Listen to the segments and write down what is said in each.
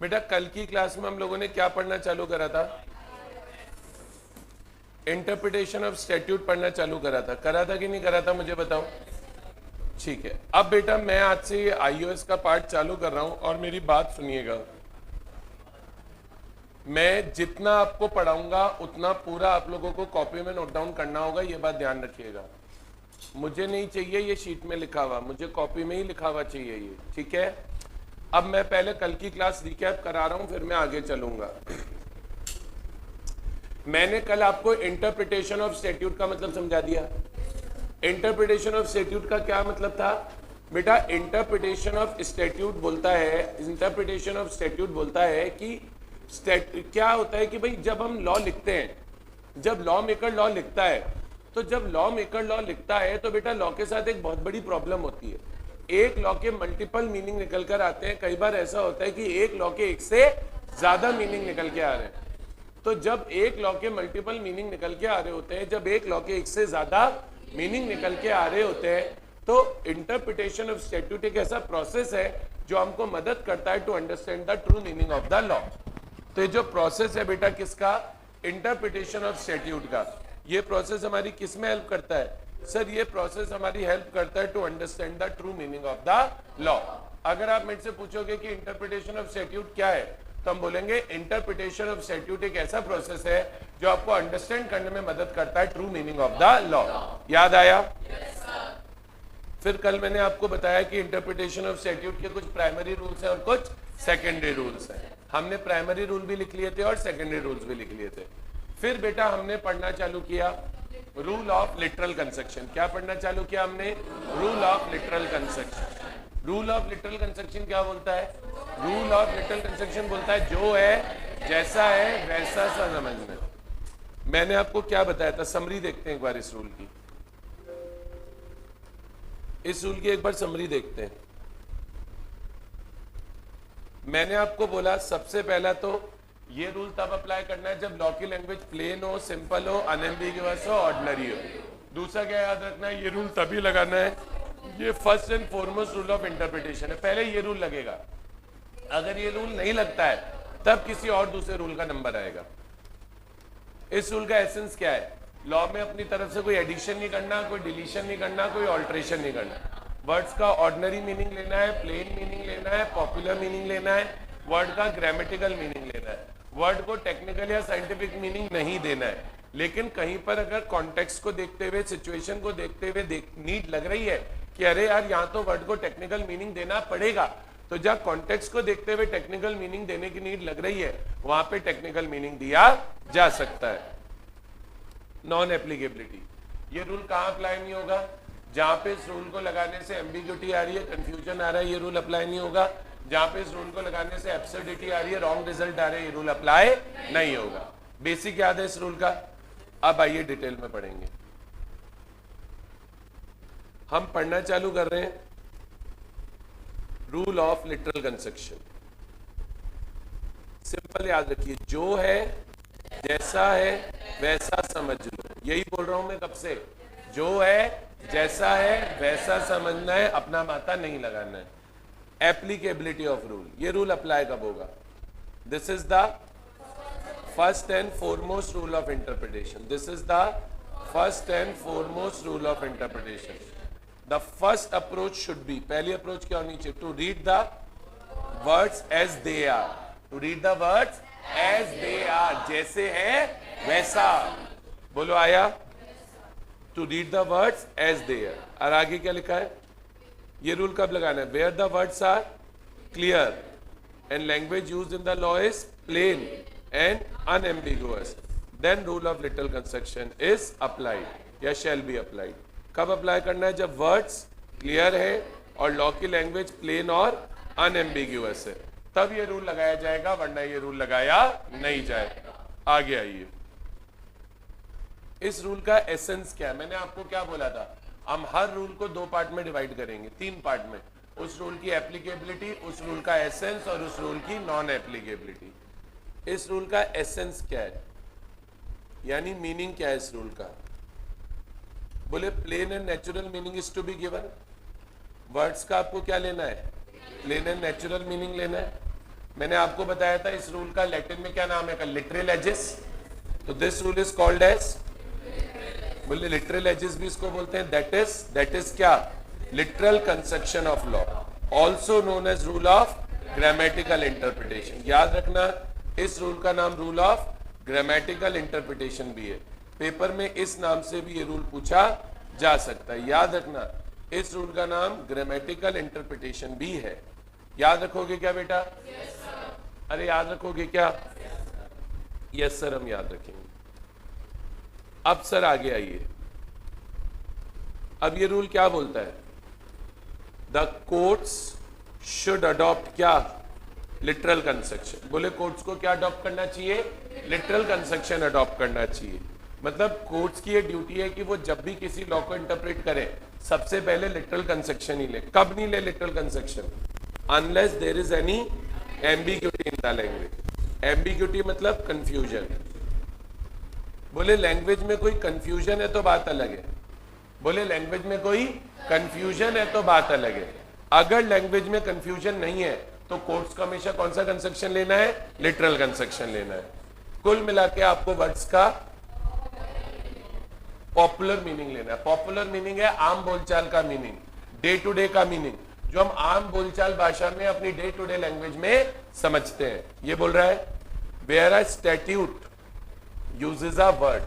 बेटा कल की क्लास में हम लोगों ने क्या पढ़ना चालू करा था? इंटरप्रिटेशन ऑफ स्टैट्यूट पढ़ना चालू करा था कि नहीं करा था, मुझे बताओ। ठीक है, अब बेटा मैं आज से ये iOS का पार्ट चालू कर रहा हूं और मेरी बात सुनिएगा। मैं जितना आपको पढ़ाऊंगा उतना पूरा आप लोगों को कॉपी में नोट डाउन करना होगा, ये बात ध्यान रखिएगा। मुझे नहीं चाहिए ये शीट में लिखा हुआ, मुझे कॉपी में ही लिखा हुआ चाहिए ये, ठीक है। अब मैं पहले कल की क्लास रिकैप करा रहा हूं, फिर मैं आगे चलूंगा। मैंने कल आपको इंटरप्रिटेशन ऑफ स्टैट्यूट का मतलब समझा दिया। इंटरप्रिटेशन ऑफ स्टैट्यूट का क्या मतलब था बेटा? इंटरप्रिटेशन ऑफ स्टैट्यूट बोलता है कि क्या होता है कि भाई जब हम लॉ लिखते हैं, जब लॉ मेकर लॉ लिखता है, तो जब लॉ मेकर लॉ लिखता है तो बेटा लॉ के साथ एक बहुत बड़ी प्रॉब्लम होती है। एक लॉ के मल्टीपल मीनिंग निकल कर आते हैं। कई बार ऐसा होता है कि एक लॉ के एक से ज्यादा मीनिंग निकल के आ रहे हैं। तो जब एक लॉ के मल्टीपल मीनिंग निकल के आ रहे होते हैं, जब एक लॉ के एक से ज्यादा मीनिंग निकल के आ रहे होते हैं, तो इंटरप्रिटेशन ऑफ स्टैट्यूट एक ऐसा प्रोसेस है जो हमको मदद करता है to understand the true meaning of the law. तो ये जो प्रोसेस है बेटा किसका? इंटरप्रिटेशन ऑफ स्टैट्यूट का। ये प्रोसेस हमारी किस में हेल्प करता है? सर ये प्रोसेस हमारी हेल्प करता है to understand the true meaning of the law. अगर आप मेरे से पूछोगे कि इंटरप्रिटेशन ऑफ स्टैट्यूट क्या है, तो हम बोलेंगे इंटरप्रिटेशन ऑफ स्टैट्यूट एक ऐसा प्रोसेस है जो आपको अंडरस्टैंड करने में मदद करता है true meaning of the law. याद आया? फिर कल मैंने आपको बताया कि इंटरप्रिटेशन ऑफ स्टैट्यूट के कुछ प्राइमरी रूल्स हैं और कुछ सेकेंडरी रूल्स हैं। हमने प्राइमरी रूल भी लिख लिए थे और सेकेंडरी रूल्स भी लिख लिए थे। फिर बेटा हमने पढ़ना चालू किया रूल ऑफ लिटरल कंस्ट्रक्शन। क्या पढ़ना चालू किया हमने? Rule of literal construction. Rule of literal construction क्या बोलता है? रूल ऑफ लिटरल कंस्ट्रक्शन बोलता है जो है जैसा है वैसा सा समझना। मैंने आपको क्या बताया था? समरी देखते हैं एक बार इस रूल की। इस रूल की एक बार समरी देखते हैं। मैंने आपको बोला सबसे पहला तो ये रूल तब अप्लाई करना है जब लॉ की लैंग्वेज प्लेन हो, सिंपल हो, अनएम्बिगुअस हो, ऑर्डिनरी हो। दूसरा क्या याद रखना है? ये रूल तभी लगाना है, ये first and foremost rule of interpretation है, पहले ये रूल लगेगा। अगर ये रूल नहीं लगता है तब किसी और दूसरे रूल का नंबर आएगा। इस रूल का एसेंस क्या है? लॉ में अपनी तरफ से कोई एडिशन नहीं करना, कोई डिलीशन नहीं करना, कोई ऑल्ट्रेशन नहीं करना। वर्ड्स का ऑर्डिनरी मीनिंग लेना है, प्लेन मीनिंग लेना है, पॉपुलर मीनिंग लेना है, वर्ड का ग्रामेटिकल मीनिंग लेना है। वर्ड को टेक्निकल या साइंटिफिक मीनिंग नहीं देना है। लेकिन कहीं पर अगर कॉन्टेक्स्ट को देखते हुए, सिचुएशन को देखते हुए नीड लग रही है कि अरे यार यहाँ तो वर्ड को टेक्निकल मीनिंग देना पड़ेगा, तो जब कॉन्टेक्स्ट को देखते हुए टेक्निकल मीनिंग देने की नीड लग रही है वहां पे टेक्निकल मीनिंग दिया जा सकता है। नॉन एप्लीकेबिलिटी, ये रूल कहां अप्लाई नहीं होगा? जहां पे इस रूल को लगाने से एम्बिग्युइटी आ रही है, कंफ्यूजन आ रहा है, ये रूल अप्लाई नहीं होगा। जहां पे इस रूल को लगाने से एब्सर्डिटी आ रही है, रॉन्ग रिजल्ट आ रहे हैं, ये रूल अप्लाई नहीं होगा। बेसिक याद है इस रूल का? अब आइए डिटेल में पढ़ेंगे। हम पढ़ना चालू कर रहे हैं rule of literal construction. Simple याद रखिए, जो है जैसा है वैसा समझ लो। यही बोल रहा हूं मैं कब से, जो है जैसा है वैसा समझना है, अपना माथा नहीं लगाना है। एप्लीकेबिलिटी ऑफ रूल, ये रूल अप्लाई कब होगा? This is the first and foremost rule of interpretation. This is the first and foremost rule of interpretation. The first approach should be, पहली अप्रोच क्या होनी चाहिए? To read the words as they are. To read the words as they are, जैसे है वैसा। बोलो आया? To read the words as they are. और आगे क्या लिखा है? ये रूल कब लगाना है? Where the words are clear and language used in the law is plain and unambiguous, then rule of literal construction is applied या शैल बी अप्लाइड। कब अप्लाई करना है? जब वर्ड्स क्लियर है और लॉ की लैंग्वेज प्लेन और unambiguous है, तब ये रूल लगाया जाएगा, वरना ये रूल लगाया नहीं जाएगा। आगे आइए, इस रूल का एसेंस क्या है? मैंने आपको क्या बोला था? हम हर रूल को दो पार्ट में डिवाइड करेंगे, तीन पार्ट में। उस रूल की एप्लीकेबिलिटी, उस रूल का एसेंस और उस रूल की नॉन एप्लीकेबिलिटी। इस रूल का एसेंस क्या है, यानी मीनिंग क्या है इस रूल का? बोले plain and natural meaning is to be given. Words का आपको क्या लेना है? प्लेन एंड नेचुरल मीनिंग लेना है। मैंने आपको बताया था इस रूल का लैटिन में क्या नाम है, लिटरल एजेस। तो this rule is called as, बोले लिटरल एजेस भी इसको बोलते हैं, दैट इज क्या, literal construction of law, also known as rule of grammatical interpretation. याद रखना इस रूल का नाम रूल ऑफ ग्रामेटिकल इंटरप्रिटेशन भी है, पेपर में इस नाम से भी ये रूल पूछा जा सकता है। याद रखना इस रूल का नाम ग्रामेटिकल इंटरप्रिटेशन भी है। याद रखोगे क्या बेटा? yes, अरे याद रखोगे क्या? यस सर, हम याद रखेंगे। अब सर आगे आइए, अब ये रूल क्या बोलता है, द कोर्ट्स शुड अडॉप्ट क्या, लिटरल कंस्ट्रक्शन। बोले कोर्ट्स को क्या अडॉप्ट करना चाहिए, लिटरल कंस्ट्रक्शन अडॉप्ट करना चाहिए। मतलब कोर्ट्स की ये ड्यूटी है कि वो जब भी किसी लॉ को इंटरप्रेट करें सबसे पहले लिटरल कंस्ट्रक्शन ही ले। कब नहीं ले literal construction? Unless there is any ambiguity in the language. Ambiguity मतलब कंफ्यूजन। बोले लैंग्वेज में कोई कंफ्यूजन है तो बात अलग है, बोले लैंग्वेज में कोई कंफ्यूजन है तो बात अलग है। अगर लैंग्वेज में कंफ्यूजन नहीं है तो कोर्ट्स को हमेशा कौन सा कंस्ट्रक्शन लेना है, लिटरल कंस्ट्रक्शन लेना है। कुल मिला के आपको वर्ड्स का पॉपुलर मीनिंग लेना है। पॉपुलर मीनिंग है आम बोलचाल का मीनिंग, डे टू डे का मीनिंग, जो हम आम बोलचाल भाषा में अपनी डे टू डे लैंग्वेज में समझते हैं। ये बोल रहा है where a statute uses a word,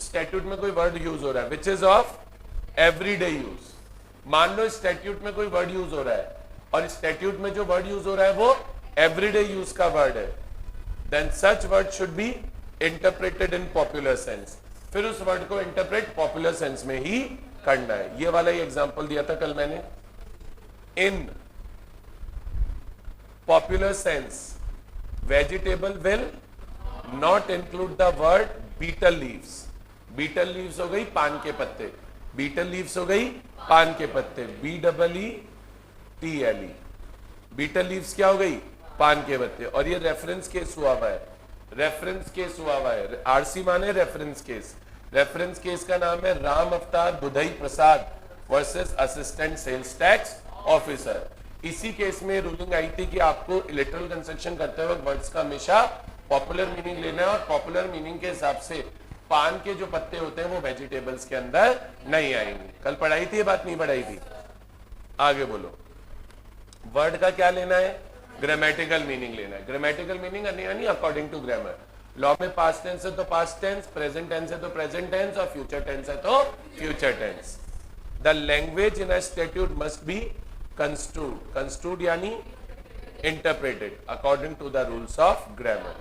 statute में कोई वर्ड यूज हो रहा है which is of everyday use. मान लो स्टैट्यूट में कोई वर्ड यूज हो रहा है और स्टैट्यूट में जो वर्ड यूज हो रहा है वो एवरीडे यूज का वर्ड है, then such word should be interpreted in popular sense. फिर उस वर्ड को इंटरप्रेट पॉपुलर सेंस में ही करना है। ये वाला ही एग्जांपल दिया था कल मैंने, in popular sense vegetable will not include the word betel leaves. Betel leaves हो गई पान के पत्ते, बीटल लीव्स हो गई पान के पत्ते, BEETLE, बीटल लीव्स क्या हो गई, पान के पत्ते। और ये रेफरेंस केस हुआ हुआ है, रेफरेंस केस हुआ हुआ है। आरसी माने रेफरेंस केस। रेफरेंस केस का नाम है Ram Avtar Budhai Prasad versus assistant sales tax officer. इसी केस में रूलिंग आई थी कि आपको लिटरल कंस्ट्रक्शन करते वक्त वर्ड्स का हमेशा पॉपुलर मीनिंग लेना है, और पॉपुलर मीनिंग के हिसाब से पान के जो पत्ते होते हैं वो वेजिटेबल्स के अंदर नहीं आएंगे। कल पढ़ाई थी ये बात, नहीं पढ़ाई थी? आगे बोलो। वर्ड का क्या लेना है, ग्रामेटिकल मीनिंग लेना है। ग्रामेटिकल मीनिंग यानी अकॉर्डिंग टू ग्रामर। लॉ में पास्ट टेंस है तो पास्ट टेंस, प्रेजेंट टेंस है तो प्रेजेंट टेंस, और फ्यूचर टेंस है तो future tense. The language in a statute must be construed, construed यानी interpreted according to the rules of grammar.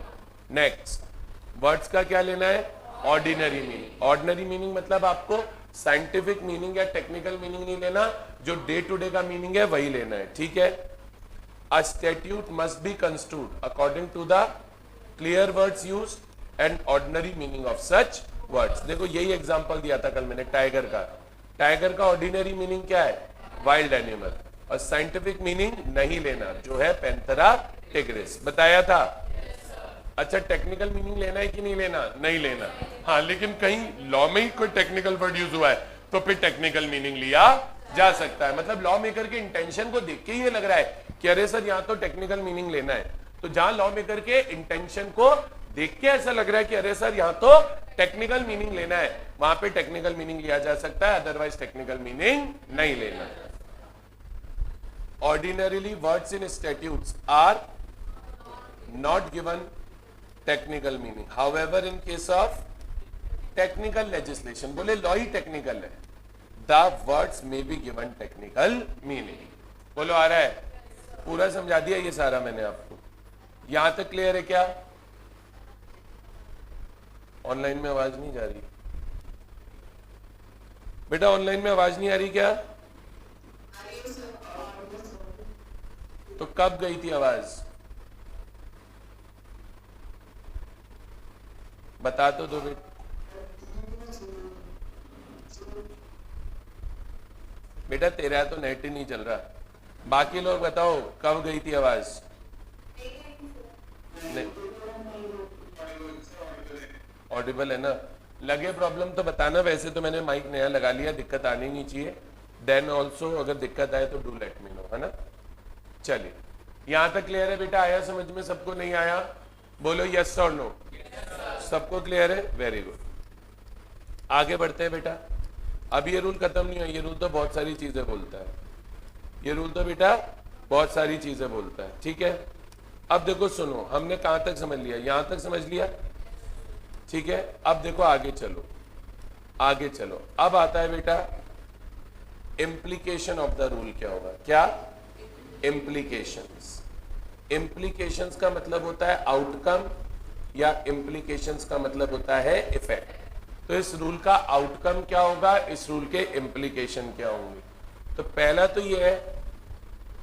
Next, words का क्या लेना है, ऑर्डिनरी मीनिंग। ऑर्डिनरी मीनिंग मतलब आपको साइंटिफिक मीनिंग या टेक्निकल मीनिंग नहीं लेना, जो डे टू डे का मीनिंग है वही लेना है, ठीक है। A statute must be construed according to the clear words used and ordinary meaning of such words. देखो यही एग्जांपल दिया था कल मैंने टाइगर का। टाइगर का ऑर्डिनरी मीनिंग क्या है, वाइल्ड एनिमल, और साइंटिफिक मीनिंग नहीं लेना जो है पैंथेरा टिग्रिस, बताया था। अच्छा, टेक्निकल मीनिंग लेना है कि नहीं लेना, नहीं लेना। हाँ, लेकिन कहीं लॉ में ही कोई टेक्निकल वर्ड यूज हुआ है तो फिर टेक्निकल मीनिंग लिया जा सकता है। मतलब लॉ मेकर के इंटेंशन को देख के ये लग रहा है कि अरे सर यहाँ तो टेक्निकल मीनिंग लेना है, तो जहां लॉ मेकर के इंटेंशन को देख के ऐसा लग रहा है कि अरे सर यहाँ तो टेक्निकल मीनिंग लेना है, वहां पे टेक्निकल मीनिंग लिया जा सकता है, अदरवाइज टेक्निकल मीनिंग नहीं लेना। Ordinarily words in statutes are not given technical meaning, however in case of technical legislation, बोले लॉ ही टेक्निकल है, the words may be given technical meaning. बोलो आ रहा है, पूरा समझा दिया ये सारा मैंने आपको, यहां तक क्लियर है क्या? ऑनलाइन में आवाज नहीं जा रही बेटा, ऑनलाइन में आवाज नहीं आ रही क्या? तो कब गई थी आवाज, बता तो दो बेटा। बेटा तेरा तो नेट ही नहीं चल रहा, बाकी लोग बताओ कब गई थी आवाज? ऑडिबल है ना? लगे प्रॉब्लम तो बताना, वैसे तो मैंने माइक नया लगा लिया, दिक्कत आनी नहीं चाहिए। देन ऑल्सो अगर दिक्कत आए तो डू लेट मी नो, है ना। चलिए यहां तक क्लियर है बेटा? आया समझ में? सबको नहीं आया बोलो यस और नो। सबको क्लियर है? Very good. आगे बढ़ते हैं बेटा। अब ये रूल खत्म नहीं है, ये रूल तो बहुत सारी चीजें बोलता है, ये रूल तो बेटा बहुत सारी चीजें बोलता है, ठीक है। अब देखो सुनो, हमने कहां तक समझ लिया? यहां तक समझ लिया, ठीक है। अब देखो आगे चलो, आगे चलो। अब आता है बेटा इम्प्लीकेशन ऑफ द रूल। क्या होगा? क्या? इम्प्लीकेशंस। इम्प्लीकेशंस का मतलब होता है आउटकम, या इम्प्लीकेशंस का मतलब होता है इफेक्ट। तो इस रूल का आउटकम क्या होगा, इस रूल के इम्प्लीकेशन क्या होंगे? तो पहला तो ये है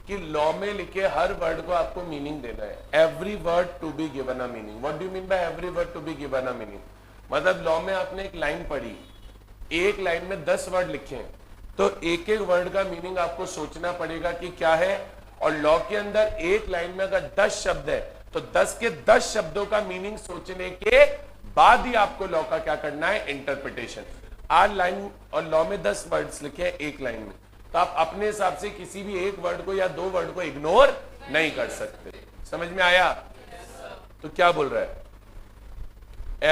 कि लॉ में लिखे हर वर्ड को आपको मीनिंग देना है। Every word to be given a meaning. What do you mean by every word to be given a meaning? मतलब लॉ में आपने एक लाइन पढ़ी, एक लाइन में 10 वर्ड लिखे हैं, तो एक एक वर्ड का मीनिंग आपको सोचना पड़ेगा कि क्या है। और लॉ के अंदर एक लाइन में अगर 10 शब्द है तो 10 के 10 शब्दों का मीनिंग सोचने के बाद ही आपको लॉ का क्या करना है, इंटरप्रिटेशन। आज लाइन और लॉ में 10 वर्ड्स लिखे हैं एक लाइन में, तो आप अपने हिसाब से किसी भी एक वर्ड को या 2 वर्ड को इग्नोर नहीं कर सकते। समझ में आया? तो क्या बोल रहा है?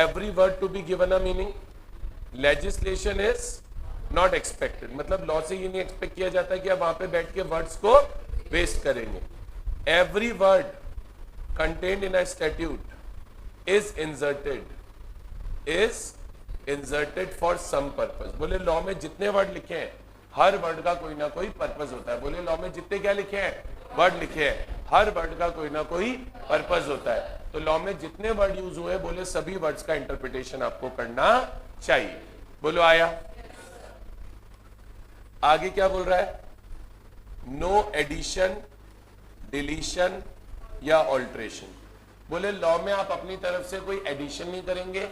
Every word to be given a meaning. Legislation is not expected, मतलब लॉ से ये नहीं एक्सपेक्ट किया जाता कि आप वहां पे बैठ के वर्ड्स को वेस्ट करेंगे। Every word contained in a statute is inserted for some purpose. बोले लॉ में जितने वर्ड लिखे हैं हर वर्ड का कोई ना कोई पर्पस होता है। बोले लॉ में जितने क्या लिखे हैं, वर्ड लिखे हैं, हर वर्ड का कोई ना कोई पर्पस होता है। तो लॉ में जितने वर्ड यूज हुए, बोले सभी वर्ड्स का इंटरप्रिटेशन आपको करना चाहिए। बोलो आया? आगे क्या बोल रहा है? नो एडिशन, डिलीशन या ऑल्ट्रेशन। बोले लॉ में आप अपनी तरफ से कोई एडिशन नहीं करेंगे,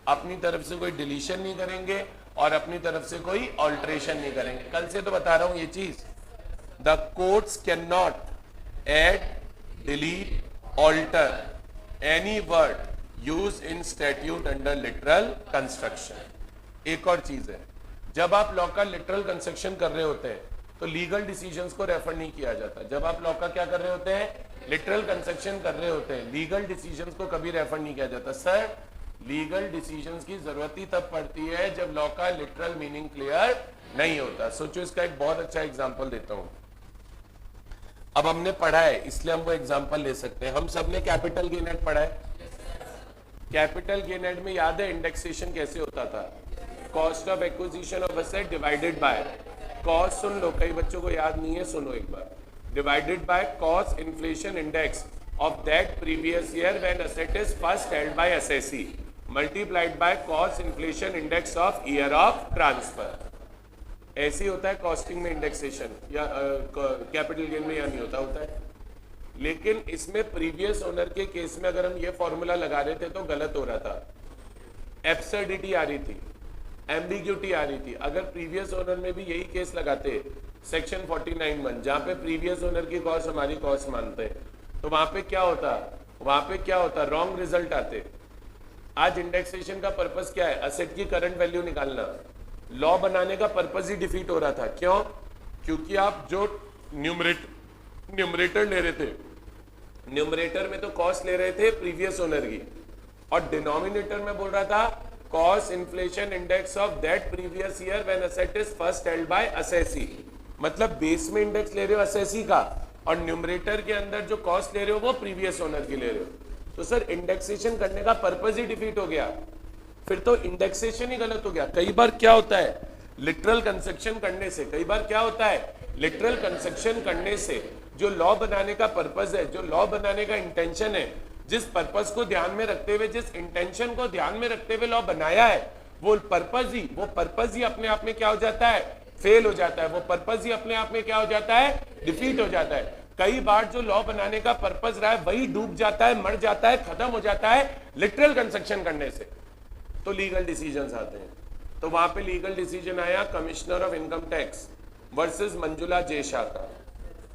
अपनी तरफ से कोई डिलीशन नहीं करेंगे, और अपनी तरफ से कोई ऑल्ट्रेशन नहीं करेंगे। कल से तो बता रहा हूं ये चीज। The courts can not add, delete, alter any word use in statute under literal construction. एक और चीज है, जब आप लॉ का लिटरल कंस्ट्रक्शन कर रहे होते हैं तो लीगल डिसीजंस को रेफर नहीं किया जाता। जब आप लॉ का क्या कर रहे होते हैं, लिटरल कंस्ट्रक्शन कर रहे होते हैं, लीगल डिसीजंस को कभी रेफर नहीं किया जाता। सर लीगल डिसीजंस की जरूरत ही तब पड़ती है जब लॉ का लिटरल मीनिंग क्लियर नहीं होता। सोचो, इसका एक बहुत अच्छा एग्जांपल देता हूं। अब हमने पढ़ा है इसलिए हम वो एग्जांपल ले सकते हैं। हम सबने कैपिटल गेन एक्ट पढ़ा है। कैपिटल गेन एक्ट में याद है इंडेक्सेशन कैसे होता था? Cost of acquisition of asset divided by cost, सुन लो कई बच्चों को याद नहीं है, सुनो एक बार, divided by cost inflation index of that previous year when asset is first held by assessee multiplied by cost inflation index of year of transfer। ऐसे होता है कॉस्टिंग में इंडेक्सेशन, या कैपिटल गेन में या नहीं होता? होता है। लेकिन इसमें प्रीवियस ओनर के केस में अगर हम ये फॉर्मूला लगा रहे थे तो गलत हो रहा था, एब्सर्डिटी आ रही थी, एम्बिग्यूटी आ रही थी। अगर प्रीवियस ओनर में भी यही केस लगाते सेक्शन 49(1) जहां पे प्रीवियस ओनर की कॉस्ट हमारी कॉस्ट मानते हैं, तो वहां पे क्या होता? वहां पे क्या होता? रॉन्ग रिजल्ट आते। आज इंडेक्सेशन का पर्पस क्या है? असेट की करंट वैल्यू निकालना। लॉ बनाने का पर्पस ही डिफीट हो रहा था। क्यों? क्योंकि आप जो न्यूमरेटर ले रहे थे, न्यूमरेटर में तो कॉस्ट ले रहे थे प्रीवियस ओनर की, और डिनोमिनेटर में बोल रहा था cost inflation index of that previous year when asset is first held by assessee. मतलब बेस में इंडेक्स ले रहे हो असेसी का, और न्यूमरेटर के अंदर जो कॉस्ट ले रहे हो वो प्रीवियस ओनर की ले रहे हो। तो सर इंडेक्सेशन करने का पर्पस ही डिफीट हो गया, फिर तो इंडेक्सेशन ही गलत हो गया। कई बार क्या होता है, लिटरल कंस्ट्रक्शन करने से, कई बार क्या होता है, लिटरल कंस्ट्रक्शन करने से जो लॉ बनाने का पर्पस है, जो लॉ बनाने का इंटेंशन है, जिस पर्पस को ध्यान में रखते हुए, जिस इंटेंशन को ध्यान में रखते हुए लॉ बनाया है, वो पर्पस ही अपने आप में क्या हो जाता है, फेल हो जाता है। वो पर्पस ही अपने आप में क्या हो जाता है, डिफीट हो जाता है। कई बार जो लॉ बनाने का पर्पस रहा है वही डूब जाता है, मर जाता है, खत्म हो जाता है लिटरल कंस्ट्रक्शन करने से, तो लीगल डिसीजंस आते हैं। तो वहां पे लीगल डिसीजन आया commissioner of income tax versus Manjula J Shah का।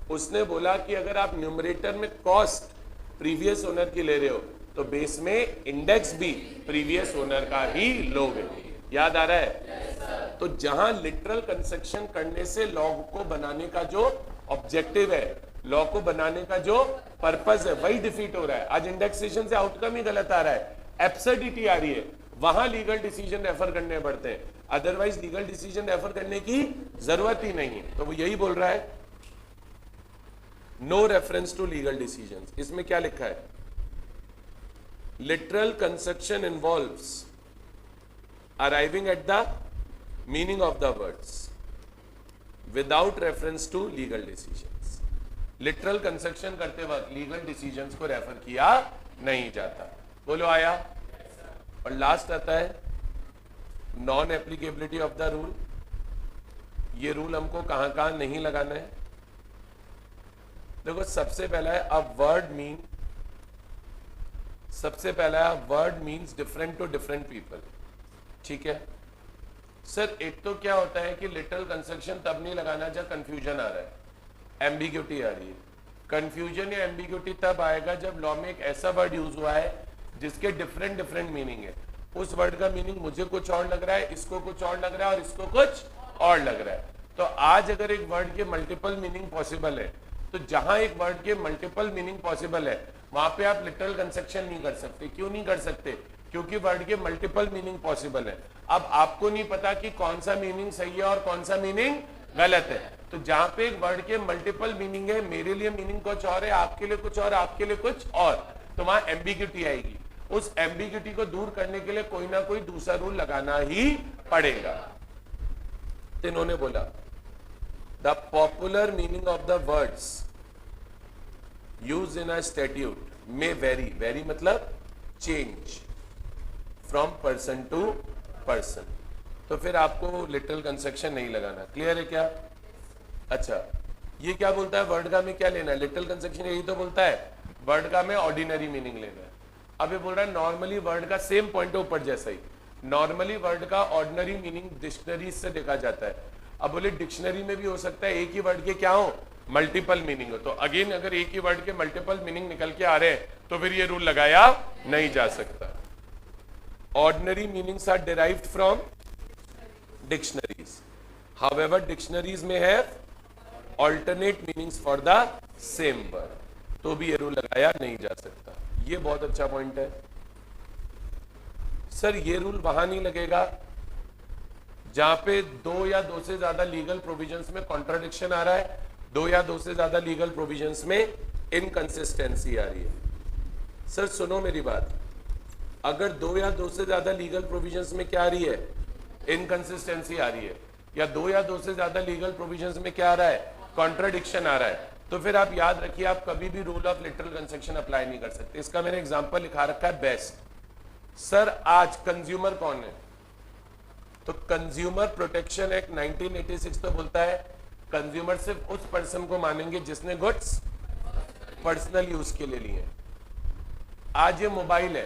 उसने बोला कि अगर आप न्यूमरेटर में कॉस्ट प्रीवियस ओनर की ले रहे हो तो बेस में इंडेक्स भी प्रीवियस ओनर का ही लोगे। याद आ रहा है? तो जहां लिटरल कंस्ट्रक्शन करने से लॉ को बनाने का जो ऑब्जेक्टिव है, लॉ को बनाने का जो पर्पस है वही डिफीट हो रहा है। आज इंडेक्सेशन से आउटकम ही गलत आ रहा है, एब्सर्डिटी आ रही है, वहां लीगल डिसीजन रेफर करने पड़ते हैं, अदरवाइज लीगल डिसीजन रेफर करने की जरूरत ही नहीं है। तो वो यही बोल रहा है, no reference to legal decision. इसमें क्या लिखा है, literal construction involves arriving at the meaning of the words without reference to legal decisions. Literal construction करते वक्त लीगल डिसीजंस को रेफर किया नहीं जाता। बोलो आया। और लास्ट आता है non applicability of the rule. ये रूल हमको कहां कहां नहीं लगाना है। देखो सबसे पहला है अ वर्ड मीन, सबसे पहला है word means different to different people. ठीक है सर, एक तो क्या होता है कि लिटरल कंस्ट्रक्शन तब नहीं लगाना जब कंफ्यूजन आ रहा है, एम्बिग्यूटी आ रही है। कंफ्यूजन या एम्बिग्यूटी तब आएगा जब लॉ में एक ऐसा वर्ड यूज हुआ है जिसके डिफरेंट डिफरेंट मीनिंग है। उस वर्ड का मीनिंग मुझे कुछ और लग रहा है, इसको कुछ और लग रहा है और इसको कुछ और लग रहा है। तो आज अगर एक वर्ड के मल्टीपल मीनिंग पॉसिबल है, तो जहां एक वर्ड के मल्टीपल मीनिंग पॉसिबल है वहां पे आप लिटरल कंस्ट्रक्शन नहीं कर सकते। क्यों नहीं कर सकते? क्योंकि वर्ड के मल्टीपल मीनिंग पॉसिबल है। अब आपको नहीं पता कि कौन सा मीनिंग सही है और कौन सा मीनिंग गलत है। तो जहां पे एक वर्ड के मल्टीपल मीनिंग है, मेरे लिए मीनिंग कुछ और है, आपके लिए कुछ और, आपके लिए कुछ और, तो वहां एम्बिग्यूटी आएगी। उस एम्बिग्यूटी को दूर करने के लिए कोई ना कोई दूसरा रूल लगाना ही पड़ेगा। तो इन्होंने बोला the popular meaning of the words used in a statute में वेरी, वेरी मतलब change from person to person. तो फिर आपको लिटरल कंस्ट्रक्शन नहीं लगाना। क्लियर है क्या? अच्छा, ये क्या बोलता है वर्ड का में क्या लेना है? लिटरल कंस्ट्रक्शन यही तो बोलता है वर्ड का में ऑर्डिनरी मीनिंग लेना है। अब ये बोल रहा है नॉर्मली वर्ड का सेम पॉइंट है ऊपर जैसा ही, नॉर्मली वर्ड का ऑर्डिनरी मीनिंग डिक्शनरी से देखा जाता है। अब बोले डिक्शनरी में भी हो सकता है एक ही वर्ड के क्या हो, मल्टीपल मीनिंग हो। तो अगेन अगर एक ही वर्ड के मल्टीपल मीनिंग निकल के आ रहे हैं तो फिर ये रूल लगाया नहीं जा सकता। Ordinary meanings are derived from dictionaries. However, dictionaries may have alternate meanings for the same word. तो भी ये रूल लगाया नहीं जा सकता। ये बहुत अच्छा पॉइंट है। सर ये रूल वहां नहीं लगेगा जहां पे दो या दो से ज्यादा लीगल प्रोविजंस में कॉन्ट्राडिक्शन आ रहा है, दो या दो से ज्यादा लीगल प्रोविजंस में इनकंसिस्टेंसी आ रही है। सर सुनो मेरी बात, अगर दो या दो से ज्यादा लीगल प्रोविजंस में क्या आ रही है, इनकंसिस्टेंसी आ रही है, या दो या दो से ज्यादा लीगल प्रोविजंस में क्या आ रहा है, कॉन्ट्राडिक्शन आ रहा है, तो फिर आप याद रखिए आप कभी भी rule of literal construction apply नहीं कर सकते। इसका मैंने एग्जांपल लिखा रखा है बेस्ट। सर आज कंज्यूमर कौन है? तो कंज्यूमर प्रोटेक्शन एक्ट 1986 तो बोलता है कंज्यूमर सिर्फ उस पर्सन को मानेंगे जिसने गुड्स पर्सनल यूज के लिए लिए। आज ये मोबाइल है,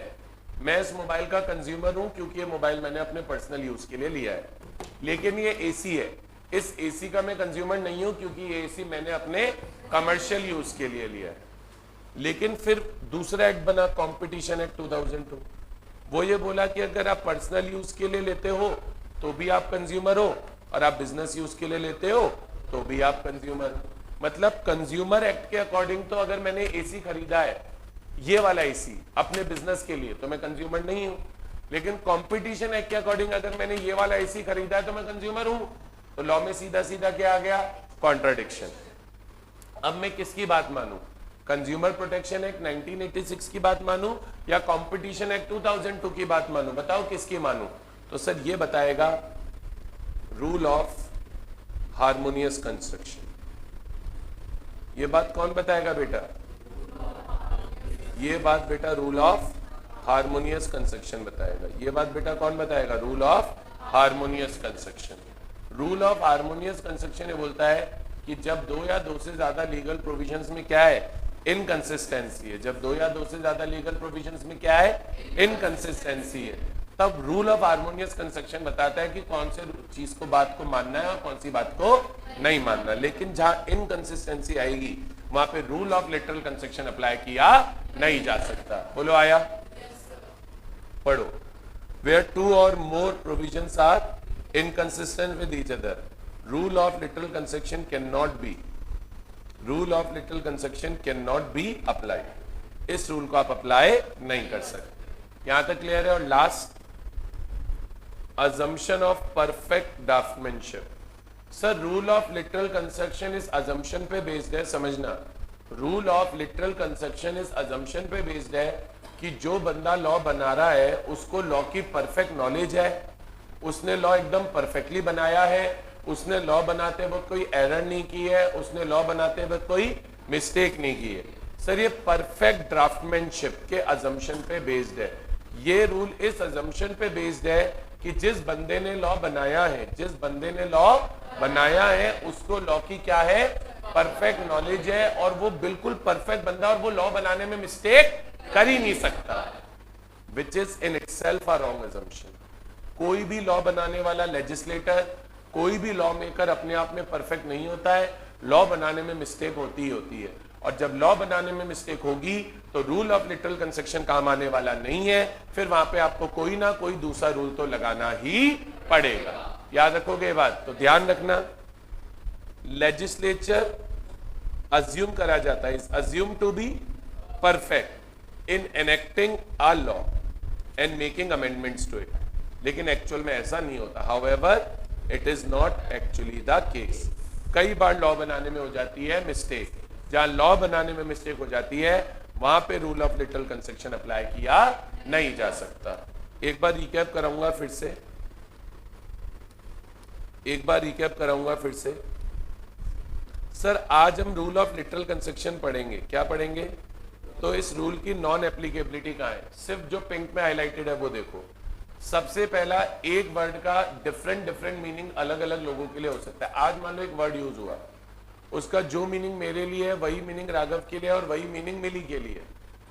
मैं इस मोबाइल का कंज्यूमर हूं क्योंकि ये मोबाइल मैंने अपने पर्सनल यूज के लिए लिया है। लेकिन ये एसी है, इस एसी का मैं कंज्यूमर नहीं हूं क्योंकि ये एसी मैंने अपने कमर्शियल यूज के लिए लिया है। लेकिन फिर दूसरा एक्ट बना कंपटीशन एक्ट 2002, वो ये बोला कि अगर आप पर्सनल यूज के लिए लेते हो तो भी आप कंज्यूमर हो और आप बिजनेस यूज के लिए लेते हो तो भी आप कंज्यूमर। मतलब कंज्यूमर एक्ट के अकॉर्डिंग तो अगर मैंने एसी खरीदा है, ये वाला एसी अपने बिजनेस के लिए, तो मैं कंज्यूमर नहीं हूं। लेकिन कंपटीशन एक्ट के अकॉर्डिंग अगर मैंने ये वाला एसी खरीदा है तो मैं कंज्यूमर हूं। तो लॉ में सीधा सीधा क्या आ गया, कॉन्ट्राडिक्शन। अब मैं किसकी बात मानूं, कंज्यूमर प्रोटेक्शन एक्ट 1986 की बात मानूं या कंपटीशन एक्ट 2002 की बात मानूं? बताओ किसकी मानूं? तो सर ये बताएगा रूल ऑफ हार्मोनियस कंस्ट्रक्शन। ये बात कौन बताएगा बेटा? ये बात बेटा रूल ऑफ हार्मोनियस कंस्ट्रक्शन बताएगा। ये बात बेटा कौन बताएगा? Rule of harmonious construction. Rule of harmonious construction ये बोलता है कि जब दो या दो से ज्यादा लीगल प्रोविजंस में क्या है, इनकंसिस्टेंसी है। जब दो या दो से ज्यादा लीगल प्रोविजंस में क्या है, इनकंसिस्टेंसी है, तब रूल ऑफ हार्मोनियस कंस्ट्रक्शन बताता है कि कौन से चीज को, बात को मानना है और कौन सी बात को नहीं मानना। लेकिन जहां इनकंसिस्टेंसी आएगी वहां पे rule of literal construction apply किया नहीं जा सकता। बोलो आया? पढ़ो। Where two or more provisions are inconsistent with each other, rule of literal construction cannot be rule of literal construction can not be applied, इस रूल को आप अप्लाई नहीं कर सकते। यहां तक क्लियर है। और last, assumption of perfect draftsmanship। Sir rule of literal construction इस assumption पे बेस्ड है, समझना, रूल ऑफ लिटरल कंस्ट्रक्शन इस assumption पे बेस्ड है कि जो बंदा लॉ बना रहा है उसको लॉ की परफेक्ट नॉलेज है, उसने लॉ एकदम परफेक्टली बनाया है, उसने लॉ बनाते वक्त कोई एरर नहीं की है, उसने लॉ बनाते वक्त कोई मिस्टेक नहीं की है। सर ये परफेक्ट ड्राफ्टमैनशिप के assumption पे बेस्ड है। ये रूल इस assumption पे बेस्ड है कि जिस बंदे ने लॉ बनाया है, जिस बंदे ने लॉ बनाया है उसको लॉ की क्या है, परफेक्ट नॉलेज है, और वो बिल्कुल परफेक्ट बंदा, और वो लॉ बनाने में मिस्टेक कर ही नहीं सकता, which is in itself a wrong assumption। कोई भी लॉ बनाने वाला लेजिस्लेटर, कोई भी लॉ मेकर अपने आप में परफेक्ट नहीं होता है, लॉ बनाने में मिस्टेक होती ही होती है, और जब लॉ बनाने में मिस्टेक होगी तो रूल ऑफ लिटरल कंस्ट्रक्शन काम आने वाला नहीं है, फिर वहां पे आपको कोई ना कोई दूसरा रूल तो लगाना ही पड़ेगा। याद रखोगे ये बात, तो ध्यान रखना, लेजिस्लेचर अज्यूम करा जाता है, is assume to be perfect in enacting a law and making amendments to it, लेकिन एक्चुअल में ऐसा नहीं होता। However it is not actually the case. कई बार लॉ बनाने में हो जाती है मिस्टेक, जहां लॉ बनाने में मिस्टेक हो जाती है वहां पे rule of literal construction apply किया नहीं जा सकता। एक बार रिकैप कराऊंगा फिर से, एक बार रिकैप कराऊंगा फिर से। सर आज हम रूल ऑफ लिटरल कंस्ट्रक्शन पढ़ेंगे, क्या पढ़ेंगे, तो इस रूल की नॉन एप्लीकेबिलिटी कहां है, सिर्फ जो पिंक में हाईलाइटेड है वो देखो। सबसे पहला, एक वर्ड का डिफरेंट मीनिंग अलग अलग लोगों के लिए हो सकता है। आज मान लो एक वर्ड यूज हुआ, उसका जो मीनिंग मेरे लिए है वही मीनिंग राघव के लिए और वही मीनिंग मिली के लिए,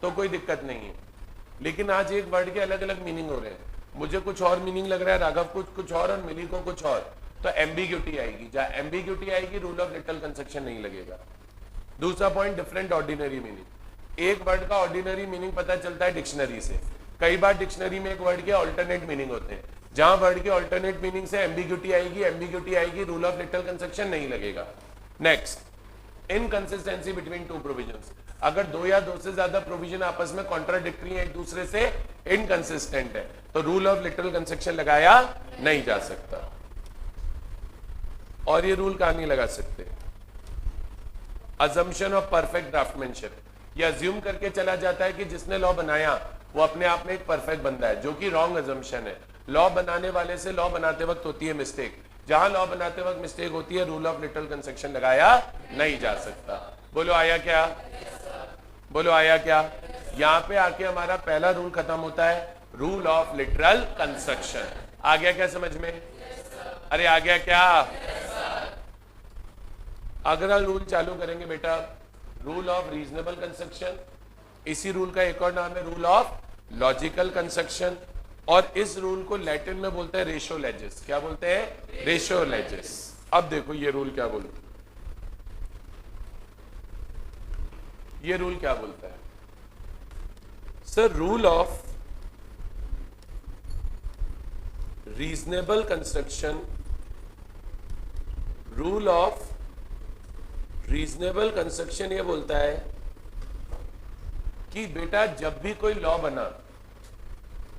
तो कोई दिक्कत नहीं है। लेकिन आज एक वर्ड के अलग अलग मीनिंग हो रहे हैं, मुझे कुछ और मीनिंग लग रहा है, राघव को कुछ और मिली को कुछ और, तो एम्बिग्यूटी आएगी। जहां एम्बिग्यूटी आएगी रूल ऑफ लिटरल कंस्ट्रक्शन नहीं लगेगा। दूसरा पॉइंट, डिफरेंट ऑर्डिनरी मीनिंग। एक वर्ड का ऑर्डिनरी मीनिंग पता चलता है डिक्शनरी से, कई बार डिक्शनरी में एक वर्ड के ऑल्टरनेट मीनिंग होते हैं, जहां वर्ड के ऑल्टरनेट मीनिंग से एम्बिग्यूटी आएगी, रूल ऑफ लिटरल कंस्ट्रक्शन नहीं लगेगा। Next, inconsistency between two provisions. अगर दो या दो से ज्यादा प्रोविजन आपस में कॉन्ट्राडिक्टरी है, एक दूसरे से इनकंसिस्टेंट है, तो रूल ऑफ लिटरल कंस्ट्रक्शन लगाया नहीं जा सकता। और ये रूल कहां नहीं लगा सकते, अजम्पशन ऑफ परफेक्ट ड्राफ्टमैनशिप। ये अज्यूम करके चला जाता है कि जिसने लॉ बनाया वो अपने आप में एक परफेक्ट बंदा है, जो कि रॉन्ग अजम्पशन है। लॉ बनाने वाले से लॉ बनाते वक्त होती है मिस्टेक, जहां लॉ बनाते वक्त मिस्टेक होती है रूल ऑफ लिटरल कंस्ट्रक्शन लगाया नहीं जा सकता। बोलो आया क्या, बोलो आया क्या। यहां पे आके हमारा पहला रूल खत्म होता है, रूल ऑफ लिटरल कंस्ट्रक्शन। आ गया क्या समझ में, अरे आ गया क्या। अगला रूल चालू करेंगे बेटा, रूल ऑफ रीजनेबल कंस्ट्रक्शन। इसी रूल का एक और नाम है रूल ऑफ लॉजिकल कंस्ट्रक्शन, और इस रूल को लैटिन में बोलते हैं रेशो लेजिस। क्या बोलते हैं, रेशो लेजिस। अब देखो ये रूल क्या बोलता है, ये रूल क्या बोलता है। Sir rule of reasonable construction, rule of reasonable construction ये बोलता है कि बेटा जब भी कोई लॉ बना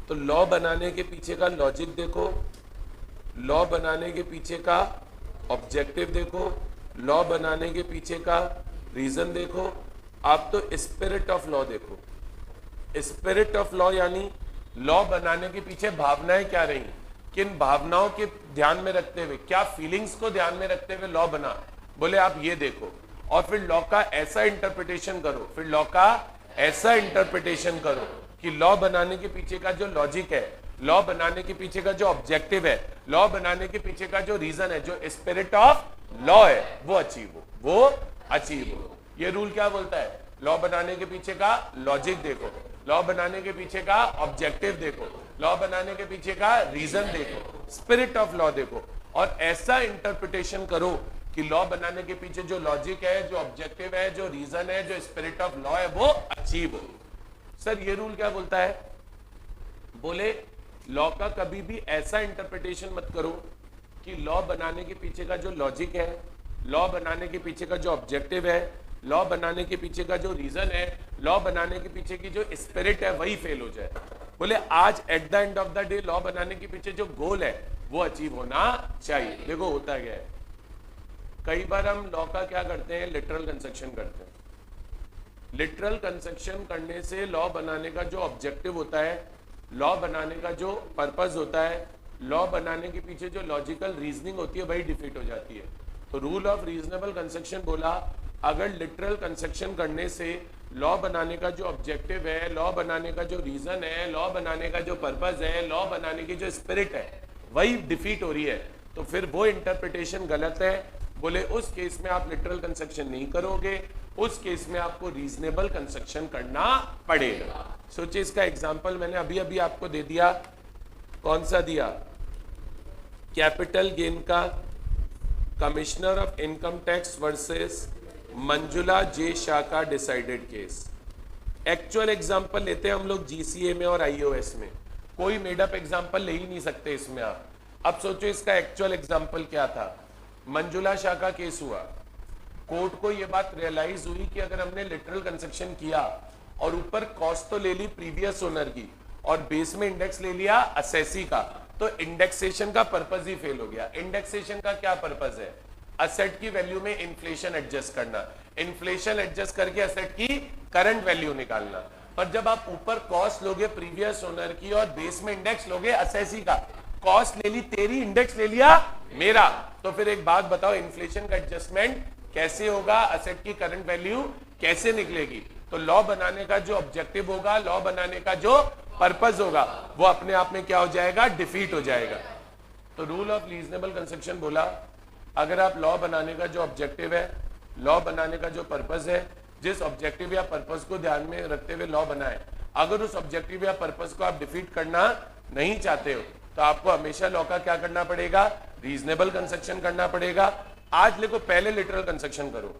तो लॉ बनाने के पीछे का लॉजिक देखो, लॉ बनाने के पीछे का ऑब्जेक्टिव देखो, लॉ बनाने के पीछे का रीजन देखो, आप तो स्पिरिट ऑफ लॉ देखो। स्पिरिट ऑफ लॉ यानी लॉ बनाने के पीछे भावनाएं क्या रही, किन भावनाओं के ध्यान में रखते हुए, क्या फीलिंग्स को ध्यान में रखते हुए लॉ बना, बोले आप ये देखो। और फिर लॉ का ऐसा इंटरप्रिटेशन करो, फिर लॉ का ऐसा इंटरप्रिटेशन करो कि लॉ बनाने के पीछे का जो लॉजिक है, लॉ बनाने के पीछे का जो ऑब्जेक्टिव है, लॉ बनाने के पीछे का जो रीजन है, जो स्पिरिट ऑफ लॉ है वो अचीव हो, वो अचीव हो। ये रूल क्या बोलता है, लॉ बनाने के पीछे का लॉजिक देखो, लॉ बनाने के पीछे का ऑब्जेक्टिव देखो, लॉ बनाने के पीछे का रीजन देखो, स्पिरिट ऑफ लॉ देखो, और ऐसा इंटरप्रिटेशन करो कि लॉ बनाने के पीछे जो लॉजिक है, जो ऑब्जेक्टिव है, जो रीजन है, जो स्पिरिट ऑफ लॉ है वो अचीव हो। सर ये रूल क्या बोलता है, बोले लॉ का कभी भी ऐसा इंटरप्रिटेशन मत करो कि लॉ बनाने के पीछे का जो लॉजिक है, लॉ बनाने के पीछे का जो ऑब्जेक्टिव है, लॉ बनाने के पीछे का जो रीजन है, लॉ बनाने के पीछे की जो स्पिरिट है वही फेल हो जाए। बोले आज at the end of the day law बनाने के पीछे जो गोल है वो अचीव होना चाहिए। देखो होता क्या है, कई बार हम लॉ का क्या करते हैं, लिटरल कंस्ट्रक्शन करते हैं। लिटरल कंस्ट्रक्शन करने से लॉ बनाने का जो ऑब्जेक्टिव होता है, लॉ बनाने का जो पर्पस होता है, लॉ बनाने के पीछे जो लॉजिकल रीजनिंग होती है वही डिफीट हो जाती है। तो रूल ऑफ रीजनेबल कंस्ट्रक्शन बोला, अगर लिटरल कंस्ट्रक्शन करने से लॉ बनाने का जो ऑब्जेक्टिव है, लॉ बनाने का जो रीजन है, लॉ बनाने का जो पर्पस है, लॉ बनाने की जो स्पिरिट है वही डिफीट हो रही है, तो फिर वो इंटरप्रिटेशन गलत है। बोले उस केस में आप लिटरल कंस्ट्रक्शन नहीं करोगे, उस केस में आपको रीजनेबल कंस्ट्रक्शन करना पड़ेगा। सोचिए इसका एग्जांपल मैंने अभी अभी आपको दे दिया, कौन सा दिया, कैपिटल गेन का, commissioner of income tax versus Manjula J Shah का डिसाइडेड केस। एक्चुअल एग्जांपल लेते हैं हम लोग जीसीए में और आईओएस में, कोई मेडअप एग्जांपल ले ही नहीं सकते इसमें आप। अब सोचो इसका एक्चुअल एग्जांपल क्या था, मंजुला शाह का केस हुआ, कोर्ट को यह बात रियलाइज हुई कि अगर हमने लिटरल कंस्ट्रक्शन किया और ऊपर कॉस्ट तो ले ली प्रीवियस ओनर की और बेस में इंडेक्स ले लिया असेसी का, तो इंडेक्सेशन का पर्पस ही फेल हो गया। इंडेक्सेशन का क्या पर्पस है, असेट की वैल्यू में इन्फ्लेशन एडजस्ट करना, इन्फ्लेशन एडजस्ट करके असेट की करंट वैल्यू निकालना। पर जब आप ऊपर कॉस्ट लोगे प्रीवियस ओनर की और बेस में इंडेक्स लोगे असेसी का, कॉस्ट ले ली तेरी, इंडेक्स ले लिया मेरा, तो फिर एक बात बताओ, इन्फ्लेशन का एडजस्टमेंट कैसे होगा, असेट की करंट वैल्यू कैसे निकलेगी। तो लॉ बनाने का जो ऑब्जेक्टिव होगा, लॉ बनाने का जो पर्पस होगा, वो अपने आप में क्या हो जाएगा, डिफीट हो जाएगा। तो रूल ऑफ रीजनेबल कंस्ट्रक्शन बोला, अगर आप लॉ बनाने का जो ऑब्जेक्टिव है, लॉ बनाने का जो पर्पस है, जिस ऑब्जेक्टिव या पर्पस को ध्यान में रखते हुए लॉ बनाए, अगर उस ऑब्जेक्टिव या पर्पस को आप डिफीट करना नहीं चाहते हो तो आपको हमेशा लॉ का क्या करना पड़ेगा, रीजनेबल कंस्ट्रक्शन करना पड़ेगा। आज देखो पहले लिटरल कंस्ट्रक्शन करो,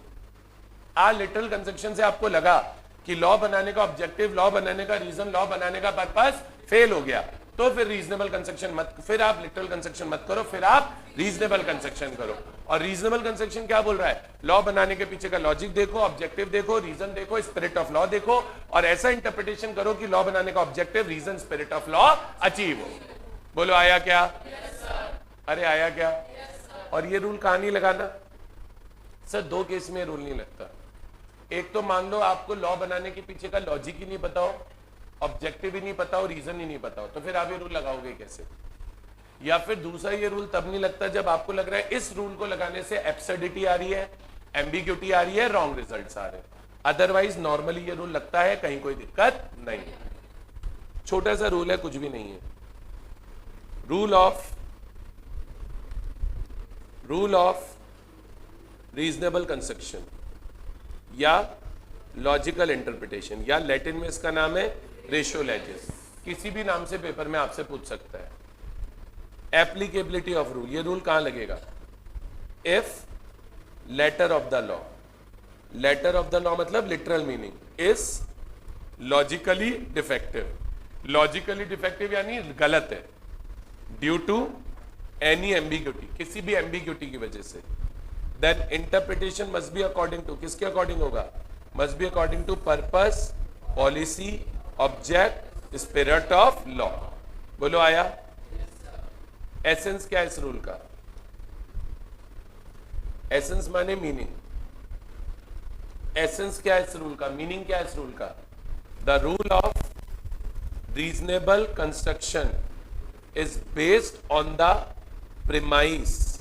आज लिटरल कंस्ट्रक्शन से आपको लगा कि लॉ बनाने का ऑब्जेक्टिव, लॉ बनाने का रीजन, लॉ बनाने का पर्पस फेल हो गया, तो फिर रीजनेबल कंस्ट्रक्शन मत, फिर आप लिटरल कंस्ट्रक्शन मत करो, फिर आप रीजनेबल कंस्ट्रक्शन करो। और रीजनेबल कंस्ट्रक्शन क्या बोल रहा है, लॉ बनाने के पीछे का लॉजिक देखो, ऑब्जेक्टिव देखो, रीजन देखो, स्पिरिट ऑफ लॉ देखो, और ऐसा इंटरप्रिटेशन करो कि लॉ बनाने का objective, reason, spirit of law achieve हो। बोलो आया क्या? अरे आया क्या? और ये रूल कहां नहीं लगाना सर, दो केस में रूल नहीं लगता। एक तो मान लो आपको लॉ बनाने के पीछे का लॉजिक ही नहीं पता हो, ऑब्जेक्टिव ही नहीं पता हो, रीजन ही नहीं पता हो, तो फिर आप ये रूल लगाओगे कैसे? या फिर दूसरा ये रूल तब नहीं लगता जब आपको लग रहा है इस रूल को लगाने से एब्सर्डिटी आ रही है, एम्बिग्यूटी आ रही है, रॉन्ग रिजल्ट्स आ रहे हैं। अदरवाइज नॉर्मली ये रूल लगता है, कहीं कोई दिक्कत नहीं है। छोटा सा रूल है, कुछ भी नहीं है। रूल ऑफ रीजनेबल कंस्ट्रक्शन या लॉजिकल इंटरप्रिटेशन, या लैटिन में इसका नाम है रेशियो लेजिस, किसी भी नाम से पेपर में आपसे पूछ सकता है। एप्लीकेबिलिटी ऑफ रूल, ये रूल कहां लगेगा? If letter of the law, letter of the law मतलब literal meaning, is logically defective, logically defective यानी गलत है, ड्यू टू एनी एम्बिग्यूटी, किसी भी एम्बिग्यूटी की वजह से, then interpretation must be according to, किसके अकॉर्डिंग होगा? Must be according to purpose, policy, object, spirit of law. बोलो आया? एसेंस क्या है इस रूल का? एसेंस माने मीनिंग, एसेंस क्या है इस रूल का, मीनिंग क्या है इस रूल का? The rule of reasonable construction is based on the premise,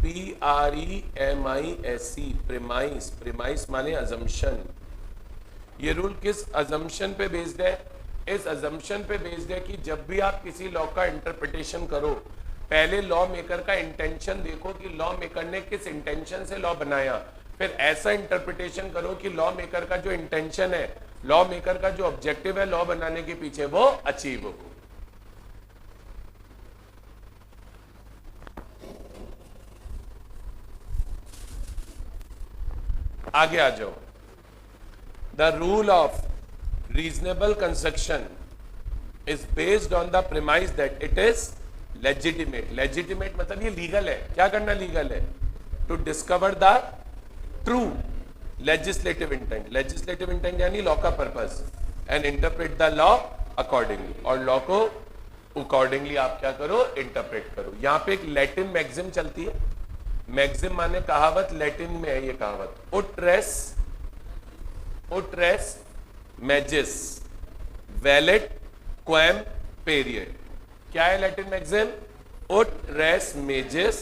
P-R-E-M-I-S-E, premise, premise माने assumption। ये रूल किस assumption पे बेस्ड है? इस assumption पे बेस्ड है कि जब भी आप किसी लॉ का इंटरप्रिटेशन करो, पहले लॉ मेकर का इंटेंशन देखो कि लॉ मेकर ने किस इंटेंशन से लॉ बनाया, फिर ऐसा इंटरप्रिटेशन करो कि लॉ मेकर का जो इंटेंशन है, लॉ मेकर का जो ऑब्जेक्टिव है लॉ बनाने के पीछे, वो अचीव हो। आगे आ जाओ। The rule of reasonable construction is based on the premise that it is legitimate. Legitimate मतलब ये लीगल है। क्या करना लीगल है? To discover the true legislative intent यानी लॉ का purpose, and interpret the law accordingly, और लॉ को अकॉर्डिंगली आप क्या करो, इंटरप्रेट करो। यहां पे एक लैटिन मैक्सिम चलती है, मैक्सिम माने कहावत, लैटिन में है ये कहावत, ut res magis valet quam period। क्या है Latin maxim? ut res magis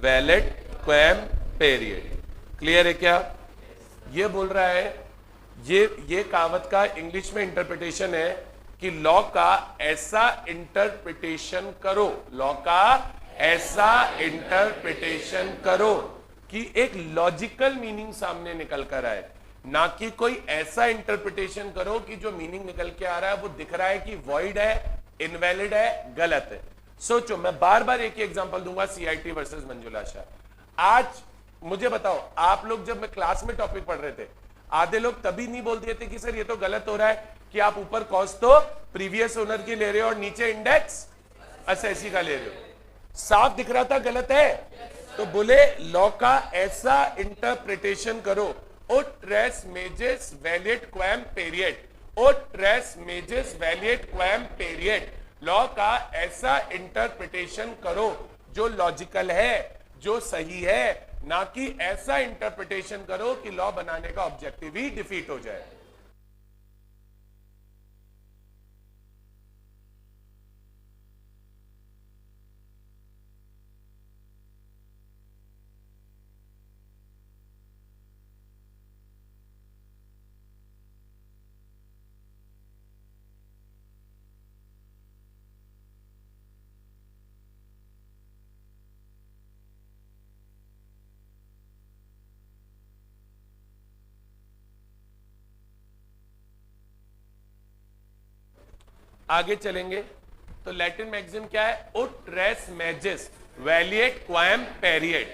valet quam period। Clear है क्या? ये बोल रहा है, ये कहावत का इंग्लिश में इंटरप्रिटेशन है कि लॉ का ऐसा इंटरप्रिटेशन करो, लॉ का ऐसा इंटरप्रिटेशन करो कि एक लॉजिकल मीनिंग सामने निकल कर आए, ना कि कोई ऐसा इंटरप्रिटेशन करो कि जो मीनिंग निकल के आ रहा है वो दिख रहा है कि वॉइड है, इनवैलिड है, गलत है। सोचो, मैं बार बार एक ही एग्जांपल दूंगा, सीआईटी वर्सेस मंजुला शाह। आज मुझे बताओ, आप लोग जब मैं क्लास में टॉपिक पढ़ रहे थे, आधे लोग तभी नहीं बोल दिए थे कि सर ये तो गलत हो रहा है कि आप ऊपर कॉस्ट तो प्रीवियस ओनर की ले रहे हो और नीचे इंडेक्स असेसी का ले रहे हो, साफ दिख रहा था गलत है। तो बोले लॉ का ऐसा इंटरप्रिटेशन करो, ut res magis valet quam period, ut res magis valet quam period, law का ऐसा इंटरप्रिटेशन करो जो लॉजिकल है, जो सही है, ना कि ऐसा इंटरप्रिटेशन करो कि लॉ बनाने का ऑब्जेक्टिव ही डिफीट हो जाए। आगे चलेंगे तो लैटिन मैक्सिम क्या है? ut res magis valet quam period,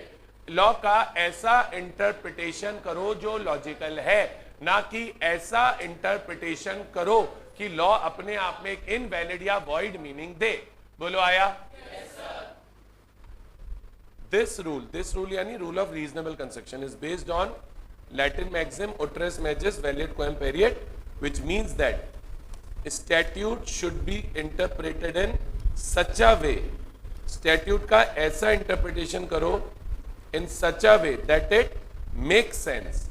law का ऐसा इंटरप्रिटेशन करो जो लॉजिकल है, ना कि ऐसा इंटरप्रिटेशन करो कि लॉ अपने आप में एक इनवैलिड या वॉइड मीनिंग दे। बोलो आया? दिस रूल यानी rule of reasonable construction is based on Latin maxim ut res magis valet quam period, which means that statute should be interpreted in such a way, statute का ऐसा interpretation करो in such a way that it makes sense,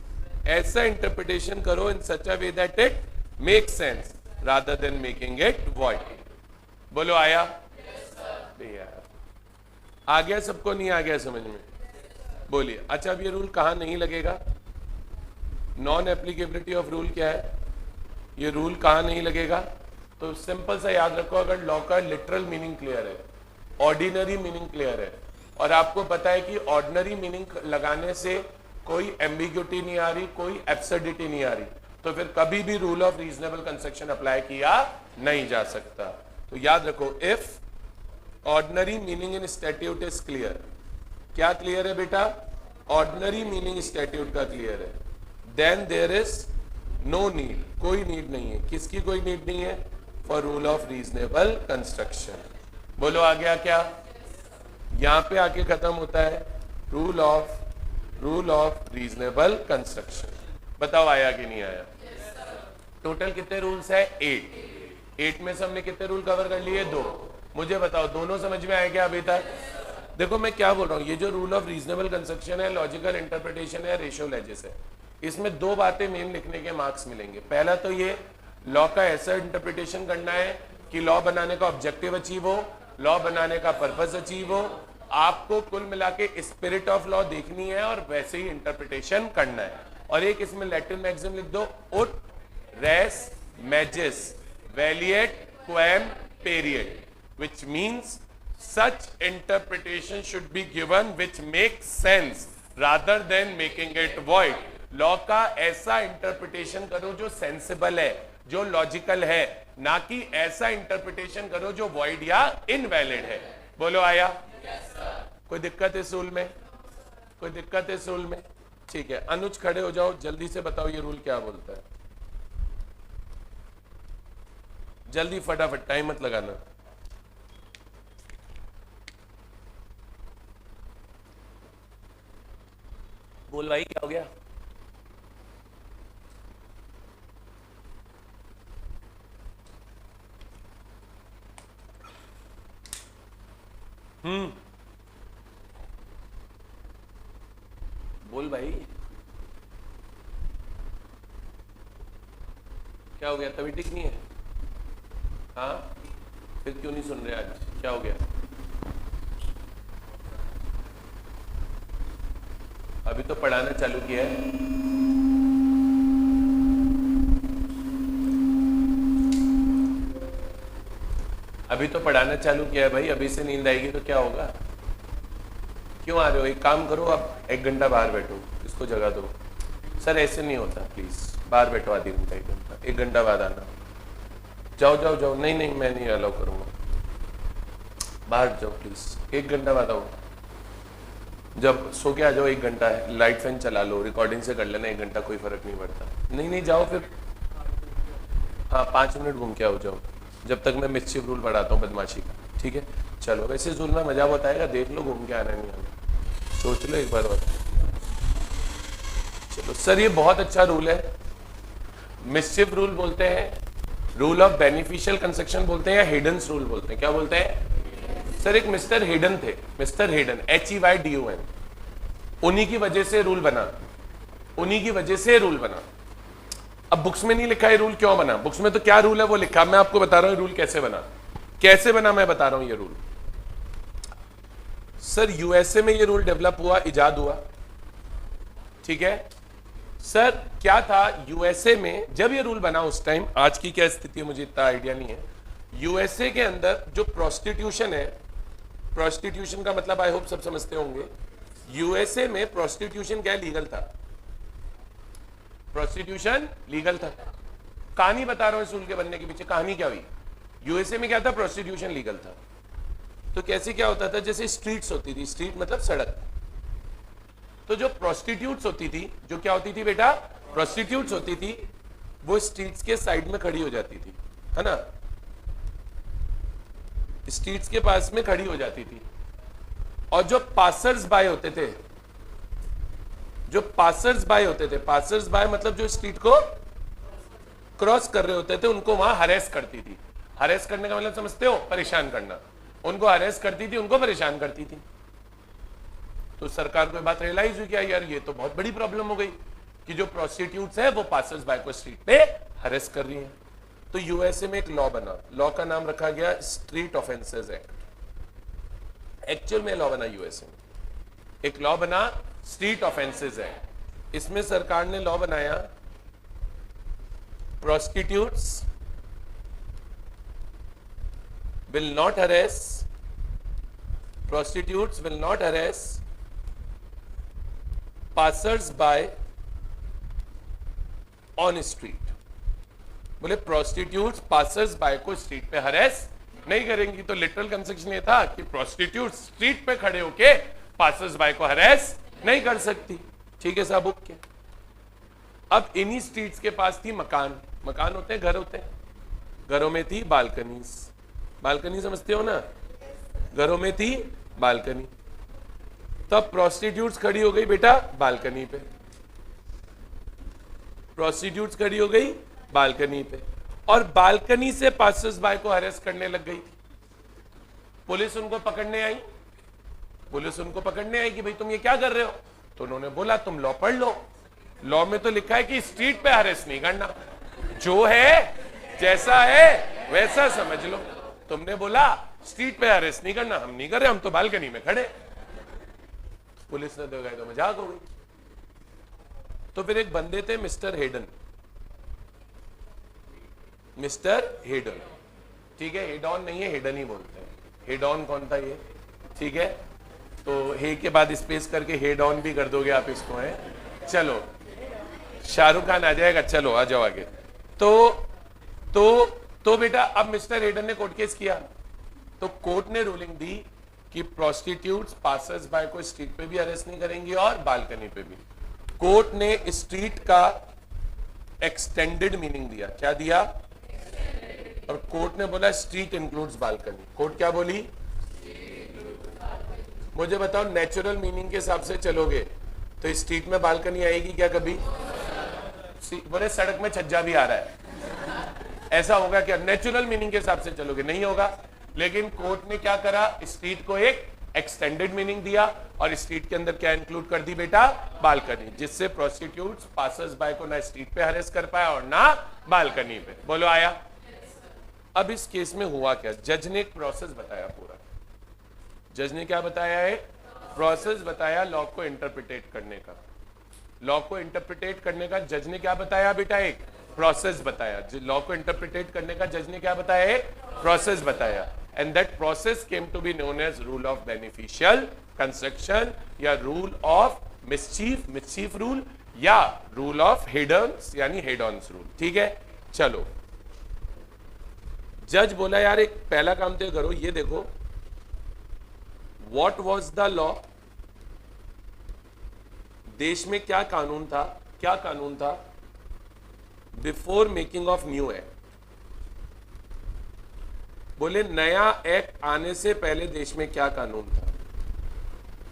ऐसा interpretation करो in such a way that it makes sense rather than making it void। बोलो आया? यार आ गया सबको? नहीं आ गया समझ में? बोलिए। अच्छा, अब ये रूल कहां नहीं लगेगा? नॉन एप्लीकेबिलिटी ऑफ रूल क्या है? ये रूल कहां नहीं लगेगा? तो सिंपल सा याद रखो, अगर लॉ का लिटरल मीनिंग क्लियर है, ऑर्डिनरी मीनिंग क्लियर है, और आपको पता है कि ऑर्डिनरी मीनिंग लगाने से कोई एम्बिग्यूटी नहीं आ रही, कोई एब्सर्डिटी नहीं आ रही, तो फिर कभी भी rule of reasonable construction apply किया नहीं जा सकता। तो याद रखो, if ordinary meaning in statute is clear, क्या क्लियर है बेटा? ऑर्डिनरी मीनिंग स्टैट्यूट का क्लियर है, then there is no need, कोई नीड नहीं है। किसकी कोई नीड नहीं है? For rule of reasonable construction. बोलो आ गया क्या? यहां पे आके खत्म होता है रूल ऑफ रीजनेबल कंस्ट्रक्शन। बताओ आया कि नहीं आया? टोटल कितने रूल्स है? 8 में से हमने कितने रूल कवर कर लिए? 2। मुझे बताओ, दोनों समझ में आए क्या अभी तक? देखो मैं क्या बोल रहा हूं, ये जो रूल ऑफ रीजनेबल कंस्ट्रक्शन है, लॉजिकल इंटरप्रिटेशन है, रेशियो लेजिस है, इसमें 2 बातें मेन लिखने के मार्क्स मिलेंगे। पहला तो ये लॉ का ऐसा इंटरप्रिटेशन करना है कि लॉ बनाने का ऑब्जेक्टिव अचीव हो, लॉ बनाने का पर्पस अचीव हो। आपको कुल मिला के स्पिरिट ऑफ लॉ देखनी है और वैसे ही इंटरप्रिटेशन करना है। और एक इसमें लैटिन मैक्सिम लिख दो, ut res magis valet quam period, which means such interpretation should be given which makes sense rather than making it void। Law का ऐसा इंटरप्रिटेशन करो जो सेंसिबल है, जो लॉजिकल है, ना कि ऐसा इंटरप्रिटेशन करो जो वॉइड या इनवैलिड है। बोलो आया? कोई दिक्कत इस रूल में? कोई दिक्कत इस रूल में? ठीक है, अनुज खड़े हो जाओ, जल्दी से बताओ ये रूल क्या बोलता है। जल्दी फटाफट, टाइम मत लगाना। बोल भाई क्या हो गया? बोल भाई, क्या हो गया? तभी ठीक नहीं है? हाँ, फिर क्यों नहीं सुन रहे आज? क्या हो गया? अभी तो पढ़ाना चालू किया है। अभी तो पढ़ाना चालू किया है भाई, अभी से नींद आएगी तो क्या होगा? क्यों आ रहे हो? एक काम करो, आप 1 घंटा बाहर बैठो, इसको जगा दो। सर ऐसे नहीं होता, प्लीज बाहर बैठो आधी घंटा 1 घंटा, 1 घंटा बाद आना। जाओ जाओ जाओ, नहीं नहीं मैं नहीं अलाउ करूंगा, बाहर जाओ प्लीज, 1 घंटा बाद आओ। जब सो के आ जाओ, 1 घंटा है, लाइट फैन चला लो, रिकॉर्डिंग से कर लेना, 1 घंटा कोई फर्क नहीं पड़ता। नहीं नहीं जाओ फिर, हाँ 5 मिनट घूम के आओ, जाओ, जब तक मैं मिस्चिफ रूल पढ़ाता हूँ बदमाशी का, ठीक है? चलो, वैसे रूल में मजा बहुत आएगा, देख लो, घूम के आना नहीं आना, सोच लो एक बार और। चलो सर, ये बहुत अच्छा रूल है, मिस्चिफ रूल बोलते हैं, रूल ऑफ बेनिफिशियल कंस्ट्रक्शन बोलते हैं, या हेडन्स रूल बोलते हैं। क्या बोलते हैं सर? एक मिस्टर हेडन थे, मिस्टर हेडन, HEYDUN, उन्हीं की वजह से रूल बना, उन्हीं की वजह से रूल बना। अब बुक्स में नहीं लिखा है रूल क्यों बना, बुक्स में तो क्या रूल है वो लिखा, मैं आपको बता रहा हूं रूल कैसे बना। कैसे बना मैं बता रहा हूं ये रूल। सर यूएसए में ये रूल डेवलप हुआ, इजाद हुआ, ठीक है सर? क्या था यूएसए में जब ये रूल बना उस टाइम, आज की क्या स्थिति है मुझे इतना आइडिया नहीं है। यूएसए के अंदर जो प्रोस्टिट्यूशन है, प्रोस्टिट्यूशन का मतलब आई होप सब समझते होंगे, यूएसए में प्रोस्टिट्यूशन क्या लीगल था, प्रोस्टिट्यूशन लीगल था। कहानी बता रहा हूं इस रूल के बनने के पीछे, कहानी क्या हुई। यूएसए में क्या था? प्रोस्टिट्यूशन लीगल था। तो कैसे क्या होता था, जैसे स्ट्रीट्स होती थी, स्ट्रीट मतलब सड़क, तो जो प्रोस्टिट्यूट्स होती थी, जो क्या होती थी बेटा, प्रोस्टिट्यूट्स होती थी, वो स्ट्रीट्स के साइड में खड़ी हो जाती थी, है ना, स्ट्रीट्स के पास में खड़ी हो जाती थी। और जो पासर्स बाय होते थे, जो पासर्स बाय होते थे, पासर्स बाय मतलब जो स्ट्रीट को क्रॉस कर रहे होते थे, उनको वहां हरेस करती थी। हरेस करने का मतलब समझते हो? परेशान करना। उनको हरेस करती थी, उनको परेशान करती थी। तो सरकार को बात रियलाइज हुई, क्या यार ये तो बहुत बड़ी प्रॉब्लम हो गई कि जो प्रोस्टिट्यूट्स है वो पासर्स बाय को स्ट्रीट पे हरेस कर रही हैं। तो यूएसए में एक लॉ बना, लॉ का नाम रखा गया स्ट्रीट ऑफेंसेस एक्ट। एक्चुअल में लॉ बना यूएसए में, एक लॉ बना स्ट्रीट ऑफेंसेस एक्ट। इसमें सरकार ने लॉ बनाया, prostitutes will not harass, prostitutes will not harass passers by on street। बोले प्रोस्टिट्यूट्स पासर्स बाय को स्ट्रीट पे हरेस नहीं करेंगी। तो लिटरल कंसेप्शन ये था कि प्रोस्टिट्यूट स्ट्रीट पे खड़े होके पासर्स बाय को हरेस नहीं कर सकती, ठीक है साहब? ओके। अब इन्हीं स्ट्रीट्स के पास थी मकान, मकान होते हैं, घर होते हैं, घरों में थी बालकनीज, बालकनी समझते हो ना, घरों में थी बालकनी। तब प्रोस्टिट्यूट्स खड़ी हो गई बेटा बालकनी पे, प्रोस्टिट्यूट्स खड़ी हो गई बालकनी पे, और बालकनी से पासर्स बाय को हरेस करने लग गई। पुलिस उनको पकड़ने आई, पुलिस उनको पकड़ने आई कि भाई तुम ये क्या कर रहे हो। तो उन्होंने बोला तुम लॉ पढ़ लो, लॉ में तो लिखा है कि स्ट्रीट पे हरेस नहीं करना, जो है जैसा है वैसा समझ लो। तुमने बोला स्ट्रीट पे अरेस्ट नहीं करना, हम नहीं कर रहे, हम तो बालकनी में खड़े। पुलिस ने तो गए तो मजाक हो गई। तो फिर एक बंदे थे मिस्टर हेडन, मिस्टर हेडन, ठीक है? हेडॉन नहीं है, हेडन ही बोलते हैं। हेडॉन कौन था ये, ठीक है? तो हे के बाद स्पेस करके हेड ऑन भी कर दोगे आप इसको, है? चलो शाहरुख खान आ जाएगा, चलो आ जाओ आगे। तो बेटा अब मिस्टर हेडन ने कोर्ट केस किया, तो कोर्ट ने रूलिंग दी कि प्रोस्टिट्यूट्स पासर्स बाय को स्ट्रीट पे भी अरेस्ट नहीं करेंगी और बालकनी पे भी। कोर्ट ने स्ट्रीट का एक्सटेंडेड मीनिंग दिया, क्या दिया? और कोर्ट ने बोला स्ट्रीट इंक्लूड्स बालकनी। कोर्ट क्या बोली? मुझे बताओ नेचुरल मीनिंग के हिसाब से चलोगे तो स्ट्रीट में बालकनी आएगी क्या कभी? बोले सड़क में छज्जा भी आ रहा है, ऐसा होगा क्या? नेचुरल मीनिंग के हिसाब से चलोगे नहीं होगा। लेकिन कोर्ट ने क्या करा, स्ट्रीट को एक एक्सटेंडेड मीनिंग दिया और स्ट्रीट के अंदर क्या इंक्लूड कर दी बेटा, बालकनी, जिससे प्रोस्टिट्यूट्स पासर्स बाय को ना स्ट्रीट पे हरेस कर पाया और ना बालकनी पे। बोलो आया। अब इस केस में हुआ क्या, जज ने एक प्रोसेस बताया पूरा। जज ने क्या बताया है, प्रोसेस बताया लॉ को इंटरप्रिटेट करने का। लॉ को इंटरप्रिटेट करने का जज ने क्या बताया बेटा, एक प्रोसेस बताया। लॉ को इंटरप्रिटेट करने का जज ने क्या बताया, एक प्रोसेस बताया। And that process came to be known as rule of beneficial construction या rule of mischief, mischief rule, या रूल ऑफ हेडन्स यानी हेड-ऑन्स रूल। ठीक है, चलो। जज बोला यार एक पहला काम तो करो, ये देखो व्हाट वाज द लॉ, देश में क्या कानून था, क्या कानून था before making of new act. बोले नया एक्ट आने से पहले देश में क्या कानून था।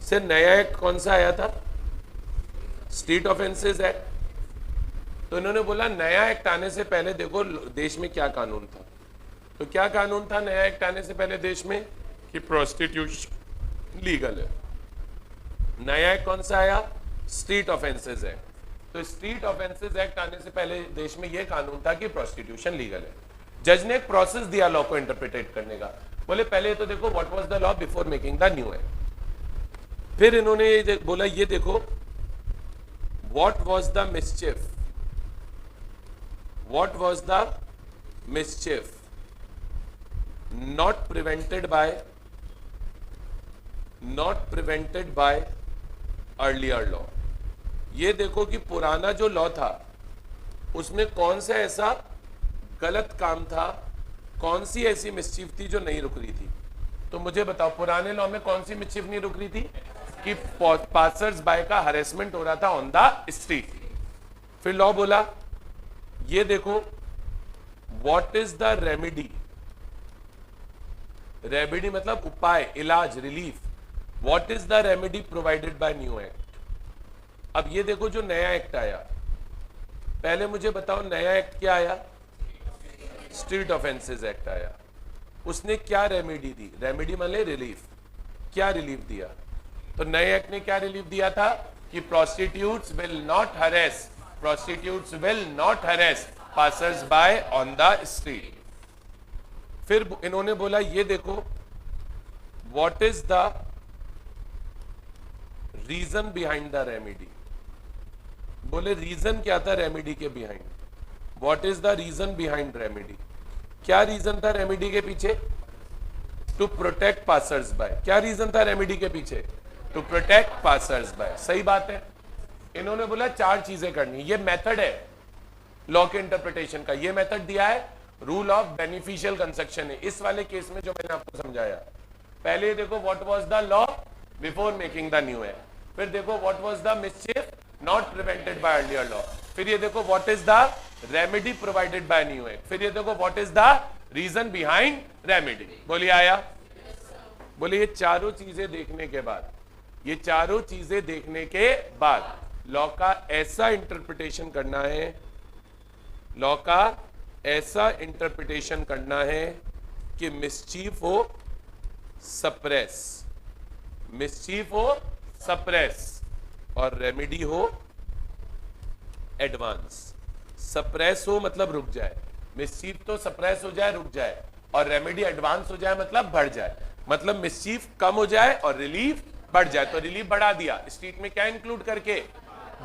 सर नया एक्ट कौन सा आया था, स्ट्रीट ऑफेंसेस एक्ट। तो इन्होंने बोला नया एक्ट आने से पहले देखो देश में क्या कानून था। तो क्या कानून था नया एक्ट आने से पहले देश में, कि प्रोस्टिट्यूशन लीगल है। नया एक्ट कौन सा आया, स्ट्रीट ऑफेंसेस एक्ट। तो स्ट्रीट ऑफेंसेस एक्ट आने से पहले देश में यह कानून था कि प्रोस्टिट्यूशन लीगल है। जज ने एक प्रोसेस दिया लॉ को इंटरप्रिटेट करने का। बोले पहले तो देखो what was the law before making the new act. फिर इन्होंने बोला ये देखो what was the मिसचिफ, what was the मिसचिफ not prevented by earlier law। ये देखो कि पुराना जो लॉ था उसमें कौन सा ऐसा गलत काम था, कौन सी ऐसी मिसचीफ थी जो नहीं रुक रही थी। तो मुझे बताओ पुराने लॉ में कौन सी मिसचीफ नहीं रुक रही थी, कि पासर्स बाय का हरेसमेंट हो रहा था ऑन द स्ट्रीट। फिर लॉ बोला ये देखो what is the remedy, remedy मतलब उपाय, इलाज, relief. What is the remedy provided by new act. अब ये देखो जो नया एक्ट आया, पहले मुझे बताओ नया एक्ट क्या आया, स्ट्रीट ऑफेंसेस एक्ट आया। उसने क्या रेमेडी दी, रेमेडी मतलब रिलीफ। क्या रिलीफ दिया, तो नए एक्ट ने क्या रिलीफ दिया था कि prostitutes will not harass, prostitutes will not harass passers by on the street. फिर इन्होंने बोला ये देखो what is the reason behind the remedy. बोले रीजन क्या था रेमेडी के behind, what is the reason behind remedy. क्या रीजन था रेमेडी के पीछे, टू प्रोटेक्ट पासर्स बाय। क्या रीजन था रेमेडी के पीछे, टू प्रोटेक्ट पासर्स बाय। सही बात है। इन्होंने बोला चार चीजें करनी, ये मेथड है लॉ के इंटरप्रिटेशन का। ये मेथड दिया है रूल ऑफ बेनिफिशियल कंस्ट्रक्शन है। इस वाले केस में जो मैंने आपको समझाया, पहले देखो what was the law before making the new act. फिर देखो what was the mischief not prevented by earlier law. फिर ये देखो what is the remedy provided by new act. फिर ये देखो what is the reason behind remedy. बोलिए आया। बोलिए ये चारों चीजें देखने के बाद, ये चारों चीजें देखने के बाद लॉ का ऐसा इंटरप्रिटेशन करना है, लॉ का ऐसा इंटरप्रिटेशन करना है कि मिसचीफ हो सप्रेस, मिसचीफ हो सप्रेस और रेमेडी हो एडवांस। सप्रेस हो मतलब रुक जाए, मिसचीफ तो सप्रेस हो जाए रुक जाए, और रेमेडी एडवांस हो जाए मतलब बढ़ जाए। मतलब मिसचीफ कम हो जाए और रिलीफ बढ़ जाए। तो रिलीफ बढ़ा दिया स्ट्रीट में क्या इंक्लूड करके,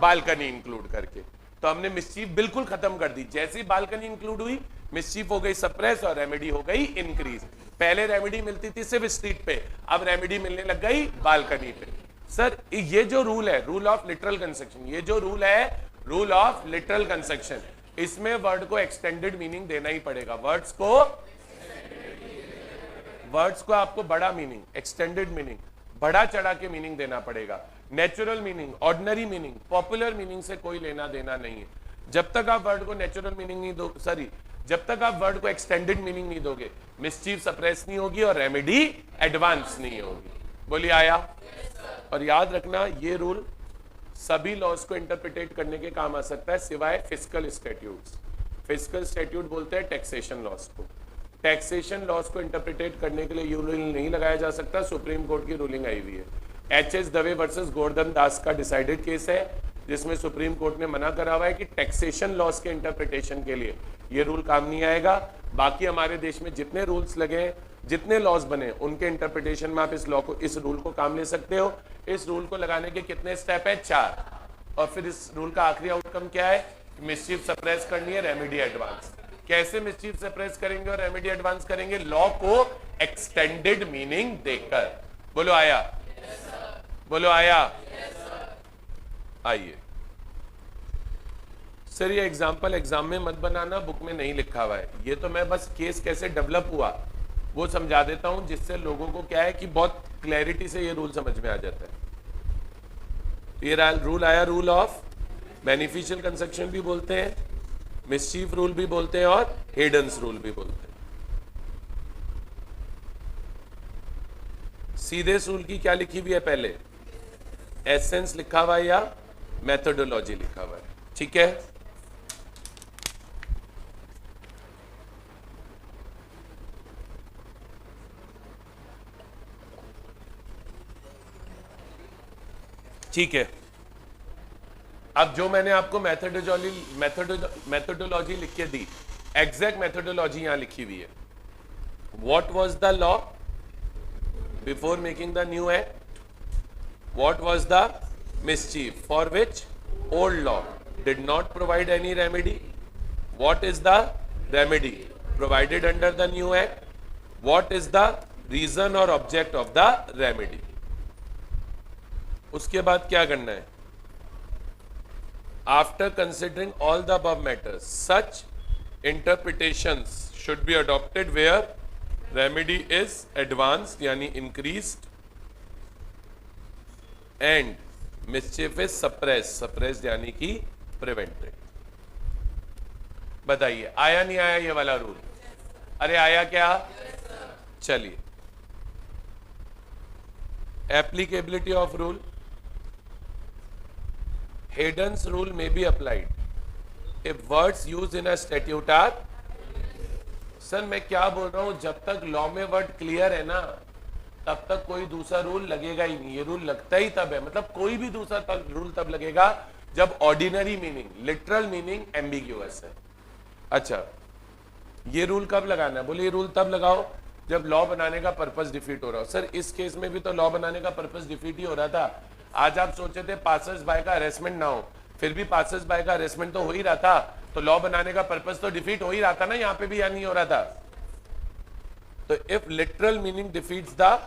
बालकनी इंक्लूड करके। तो हमने मिसचीफ बिल्कुल खत्म कर दी। जैसी बालकनी इंक्लूड हुई मिसचीफ हो गई सप्रेस और रेमेडी हो गई इंक्रीज। पहले रेमेडी मिलती थी सिर्फ स्ट्रीट पे, अब रेमेडी मिलने लग गई बालकनी पे। सर ये जो रूल है रूल ऑफ लिटरल कंस्ट्रक्शन, ये जो रूल है रूल ऑफ लिटरल कंस्ट्रक्शन, इसमें वर्ड को एक्सटेंडेड मीनिंग देना ही पड़ेगा। वर्ड्स को आपको बड़ा मीनिंग, एक्सटेंडेड मीनिंग, बढ़ा चढ़ा के मीनिंग देना पड़ेगा। Natural meaning, ordinary meaning, popular meaning से कोई लेना देना नहीं है। जब तक आप वर्ड को नेचुरल मीनिंग नहीं दो, सॉरी, जब तक आप वर्ड को एक्सटेंडेड मीनिंग नहीं दोगे, मिसचीफ सप्रेस नहीं होगी और रेमेडी एडवांस नहीं होगी। बोलिए आया। और याद रखना ये रूल सभी लॉज को इंटरप्रिटेट करने के काम आ सकता है सिवाय फिस्कल स्टैट्यूट्स। फिस्कल स्टैट्यूट बोलते हैं टैक्सेशन लॉज को। टैक्सेशन लॉस को इंटरप्रिटेट करने के लिए ये रूल नहीं लगाया जा सकता, सुप्रीम कोर्ट की रूलिंग आई हुई है। H S Dave versus Govardhan Das का डिसाइडेड केस है जिसमें सुप्रीम कोर्ट ने मना करा हुआ है कि टैक्सेशन लॉस के इंटरप्रिटेशन के लिए ये रूल काम नहीं आएगा। बाकी हमारे देश में जितने रूल्स लगे, जितने लॉज बने, उनके इंटरप्रिटेशन में आप इस रूल को काम ले सकते हो। इस रूल को लगाने के कितने स्टेप है? 4। और फिर इस रूल का आखिरी आउटकम क्या है? मिसचीफ सप्रेस करनी है, रेमेडी एडवांस। कैसे मिसचीफ सप्रेस करेंगे और रेमेडी एडवांस करेंगे? लॉ को एक्सटेंडेड मीनिंग देकर। बोलो आया? बोलो आया? आइए सर, ये एग्जाम में मत बनाना, बुक में नहीं लिखा हुआ है। ये तो मैं बस केस कैसे डेवलप हुआ वो समझा देता हूं, जिससे लोगों को क्या है कि बहुत क्लैरिटी से ये रूल समझ में आ जाता है। ये रूल आया, रूल ऑफ बेनिफिशियल कंस्ट्रक्शन भी बोलते हैं, मिसचीफ रूल भी बोलते हैं और हेडन्स रूल भी बोलते हैं। सीधे रूल की क्या लिखी हुई है? पहले एसेंस लिखा हुआ है या मेथोडोलॉजी लिखा हुआ है? ठीक है, ठीक है। अब जो मैंने आपको मेथोडोलॉजी लिख के दी, एग्जैक्ट मेथोडोलॉजी यहां लिखी हुई है। What was the law before making the new act? What was the mischief for which old law did not provide any remedy? What is the remedy provided under the new act? What is the reason और object of the remedy? उसके बाद क्या करना है? After considering all the above matters, such interpretations should be adopted where remedy is advanced यानी increased and mischief is suppressed यानी कि prevented. बताइए आया नहीं आया ये वाला रूल? अरे आया क्या? चलिए, applicability of rule. Haydon's rule may be applied if words used in a statute are। Sir मैं क्या बोल रहा हूं, जब तक लॉ में वर्ड क्लियर है ना तब तक कोई दूसरा रूल लगेगा ही नहीं। ये रूल लगता ही तब है, मतलब कोई भी दूसरा रूल तब लगेगा जब ordinary meaning, literal meaning ambiguous है। अच्छा, ये रूल कब लगाना है? बोले ये रूल तब लगाओ जब लॉ बनाने का पर्पस डिफीट हो रहा हो। सर इस केस में भी तो लॉ बनाने का पर्पस डिफीट ही हो रहा था। आज आप सोचे थे पासर्स बाय का अरेस्टमेंट ना हो, फिर भी पासर्स बाय का अरेस्टमेंट तो हो ही रहा था, तो लॉ बनाने का पर्पस तो डिफीट हो ही रहा था ना, यहां पे भी या नहीं हो रहा था? तो if literal meaning defeats the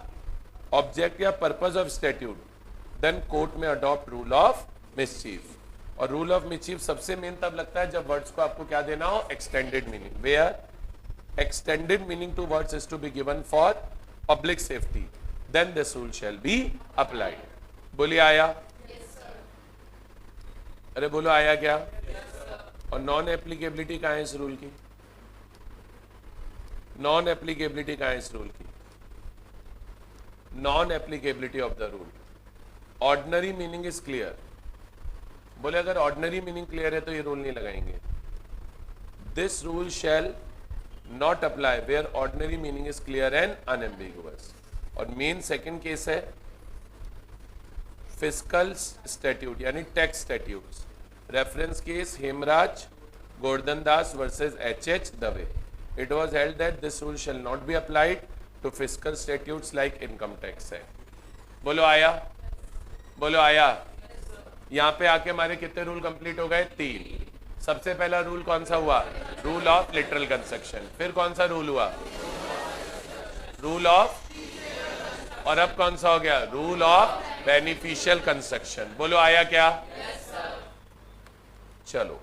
object या purpose of statute then court में अडॉप्ट रूल ऑफ मिसचीफ। और रूल ऑफ मिसचीफ सबसे मेन तब लगता है जब वर्ड्स को आपको क्या देना हो? Extended meaning. Where extended meaning to words is to be given for public safety, then this rule shall be applied. बोलिए आया? अरे बोलो आया क्या? और नॉन एप्लीकेबिलिटी कहां है इस रूल की? नॉन एप्लीकेबिलिटी कहां है इस रूल की? Non applicability of the rule. Ordinary meaning is clear. बोले अगर ऑर्डिनरी मीनिंग क्लियर है तो ये रूल नहीं लगाएंगे। This rule shall not apply where ordinary meaning is clear and unambiguous. और मेन सेकंड केस है फिस्कल स्टैट्यूट यानी tax statutes. Reference case Hemraj Govardhan Das versus H Dave. It was held that this rule shall not be applied to fiscal statutes like income tax है। बोलो आया? बोलो आया? यहां पे आके हमारे कितने रूल कंप्लीट हो गए? 3। सबसे पहला रूल कौन सा हुआ? Rule of literal construction. फिर कौन सा रूल हुआ? रूल ऑफ, और अब कौन सा हो गया? Rule of beneficial construction. बोलो आया क्या? चलो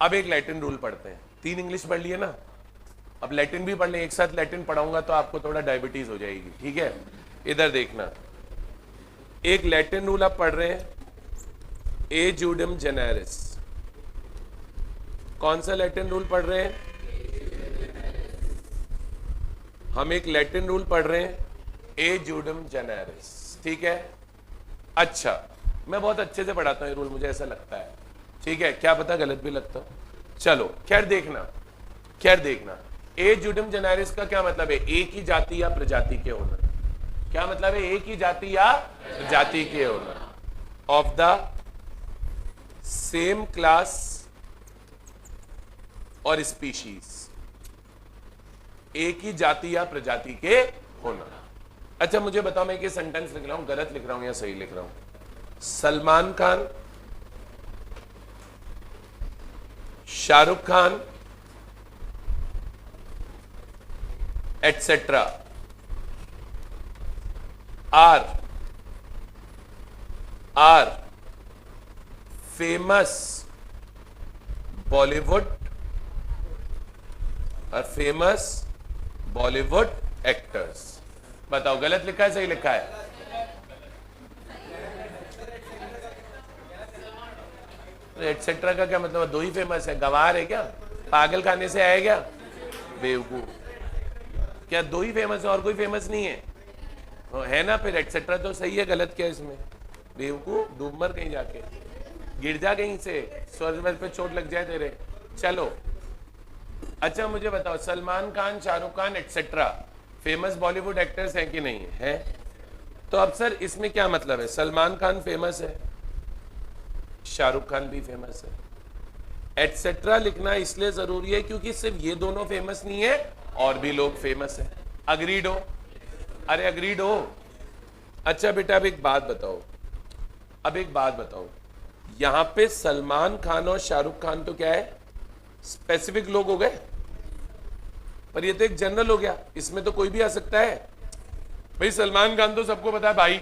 अब एक लैटिन रूल पढ़ते हैं। 3 इंग्लिश पढ़ लिए ना, अब लैटिन भी पढ़ लें। एक साथ लैटिन पढ़ाऊंगा तो आपको थोड़ा डायबिटीज हो जाएगी, ठीक है? इधर देखना, एक लैटिन रूल आप पढ़ रहे हैं, ए जूडम जेनेरिस। कौन सा लैटिन रूल पढ़ रहे हैं? हम एक लैटिन रूल पढ़ रहे हैं, ए जूडम जेनेरिस, ठीक है? अच्छा, मैं बहुत अच्छे से पढ़ाता हूं ये रूल, मुझे ऐसा लगता है, ठीक है? क्या पता गलत भी लगता हो। चलो खैर देखना, ए जुडिम जेनेरिस का क्या मतलब है? एक ही जाति या प्रजाति के होना। क्या मतलब है? एक ही जाति या प्रजाति के होना। ऑफ द सेम क्लास और स्पीशीज, एक ही जाति या प्रजाति के होना। अच्छा मुझे बताओ, मैं ये सेंटेंस लिख रहा हूं, गलत लिख रहा हूं या सही लिख रहा हूं? Salman Khan, Shahrukh Khan etcetera are famous Bollywood और फेमस बॉलीवुड एक्टर्स। बताओ गलत लिखा है सही लिखा है? एटसेट्रा का क्या मतलब? दो ही फेमस है? गवार है क्या? पागल खाने से आया क्या? बेवकूफ। क्या दो ही फेमस है और कोई फेमस नहीं है ना? फिर एटसेट्रा तो सही है, गलत क्या इसमें? बेवकूफ, डूब मर कहीं जाके, गिर जा कहीं से, स्वर्ग पे चोट लग जाए तेरे। चलो अच्छा मुझे बताओ, Salman Khan, Shahrukh Khan etcetera famous Bollywood actors हैं कि नहीं है? तो अब सर इसमें क्या मतलब है? सलमान खान फेमस है, शाहरुख खान भी फेमस है। एटसेट्रा लिखना इसलिए जरूरी है क्योंकि सिर्फ ये दोनों फेमस नहीं है, और भी लोग फेमस है। अग्रीड हो? अरे अग्रीड हो? अच्छा बेटा अब एक बात बताओ, यहां पे सलमान खान और शाहरुख खान तो क्या है? स्पेसिफिक लोग हो गए, पर ये तो एक जनरल हो गया, इसमें तो कोई भी आ सकता है। भाई सलमान खान तो सबको पता है भाई,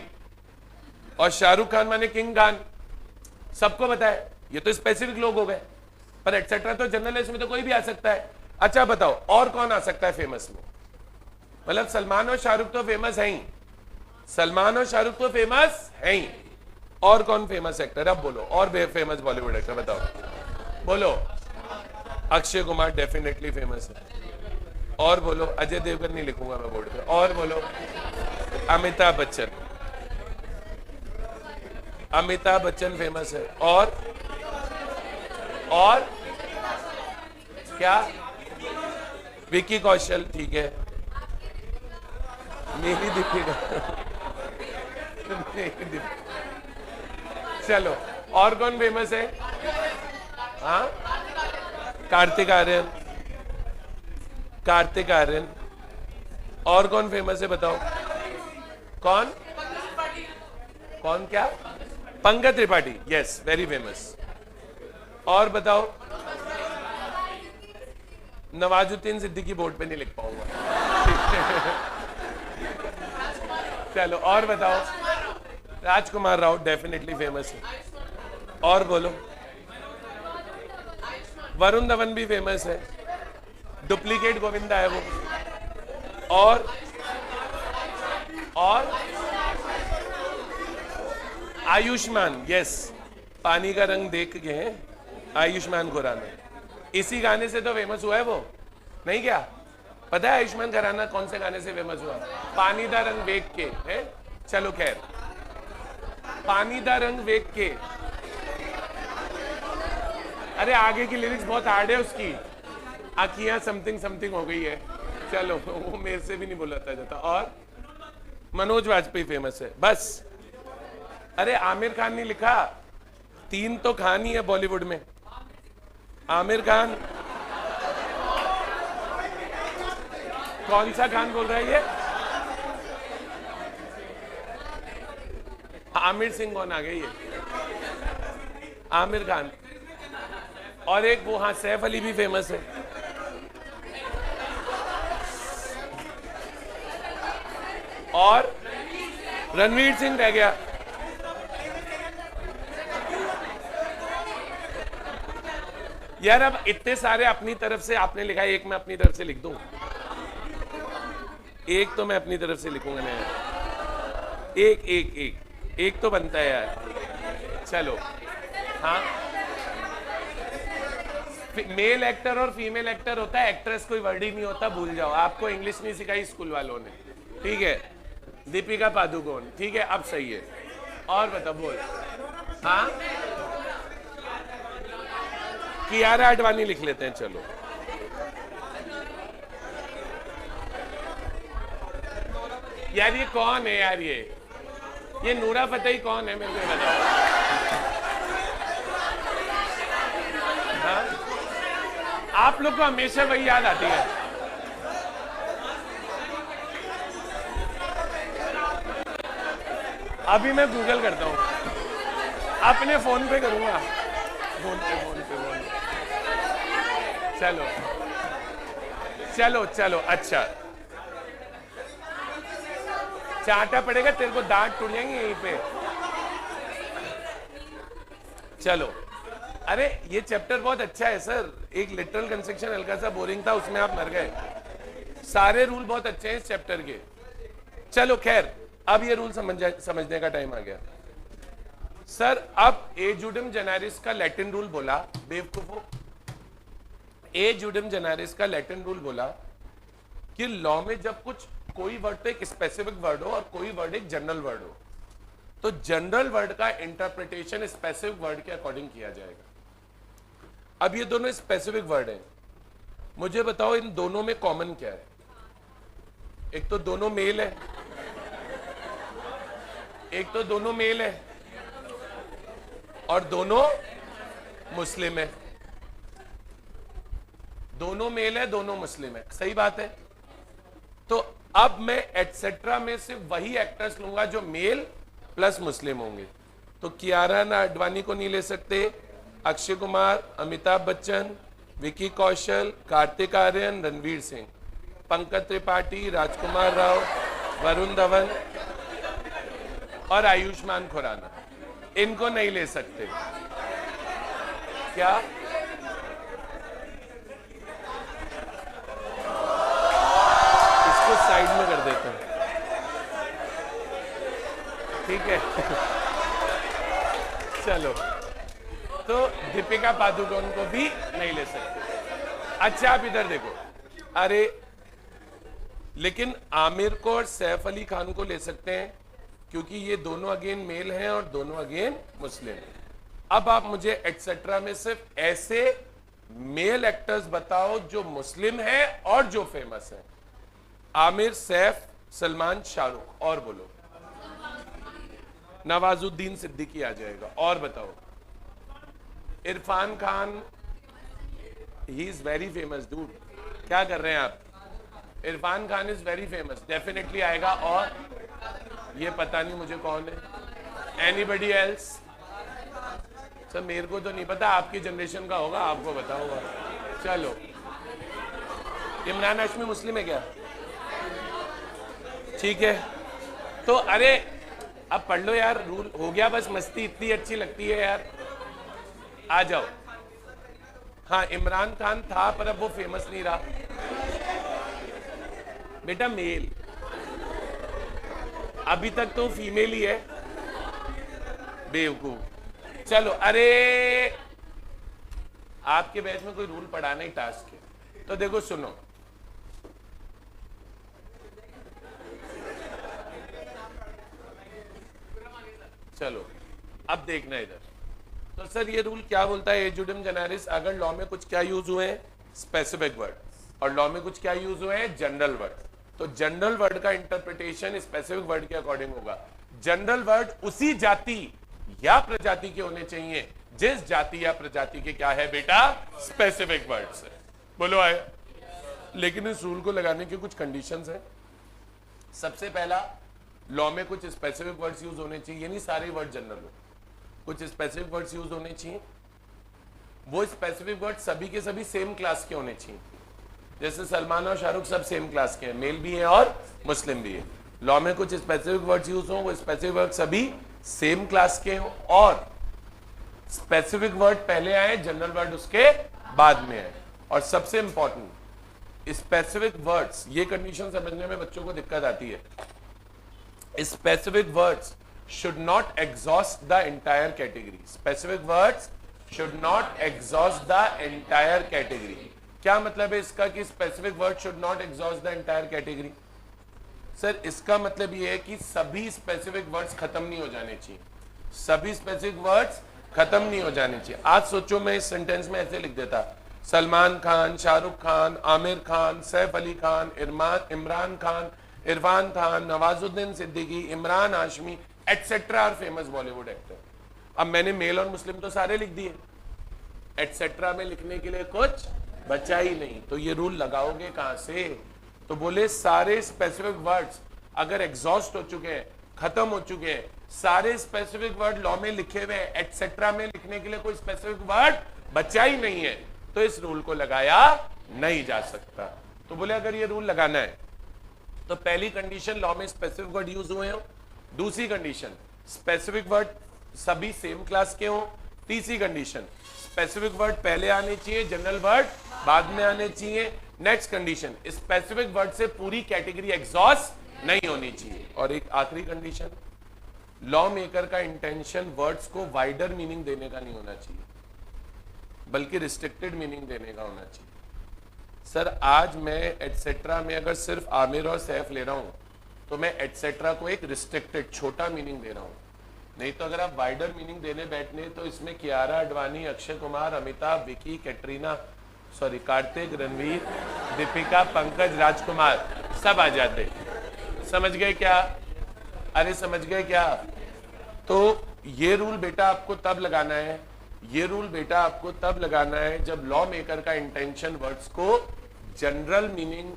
और शाहरुख खान माने किंग खान, सबको पता है, ये तो स्पेसिफिक लोग हो गए। पर एटसेट्रा तो जनरल है, इसमें तो कोई भी आ सकता है। अच्छा बताओ और कौन आ सकता है फेमस में? मतलब सलमान और शाहरुख तो फेमस है ही, सलमान और शाहरुख तो फेमस है ही, और कौन फेमस एक्टर? अब बोलो, और फेमस बॉलीवुड एक्टर बताओ, बोलो। अक्षय कुमार डेफिनेटली फेमस है, और बोलो। अजय देवगन नहीं लिखूंगा मैं बोर्ड पे, और बोलो। अमिताभ बच्चन, अमिताभ बच्चन फेमस है, और क्या? विकी कौशल, ठीक है। मेरी दीपिका चलो और कौन फेमस है? हाँ कार्तिक आर्यन, और कौन फेमस है बताओ? कौन? क्या? Pankaj Tripathi, yes very famous. और बताओ? नवाजुद्दीन सिद्दीकी बोर्ड पे नहीं लिख पाऊंगा चलो और बताओ? राजकुमार राव डेफिनेटली फेमस है, और बोलो। वरुण धवन भी फेमस है, डुप्लीकेट गोविंदा है वो, और आयुष्मान, यस पानी का रंग देख के हैं, आयुष्मान खुराना, इसी गाने से तो फेमस हुआ है वो, नहीं क्या? पता है आयुष्मान खुराना कौन से गाने से फेमस हुआ? पानी दा रंग देख के है। चलो खैर, पानी दा रंग देख के, अरे आगे की लिरिक्स बहुत हार्ड है उसकी, आखियां समथिंग समथिंग हो गई है। चलो वो मेरे से भी नहीं बोला जाता। और मनोज वाजपेयी फेमस है, बस। अरे आमिर खान नहीं लिखा? 3 तो खान ही है बॉलीवुड में। आमिर खान, कौन सा खान बोल रहा है ये? आमिर सिंह कौन आ गई? ये आमिर खान, और एक वो, हाँ सैफ अली भी फेमस है। और रणवीर सिंह रह गया। यार अब इतने सारे अपनी तरफ से आपने लिखा है, एक मैं अपनी तरफ से लिख दूं? एक तो मैं अपनी तरफ से लिखूंगा ना यार, एक तो बनता है यार। चलो हाँ, मेल एक्टर और फीमेल एक्टर होता है, एक्ट्रेस कोई वर्ड ही नहीं होता, भूल जाओ। आपको इंग्लिश नहीं सिखाई स्कूल वालों ने, ठीक है? दीपिका पादुकोण, ठीक है, अब सही है। और बता, बोल। हाँ कियारा आडवाणी लिख लेते हैं, चलो। यार ये कौन है यार, ये नूरा फतेही कौन है, मेरे को बताओ। हाँ? आप लोग को हमेशा वही याद आती है। अभी मैं गूगल करता हूँ, अपने फोन पे करूंगा, फोन पे। चलो चलो चलो, अच्छा चाटा पड़ेगा तेरे को, दांत टूट जाएंगे यहीं पे। चलो, अरे ये चैप्टर बहुत अच्छा है सर, एक लिटरल कंस्ट्रक्शन हल्का सा बोरिंग था, उसमें आप मर गए। सारे रूल बहुत अच्छे हैं इस चैप्टर के। चलो खैर, अब ये रूल समझने का टाइम आ गया। सर अब एजुडम जेनेरिस का लैटिन रूल बोला, बेवकूफो, एजुडम जेनेरिस का लैटिन रूल बोला कि लॉ में जब कोई वर्ड तो एक स्पेसिफिक वर्ड हो और कोई वर्ड एक जनरल वर्ड हो, तो जनरल वर्ड का इंटरप्रिटेशन स्पेसिफिक वर्ड के अकॉर्डिंग किया जाएगा। अब ये दोनों स्पेसिफिक वर्ड हैं, मुझे बताओ इन दोनों में कॉमन क्या है? एक तो दोनों मेल है, एक तो दोनों मेल है और दोनों मुस्लिम है। दोनों मेल है, दोनों मुस्लिम है, सही बात है। तो अब मैं एटसेट्रा में से वही एक्टर्स लूंगा जो मेल प्लस मुस्लिम होंगे। तो कियारा आडवाणी को नहीं ले सकते, अक्षय कुमार, अमिताभ बच्चन, विकी कौशल, कार्तिक आर्यन, रणवीर सिंह, पंकज त्रिपाठी, राजकुमार राव, वरुण धवन और आयुष्मान खुराना, इनको नहीं ले सकते। क्या? इसको साइड में कर देता हूं, ठीक है? चलो, तो दीपिका पादुकोण को भी नहीं ले सकते। अच्छा आप इधर देखो, अरे लेकिन आमिर को और सैफ अली खान को ले सकते हैं क्योंकि ये दोनों अगेन मेल हैं और दोनों अगेन मुस्लिम हैं। अब आप मुझे एटसेट्रा में सिर्फ ऐसे मेल एक्टर्स बताओ जो मुस्लिम हैं और जो फेमस हैं। आमिर, सैफ, सलमान, शाहरुख, और बोलो। नवाजुद्दीन सिद्दीकी आ जाएगा। और बताओ। Irfan Khan, he is very famous dude. क्या कर रहे हैं आप? Irfan Khan is very famous, definitely आएगा। और ये पता नहीं मुझे कौन है। Anybody else? सर मेरे को तो नहीं पता, आपकी जनरेशन का होगा, आपको पता होगा। चलो, इमरान हाशमी मुस्लिम है क्या? ठीक है, तो अरे अब पढ़ लो यार, रूल हो गया बस। मस्ती इतनी अच्छी लगती है यार, आ जाओ। हाँ, इमरान खान था पर अब वो फेमस नहीं रहा बेटा। मेल, अभी तक तो फीमेल ही है, बेवकूफ। चलो, अरे आपके बैच में कोई रूल पढ़ाना ही टास्क है, तो देखो सुनो। चलो अब देखना इधर। तो सर ये रूल क्या बोलता है? एजुडम जेनेरिस, अगर लॉ में कुछ क्या यूज हुए हैं? Specific word. और लॉ में कुछ क्या यूज हुए हैं? General word. तो जनरल वर्ड का इंटरप्रिटेशन स्पेसिफिक वर्ड के अकॉर्डिंग होगा। जनरल वर्ड उसी जाति या प्रजाति के होने चाहिए जिस जाति या प्रजाति के क्या है बेटा? स्पेसिफिक वर्ड्स है। बोलो आए। लेकिन इस रूल को लगाने की कुछ कंडीशंस है। सबसे पहला, लॉ में कुछ स्पेसिफिक वर्ड्स यूज होने चाहिए, यानी सारे वर्ड जनरल हो, कुछ स्पेसिफिक वर्ड्स यूज होने चाहिए। वो स्पेसिफिक वर्ड सभी के सभी सेम क्लास के होने चाहिए। जैसे सलमान और शाहरुख सब सेम क्लास के हैं, मेल भी है और मुस्लिम भी है। लॉ में कुछ स्पेसिफिक वर्ड्स यूज हो, वो स्पेसिफिक वर्ड सभी सेम क्लास के हो और स्पेसिफिक वर्ड पहले आए, जनरल वर्ड उसके बाद में आए। और सबसे इंपॉर्टेंट, स्पेसिफिक वर्ड्स, ये कंडीशन समझने में बच्चों को दिक्कत आती है। Specific words should not exhaust the entire category. Specific words should not exhaust the entire category. क्या मतलब है इसका कि specific word should not exhaust the entire category? Sir इसका मतलब ये है कि सभी specific words खत्म नहीं हो जाने चाहिए। सभी specific words खत्म नहीं हो जाने चाहिए। आज सोचो मैं इस सेंटेंस में ऐसे लिख देता, Salman Khan, Shahrukh Khan, Aamir Khan, Saif Ali Khan, Imran Khan, Irfan Khan, Nawazuddin Siddiqui, Imran Hashmi etcetera are famous Bollywood actor. अब मैंने मेल और मुस्लिम तो सारे लिख दिए, एटसेट्रा में लिखने के लिए कुछ बचा ही नहीं, तो ये रूल लगाओगे कहां से? तो बोले सारे स्पेसिफिक वर्ड्स अगर एग्जॉस्ट हो चुके हैं, खत्म हो चुके हैं, सारे स्पेसिफिक वर्ड लॉ में लिखे हुए हैं, एटसेट्रा में लिखने के लिए कोई स्पेसिफिक वर्ड बचा ही नहीं है, तो इस रूल को लगाया नहीं जा सकता। तो बोले अगर ये रूल लगाना है तो पहली कंडीशन लॉ में स्पेसिफिक वर्ड यूज हुए हो, दूसरी कंडीशन स्पेसिफिक वर्ड सभी सेम क्लास के हो, तीसरी कंडीशन स्पेसिफिक वर्ड पहले आने चाहिए, जनरल वर्ड बाद में आने चाहिए, नेक्स्ट कंडीशन स्पेसिफिक वर्ड से पूरी कैटेगरी एग्जॉस्ट नहीं होनी चाहिए, और एक आखिरी कंडीशन लॉ मेकर का इंटेंशन वर्ड्स को वाइडर मीनिंग देने का नहीं होना चाहिए, बल्कि रिस्ट्रिक्टेड मीनिंग देने का होना चाहिए। सर आज मैं एटसेट्रा में अगर सिर्फ आमिर और सैफ ले रहा हूं तो मैं एटसेट्रा को एक रिस्ट्रिक्टेड छोटा मीनिंग दे रहा हूं, नहीं तो अगर आप वाइडर मीनिंग देने बैठने तो इसमें कियारा अडवाणी, अक्षय कुमार, अमिताभ, विकी, कैटरीना, सॉरी कार्तिक, रणवीर, दीपिका, पंकज, राजकुमार सब आ जाते। समझ गए क्या? अरे समझ गए क्या? तो ये रूल बेटा आपको तब लगाना है, ये रूल बेटा आपको तब लगाना है जब लॉ मेकर का इंटेंशन वर्ड्स को जनरल मीनिंग,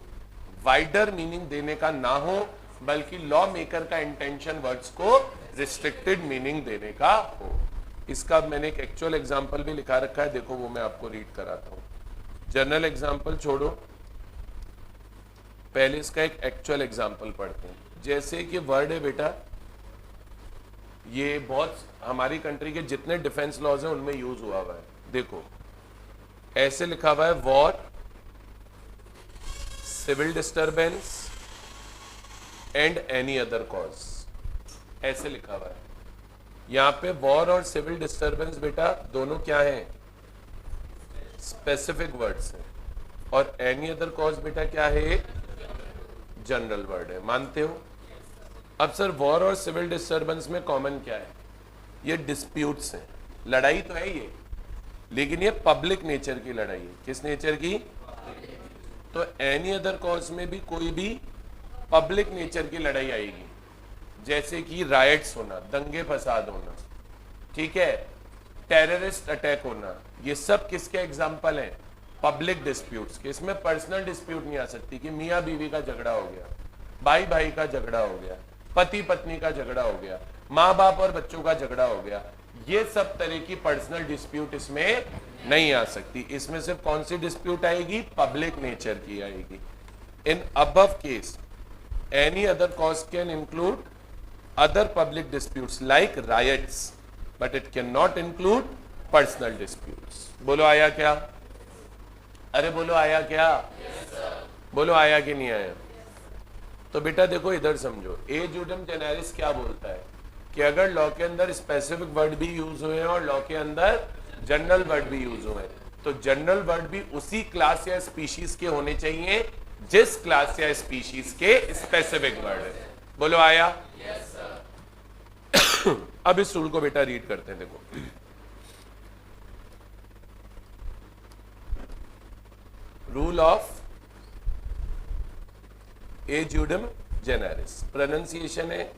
वाइडर मीनिंग देने का ना हो, बल्कि लॉ मेकर का इंटेंशन वर्ड्स को रिस्ट्रिक्टेड मीनिंग देने का हो। इसका मैंने एक एक्चुअल एग्जांपल भी लिखा रखा है, देखो वो मैं आपको रीड कराता हूं। जनरल एग्जांपल छोड़ो, पहले इसका एक एक्चुअल एग्जांपल पढ़ते हैं। जैसे कि वर्ड है बेटा, ये बहुत हमारी कंट्री के जितने डिफेंस लॉज हैं उनमें यूज हुआ हुआ है। देखो ऐसे लिखा हुआ है war, civil disturbance and any other cause, ऐसे लिखा हुआ है। यहां पे वॉर और सिविल डिस्टर्बेंस बेटा दोनों क्या हैं? स्पेसिफिक वर्ड्स हैं, और एनी अदर कॉज बेटा क्या है? जनरल वर्ड है। मानते हो? अब सर वॉर और सिविल डिस्टर्बेंस में कॉमन क्या है? ये डिस्प्यूट्स हैं, लड़ाई तो है ये, लेकिन ये पब्लिक नेचर की लड़ाई है। किस नेचर की? तो एनी अदर कॉज में भी कोई भी पब्लिक नेचर की लड़ाई आएगी, जैसे कि राइट्स होना, दंगे फसाद होना, ठीक है, टेररिस्ट अटैक होना, ये सब किसके एग्जाम्पल हैं? पब्लिक डिस्प्यूट्स के। इसमें पर्सनल डिस्प्यूट नहीं आ सकती कि मियाँ बीवी का झगड़ा हो गया, भाई भाई का झगड़ा हो गया, पति पत्नी का झगड़ा हो गया, माँ बाप और बच्चों का झगड़ा हो गया, ये सब तरह की पर्सनल डिस्प्यूट इसमें नहीं आ सकती। इसमें सिर्फ कौन सी डिस्प्यूट आएगी? पब्लिक नेचर की आएगी। In above case any other cause can include other public disputes like riots, but it cannot include personal disputes. बोलो आया क्या? अरे बोलो आया क्या? yes, बोलो आया कि नहीं आया? तो बेटा देखो इधर समझो, ए जूडम जेनेरिस क्या बोलता है कि अगर लॉ के अंदर स्पेसिफिक वर्ड भी यूज हुए हैं और लॉ के अंदर जनरल वर्ड भी यूज हुए हैं, तो जनरल वर्ड भी उसी क्लास या स्पीशीज के होने चाहिए जिस क्लास या स्पीशीज के स्पेसिफिक वर्ड है। बोलो आया? yes, अब इस रूल को बेटा रीड करते हैं। देखो rule of A जूडम Gennaris, pronunciation है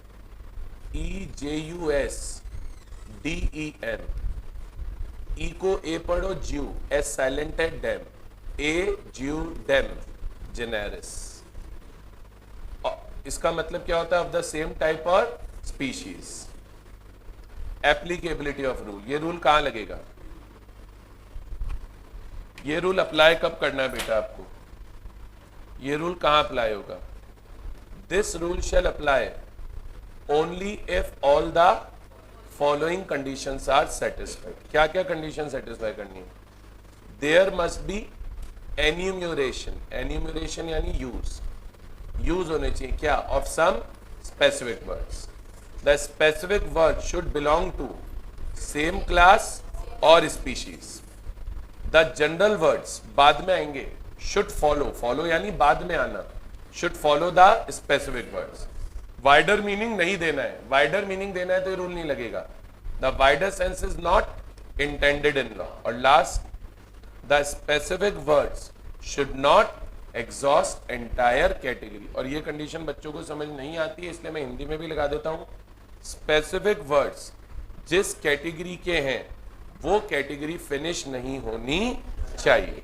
EJUSDEM, ई को ए पढ़ो ज्यू, एस साइलेंट है, डेम, ए जूडम जेनेरिस। इसका मतलब क्या होता है? ऑफ द सेम टाइप और स्पीशीज। एप्लीकेबिलिटी ऑफ रूल, ये रूल कहां लगेगा? ये रूल अप्लाई कब करना है बेटा आपको? ये रूल कहां अप्लाई होगा? This rule shall apply only if all the following conditions are satisfied. क्या क्या कंडीशन सेटिस्फाई करनी है? There must be enumeration, enumeration यानी यूज होने चाहिए क्या? Of some specific words. The specific word should belong to same class or species. The general words बाद में आएंगे, should follow यानी बाद में आना, should follow the specific words. Wider meaning नहीं देना है, wider meaning देना है तो ये रूल नहीं लगेगा। The wider sense is not intended in law. और last, the specific words should not exhaust entire category. और ये कंडीशन बच्चों को समझ नहीं आती है, इसलिए मैं हिंदी में भी लगा देता हूं। स्पेसिफिक वर्ड्स जिस कैटेगरी के हैं वो कैटेगरी फिनिश नहीं होनी चाहिए,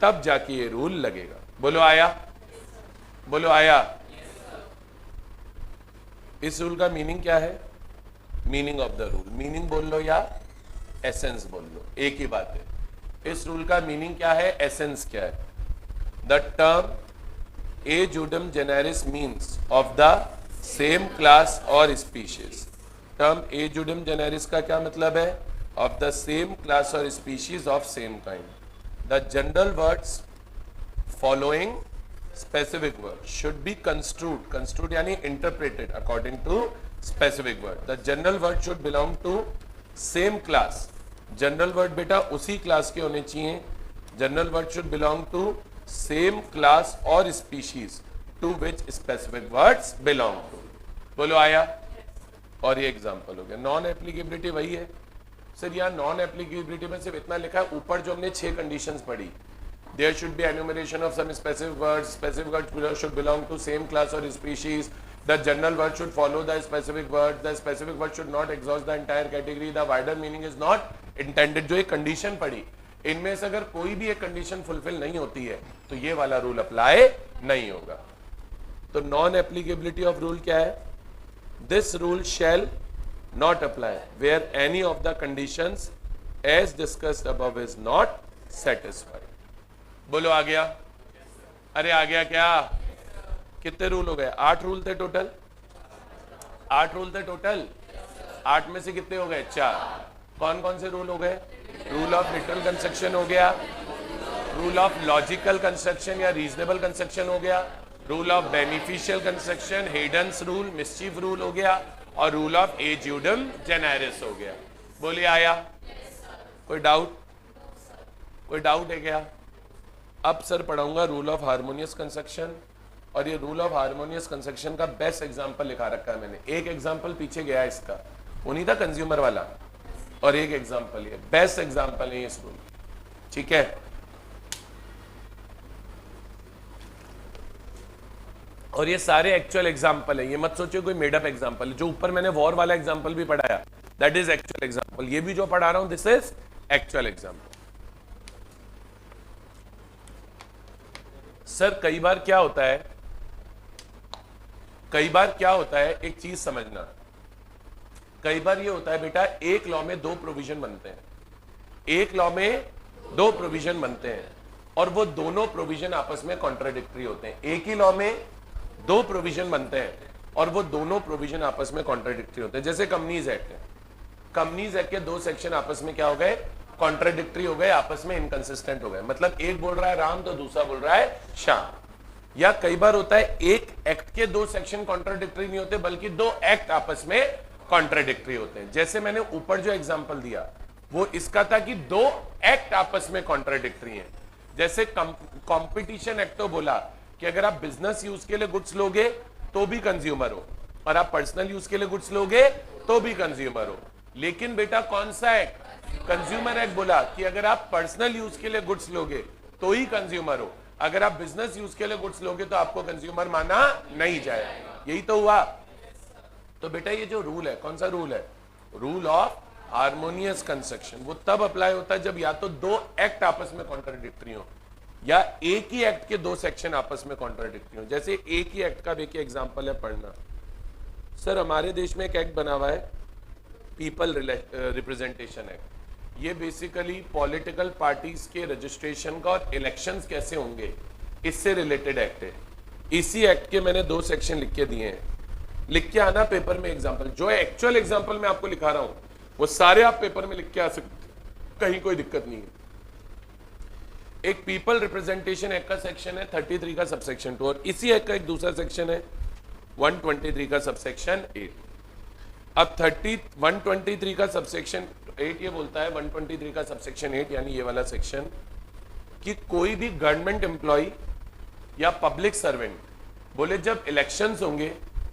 तब जाके ये रूल लगेगा। बोलो आया, बोलो आया। इस रूल का मीनिंग क्या है? Meaning of the rule, meaning बोल लो या एसेंस बोल लो, एक ही बात है। इस रूल का मीनिंग क्या है, एसेंस क्या है? The term ejusdem generis means of the same class और स्पीशीज। टर्म एजुडम जेनेरिस का क्या मतलब है? ऑफ द सेम क्लास और species of same kind. The general words following specific word should be construed यानी interpreted according to specific word. The general word should belong to same class. general word बेटा उसी class के होने चाहिए। general word should belong to same class और species to which specific words belong to. बोलो आया। और ये एग्जाम्पल हो गया। नॉन एप्लीकेबिलिटी वही है सर, यहाँ नॉन एप्लीकेबिलिटी में सिर्फ इतना लिखा है, ऊपर जो हमने 6 कंडीशंस पढ़ी, there should be enumeration of some specific words should belong to same class or species, the general word should follow the specific word, the specific word should not exhaust the entire category, the wider meaning is not intended। जो एक condition पड़ी, इनमें से अगर कोई भी एक condition fulfil नहीं होती है तो ये वाला रूल अप्लाई नहीं होगा। तो नॉन एप्लीकेबिलिटी ऑफ रूल क्या है? This rule shall not apply where any of the conditions as discussed above is not satisfied. बोलो आ गया? अरे आ गया क्या? कितने रूल हो गए? 8 रूल थे टोटल। 8 रूल थे टोटल। 8 में से कितने हो गए? 4। कौन कौन से रूल हो गए? रूल ऑफ लिटरल कंस्ट्रक्शन हो गया, रूल ऑफ लॉजिकल कंस्ट्रक्शन या रीजनेबल कंस्ट्रक्शन हो गया, rule of beneficial construction, Heydon's rule, mischief rule हो गया, और रूल ऑफ एजुडम जेनेरिस हो गया। बोलिए आया? कोई डाउट? कोई डाउट है क्या? अब सर पढ़ाऊंगा रूल ऑफ हार्मोनियस कंस्ट्रक्शन, और ये रूल ऑफ हार्मोनियस कंस्ट्रक्शन का बेस्ट एग्जांपल लिखा रखा है मैंने। एक एग्जांपल पीछे गया इसका, वो नहीं था कंज्यूमर वाला, और एक एग्जांपल ये बेस्ट एग्जांपल है इस रूल। ठीक है, और ये सारे एक्चुअल एग्जांपल है, ये मत सोचिए कोई मेडअप एग्जांपल है। जो ऊपर मैंने वॉर वाला एग्जांपल भी पढ़ाया, दैट इज एक्चुअल एग्जांपल। ये भी जो पढ़ा रहा हूं, this is actual example. Sir कई बार क्या होता है, कई बार क्या होता है, एक चीज समझना, कई बार ये होता है बेटा, एक लॉ में 2 प्रोविजन बनते हैं, एक लॉ में 2 प्रोविजन बनते हैं, और वो दोनों प्रोविजन आपस में कॉन्ट्राडिक्टरी होते हैं। एक ही लॉ में 2 प्रोविजन बनते हैं और वो दोनों प्रोविजन आपस में कॉन्ट्राडिक्टरी होते हैं। जैसे कंपनीज एक्ट है, कंपनीज एक्ट के 2 सेक्शन आपस में क्या हो गए? कॉन्ट्राडिक्टरी हो गए, आपस में इनकंसिस्टेंट हो गए। मतलब एक बोल रहा है राम तो दूसरा बोल रहा है श्याम। या कई बार होता है एक एक्ट के 2 सेक्शन कॉन्ट्राडिक्टरी नहीं होते, बल्कि 2 एक्ट आपस में कॉन्ट्राडिक्टरी होते हैं। जैसे मैंने ऊपर जो एग्जांपल दिया वो इसका था कि 2 एक्ट आपस में कॉन्ट्राडिक्टरी हैं। जैसे कंपटीशन एक्ट तो बोला कि अगर आप बिजनेस यूज के लिए गुड्स लोगे तो भी कंज्यूमर हो, और आप पर्सनल यूज के लिए गुड्स लोगे तो भी कंज्यूमर हो। लेकिन बेटा कौन सा एक्ट? कंज्यूमर एक्ट बोला कि अगर आप पर्सनल यूज के लिए गुड्स लोगे तो ही कंज्यूमर हो, अगर आप बिजनेस यूज के लिए गुड्स लोगे तो आपको कंज्यूमर माना नहीं जाए। यही तो हुआ। तो बेटा ये जो रूल है, कौन सा रूल है? Rule of harmonious construction. वो तब अप्लाई होता है जब या तो 2 एक्ट आपस में कॉन्ट्राडिक्टरी हो, या एक ही एक्ट के 2 सेक्शन आपस में कॉन्ट्राडिक्टरी हो। जैसे एक ही एक्ट का देखिए एग्जांपल है, पढ़ना। सर हमारे देश में एक एक्ट बना हुआ है, पीपल रिप्रेजेंटेशन एक्ट। ये बेसिकली पॉलिटिकल पार्टीज के रजिस्ट्रेशन का और इलेक्शंस कैसे होंगे इससे रिलेटेड एक्ट है। इसी एक्ट के मैंने 2 सेक्शन लिख के दिए हैं, लिख के आना पेपर में एग्जांपल। जो एक्चुअल एग्जांपल मैं आपको लिखा रहा हूं वो सारे आप पेपर में लिख के आ सकते, कहीं कोई दिक्कत नहीं है। एक पीपल रिप्रेजेंटेशन एक्ट का सेक्शन है 33 का सबसेक्शन 2, और इसी एक्ट का एक दूसरा सेक्शन है 123 का सबसेक्शन 8। अब 123 का सबसेक्शन 8 ये बोलता है, 123 का सबसेक्शन 8 यानी ये वाला सेक्शन, कि कोई भी गवर्नमेंट एम्प्लॉय या पब्लिक सर्वेंट बोले जब इलेक्शंस होंगे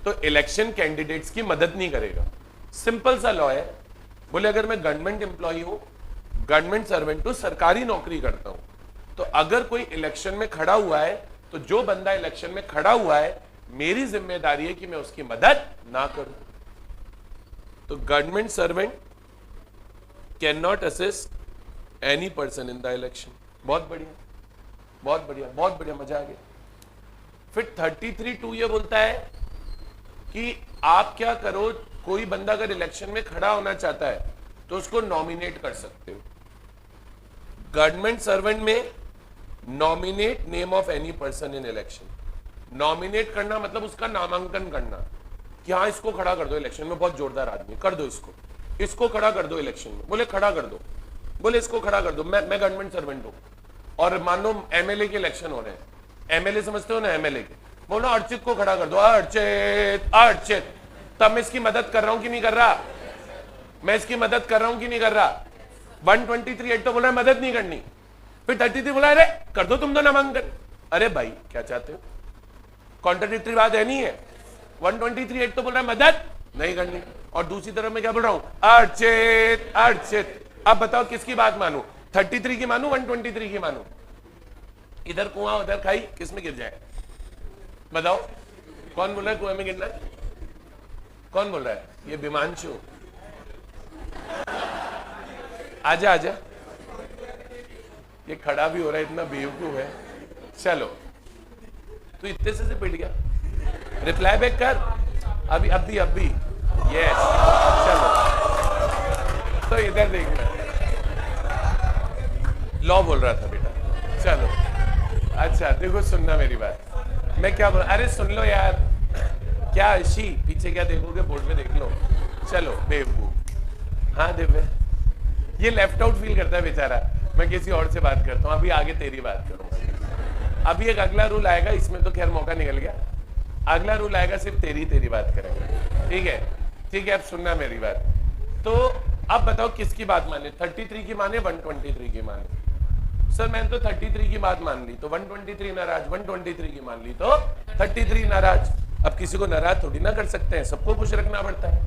तो इलेक्शन कैंडिडेट्स की मदद नहीं करेगा। सिंपल सा लॉ है। बोले अगर मैं गवर्नमेंट एम्प्लॉय हूं, गवर्नमेंट सर्वेंट हूं, सरकारी नौकरी करता हूं, तो अगर कोई इलेक्शन में खड़ा हुआ है तो जो बंदा इलेक्शन में खड़ा हुआ है, मेरी जिम्मेदारी है कि मैं उसकी मदद ना करूं। तो government servant can not assist any person in the election. बहुत बढ़िया, बहुत बढ़िया, बहुत बढ़िया, मजा आ गया। फिर 33(2 ये बोलता है कि आप क्या करो, कोई बंदा अगर इलेक्शन में खड़ा होना चाहता है तो उसको नॉमिनेट कर सकते हो। गवर्नमेंट सर्वेंट में nominate name of any person in election. Nominate करना मतलब उसका नामांकन करना कि हाँ इसको खड़ा कर दो इलेक्शन में, बहुत जोरदार आदमी, कर दो इसको खड़ा कर दो इलेक्शन में। बोले खड़ा कर दो, बोले इसको खड़ा कर दो, मैं गवर्नमेंट सर्वेंट हूं और मान लो एमएलए के इलेक्शन हो रहे हैं, एमएलए समझते हो ना, एमएलए के, बोलो अर्चित को खड़ा कर दो, अर्चित, तब मैं इसकी मदद कर रहा हूं कि नहीं कर रहा, मैं इसकी मदद कर रहा हूं कि नहीं कर रहा। 123(8) तो बोल रहा है मदद नहीं करनी, फिर 33 बोला अरे कर दो तुम तो नामांकन। अरे भाई क्या चाहते हो, कॉन्ट्राडिक्टरी बात है नहीं है। 123(8) तो बोल रहा है मदद नहीं करनी, और दूसरी तरफ मैं क्या बोल रहा हूं, अर्चित। अब बताओ किसकी बात मानू, 33 की मानू, 123 की मानू? इधर कुआं उधर खाई, किस में गिर जाए बताओ? कौन बोल रहा है कुएं में गिरना है? कौन बोल रहा है? ये विमांशु। आजा आजा, ये खड़ा भी हो रहा है, इतना बेवकूफ है। चलो तू इतने से पिट गया, रिप्लाई बैक कर अभी यस। चलो तो इधर देखना, लॉ बोल रहा था बेटा। चलो अच्छा देखो, सुनना मेरी बात, मैं क्या बोल, अरे सुन लो यार, क्या ऋषि पीछे क्या देखोगे, बोर्ड में देख लो। चलो बेवकूफ। हाँ दिव्य, ये लेफ्ट आउट फील करता है बेचारा, मैं किसी और से बात करता हूँ, अभी आगे तेरी बात करूंगा। अभी एक अगला रूल आएगा, इसमें तो खैर मौका निकल गया, अगला रूल आएगा सिर्फ तेरी बात करेंगे, ठीक है? ठीक है, अब सुनना मेरी बात। तो अब बताओ किसकी बात माने, 33 की माने 123 की माने? सर मैंने तो 33 की बात मान ली तो 123 नाराज, 123 की मान ली तो 33 नाराज। अब किसी को नाराज थोड़ी ना कर सकते हैं, सबको खुश रखना पड़ता है,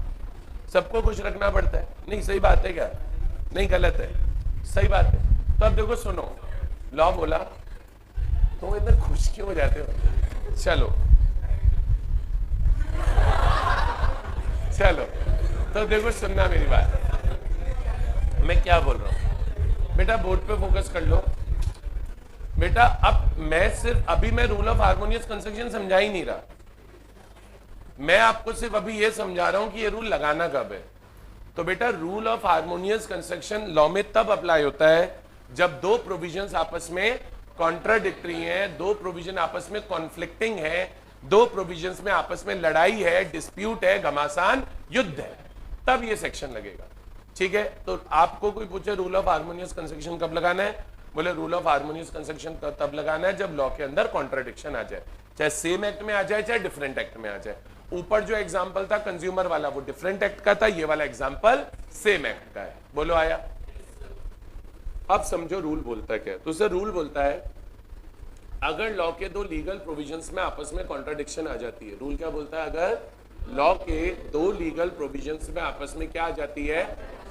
सबको खुश रखना पड़ता है। नहीं सही बात है क्या? नहीं गलत है, सही बात है। तो अब देखो सुनो, लॉ बोला, तुम इतना खुश क्यों हो जाते हो? चलो तो देखो सुनना मेरी बात, मैं क्या बोल रहा हूं बेटा, बोर्ड पे फोकस कर लो बेटा। अब मैं सिर्फ अभी मैं रूल ऑफ हार्मोनियस कंस्ट्रक्शन समझा ही नहीं रहा, मैं आपको सिर्फ अभी ये समझा रहा हूं कि ये रूल लगाना कब है। तो बेटा rule of harmonious construction law में तब अप्लाई होता है जब दो प्रोविजंस आपस में कॉन्ट्राडिक्टरी हैं, दो प्रोविजन आपस में कॉन्फ्लिक्टिंग है, दो प्रोविजंस में आपस में लड़ाई है, डिस्प्यूट है, घमासान युद्ध है, तब ये सेक्शन लगेगा। ठीक है, तो आपको कोई पूछे रूल ऑफ हार्मोनियस कंस्ट्रक्शन कब लगाना है, बोले रूल ऑफ हार्मोनियस कंस्ट्रक्शन तब लगाना है जब लॉ के अंदर कॉन्ट्राडिक्शन आ जाए, चाहे सेम एक्ट में आ जाए चाहे डिफरेंट एक्ट में आ जाए। ऊपर जो एग्जांपल था कंज्यूमर वाला वो डिफरेंट एक्ट का था, ये वाला एग्जांपल सेम एक्ट का है। बोलो आया? अब समझो रूल बोलता है क्या। तो सर रूल बोलता है अगर लॉ के दो लीगल प्रोविजंस में आपस में कॉन्ट्राडिक्शन आ जाती है, रूल क्या बोलता है, अगर लॉ के दो लीगल प्रोविजंस में आपस में क्या आ जाती है,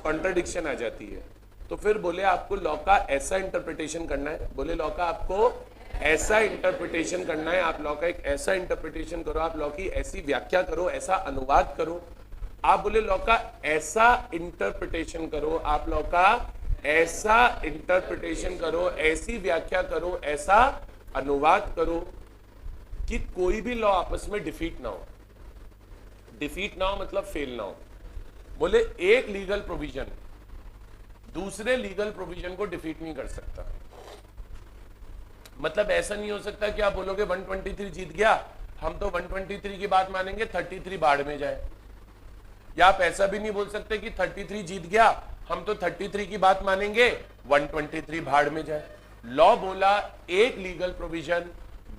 कॉन्ट्राडिक्शन आ जाती है, तो फिर बोले आपको लॉ का ऐसा इंटरप्रिटेशन करना है, बोले लॉ का आपको ऐसा इंटरप्रिटेशन करना है, आप लॉ का एक ऐसा इंटरप्रिटेशन करो, आप लॉ की ऐसी व्याख्या करो, ऐसा अनुवाद करो, आप बोले लॉ का ऐसा इंटरप्रिटेशन करो, आप लॉ का ऐसा इंटरप्रिटेशन करो, ऐसी व्याख्या करो, ऐसा अनुवाद करो कि कोई भी लॉ आपस में डिफीट ना हो। डिफीट ना हो मतलब फेल ना हो। बोले एक लीगल प्रोविजन दूसरे लीगल प्रोविजन को डिफीट नहीं कर सकता। मतलब ऐसा नहीं हो सकता कि आप बोलोगे 123 जीत गया, हम तो 123 की बात मानेंगे, 33 बाढ़ में जाए। या आप ऐसा भी नहीं बोल सकते कि 33 जीत गया, हम तो 33 की बात मानेंगे, 123 भाड़ में जाए। लॉ बोला एक लीगल प्रोविजन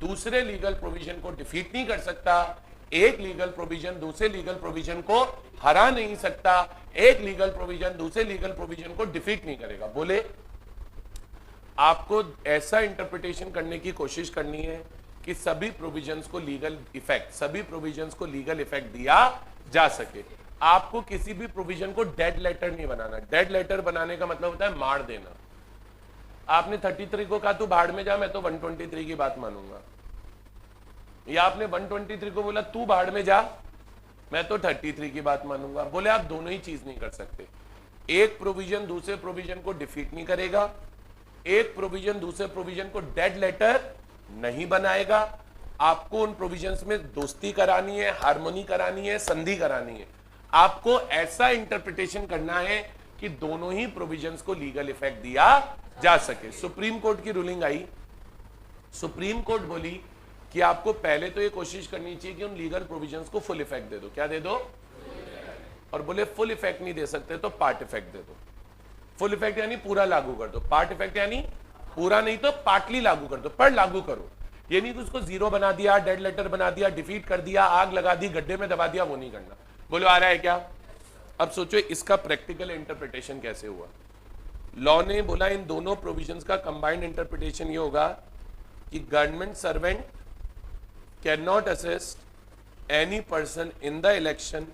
दूसरे लीगल प्रोविजन को डिफीट नहीं कर सकता, एक लीगल प्रोविजन दूसरे लीगल प्रोविजन को हरा नहीं सकता, एक लीगल प्रोविजन दूसरे लीगल प्रोविजन को डिफीट नहीं करेगा। बोले आपको ऐसा इंटरप्रिटेशन करने की कोशिश करनी है कि सभी प्रोविजंस को लीगल इफेक्ट, सभी प्रोविजंस को लीगल इफेक्ट दिया जा सके। आपको किसी भी प्रोविजन को डेड लेटर नहीं बनाना। डेड लेटर बनाने का मतलब होता है मार देना। आपने 33 को कहा तू भाड़ में जा, मैं तो 123 की बात मानूंगा, या आपने 123 को बोला तू भाड़ में जा, मैं तो 33 की बात मानूंगा। बोले आप दोनों ही चीज नहीं कर सकते। एक प्रोविजन दूसरे प्रोविजन को डिफीट नहीं करेगा, एक प्रोविजन दूसरे प्रोविजन को डेड लेटर नहीं बनाएगा। आपको उन प्रोविजंस में दोस्ती करानी है, हार्मोनी करानी है, संधि करानी है। आपको ऐसा इंटरप्रिटेशन करना है कि दोनों ही प्रोविजंस को लीगल इफेक्ट दिया जा सके। सुप्रीम कोर्ट की रूलिंग आई, सुप्रीम कोर्ट बोली कि आपको पहले तो ये कोशिश करनी चाहिए कि उन लीगल प्रोविजंस को फुल इफेक्ट दे दो। क्या दे दो? और बोले फुल इफेक्ट नहीं दे सकते तो पार्ट इफेक्ट दे दो। फुल इफेक्ट यानी पूरा लागू कर दो, पार्ट इफेक्ट यानी पूरा नहीं तो पार्टली लागू कर दो, पर लागू करो। ये नहीं कि उसको जीरो बना दिया, डेड लेटर बना दिया, डिफीट कर दिया, आग लगा दी, गड्ढे में दबा दिया, वो नहीं करना। बोलो आ रहा है क्या? अब सोचो इसका प्रैक्टिकल इंटरप्रिटेशन कैसे हुआ। लॉ ने बोला इन दोनों प्रोविजंस का कंबाइंड इंटरप्रिटेशन ये होगा कि government servant can not assist any person in the election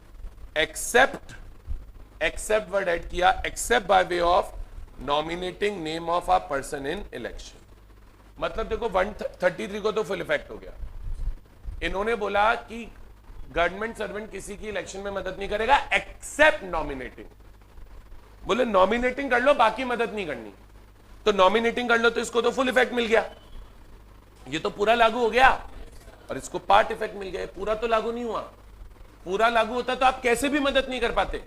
except word add किया, except by way of nominating name of a person in election. मतलब देखो 133 को तो फुल इफेक्ट हो गया। इन्होंने बोला कि गवर्नमेंट सर्वेंट किसी की इलेक्शन में मदद नहीं करेगा एक्सेप्ट नॉमिनेटिंग। बोले नॉमिनेटिंग कर लो, बाकी मदद नहीं करनी। तो नॉमिनेटिंग कर लो तो इसको तो फुल इफेक्ट मिल गया, ये तो पूरा लागू हो गया। और इसको पार्ट इफेक्ट मिल गया, पूरा तो लागू नहीं हुआ। पूरा लागू होता तो आप कैसे भी मदद नहीं कर पाते।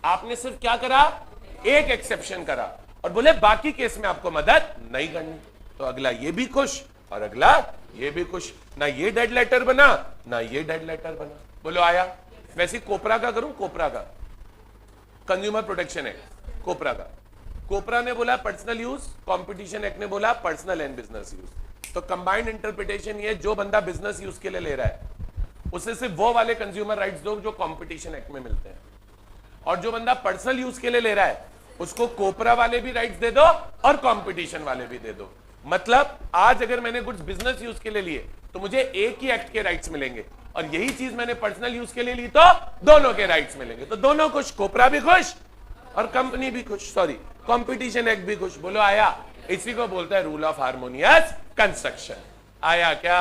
आपने सिर्फ क्या करा, एक एक्सेप्शन करा और बोले बाकी केस में आपको मदद नहीं करनी। तो अगला ये भी खुश और अगला ये भी खुश, ना ये डेड लेटर बना ना ये डेड लेटर बना। बोलो आया? वैसे कोपरा का करूं, कोपरा का कंज्यूमर प्रोटेक्शन एक्ट, कोपरा का। कोपरा ने बोला पर्सनल यूज, कंपटीशन एक्ट ने बोला पर्सनल एंड बिजनेस यूज। तो कंबाइंड इंटरप्रिटेशन ये, जो बंदा बिजनेस यूज के लिए ले रहा है उसे सिर्फ वो वाले कंज्यूमर राइट्स दो जो कंपटीशन एक्ट में मिलते हैं, और जो बंदा पर्सनल यूज के लिए ले रहा है उसको कोपरा वाले भी राइट्स दे दो और कंपटीशन वाले भी दे दो। मतलब आज अगर मैंने कुछ बिजनेस यूज के लिए लिए तो मुझे एक ही एक्ट के राइट्स मिलेंगे, और यही चीज मैंने पर्सनल यूज के लिए ली तो दोनों के राइट्स मिलेंगे। तो दोनों खुश, कोपरा भी खुश और कंपनी भी खुश, सॉरी कंपटीशन एक्ट भी खुश। बोलो आया? इसी को बोलता है रूल ऑफ हार्मोनियस कंस्ट्रक्शन। आया क्या?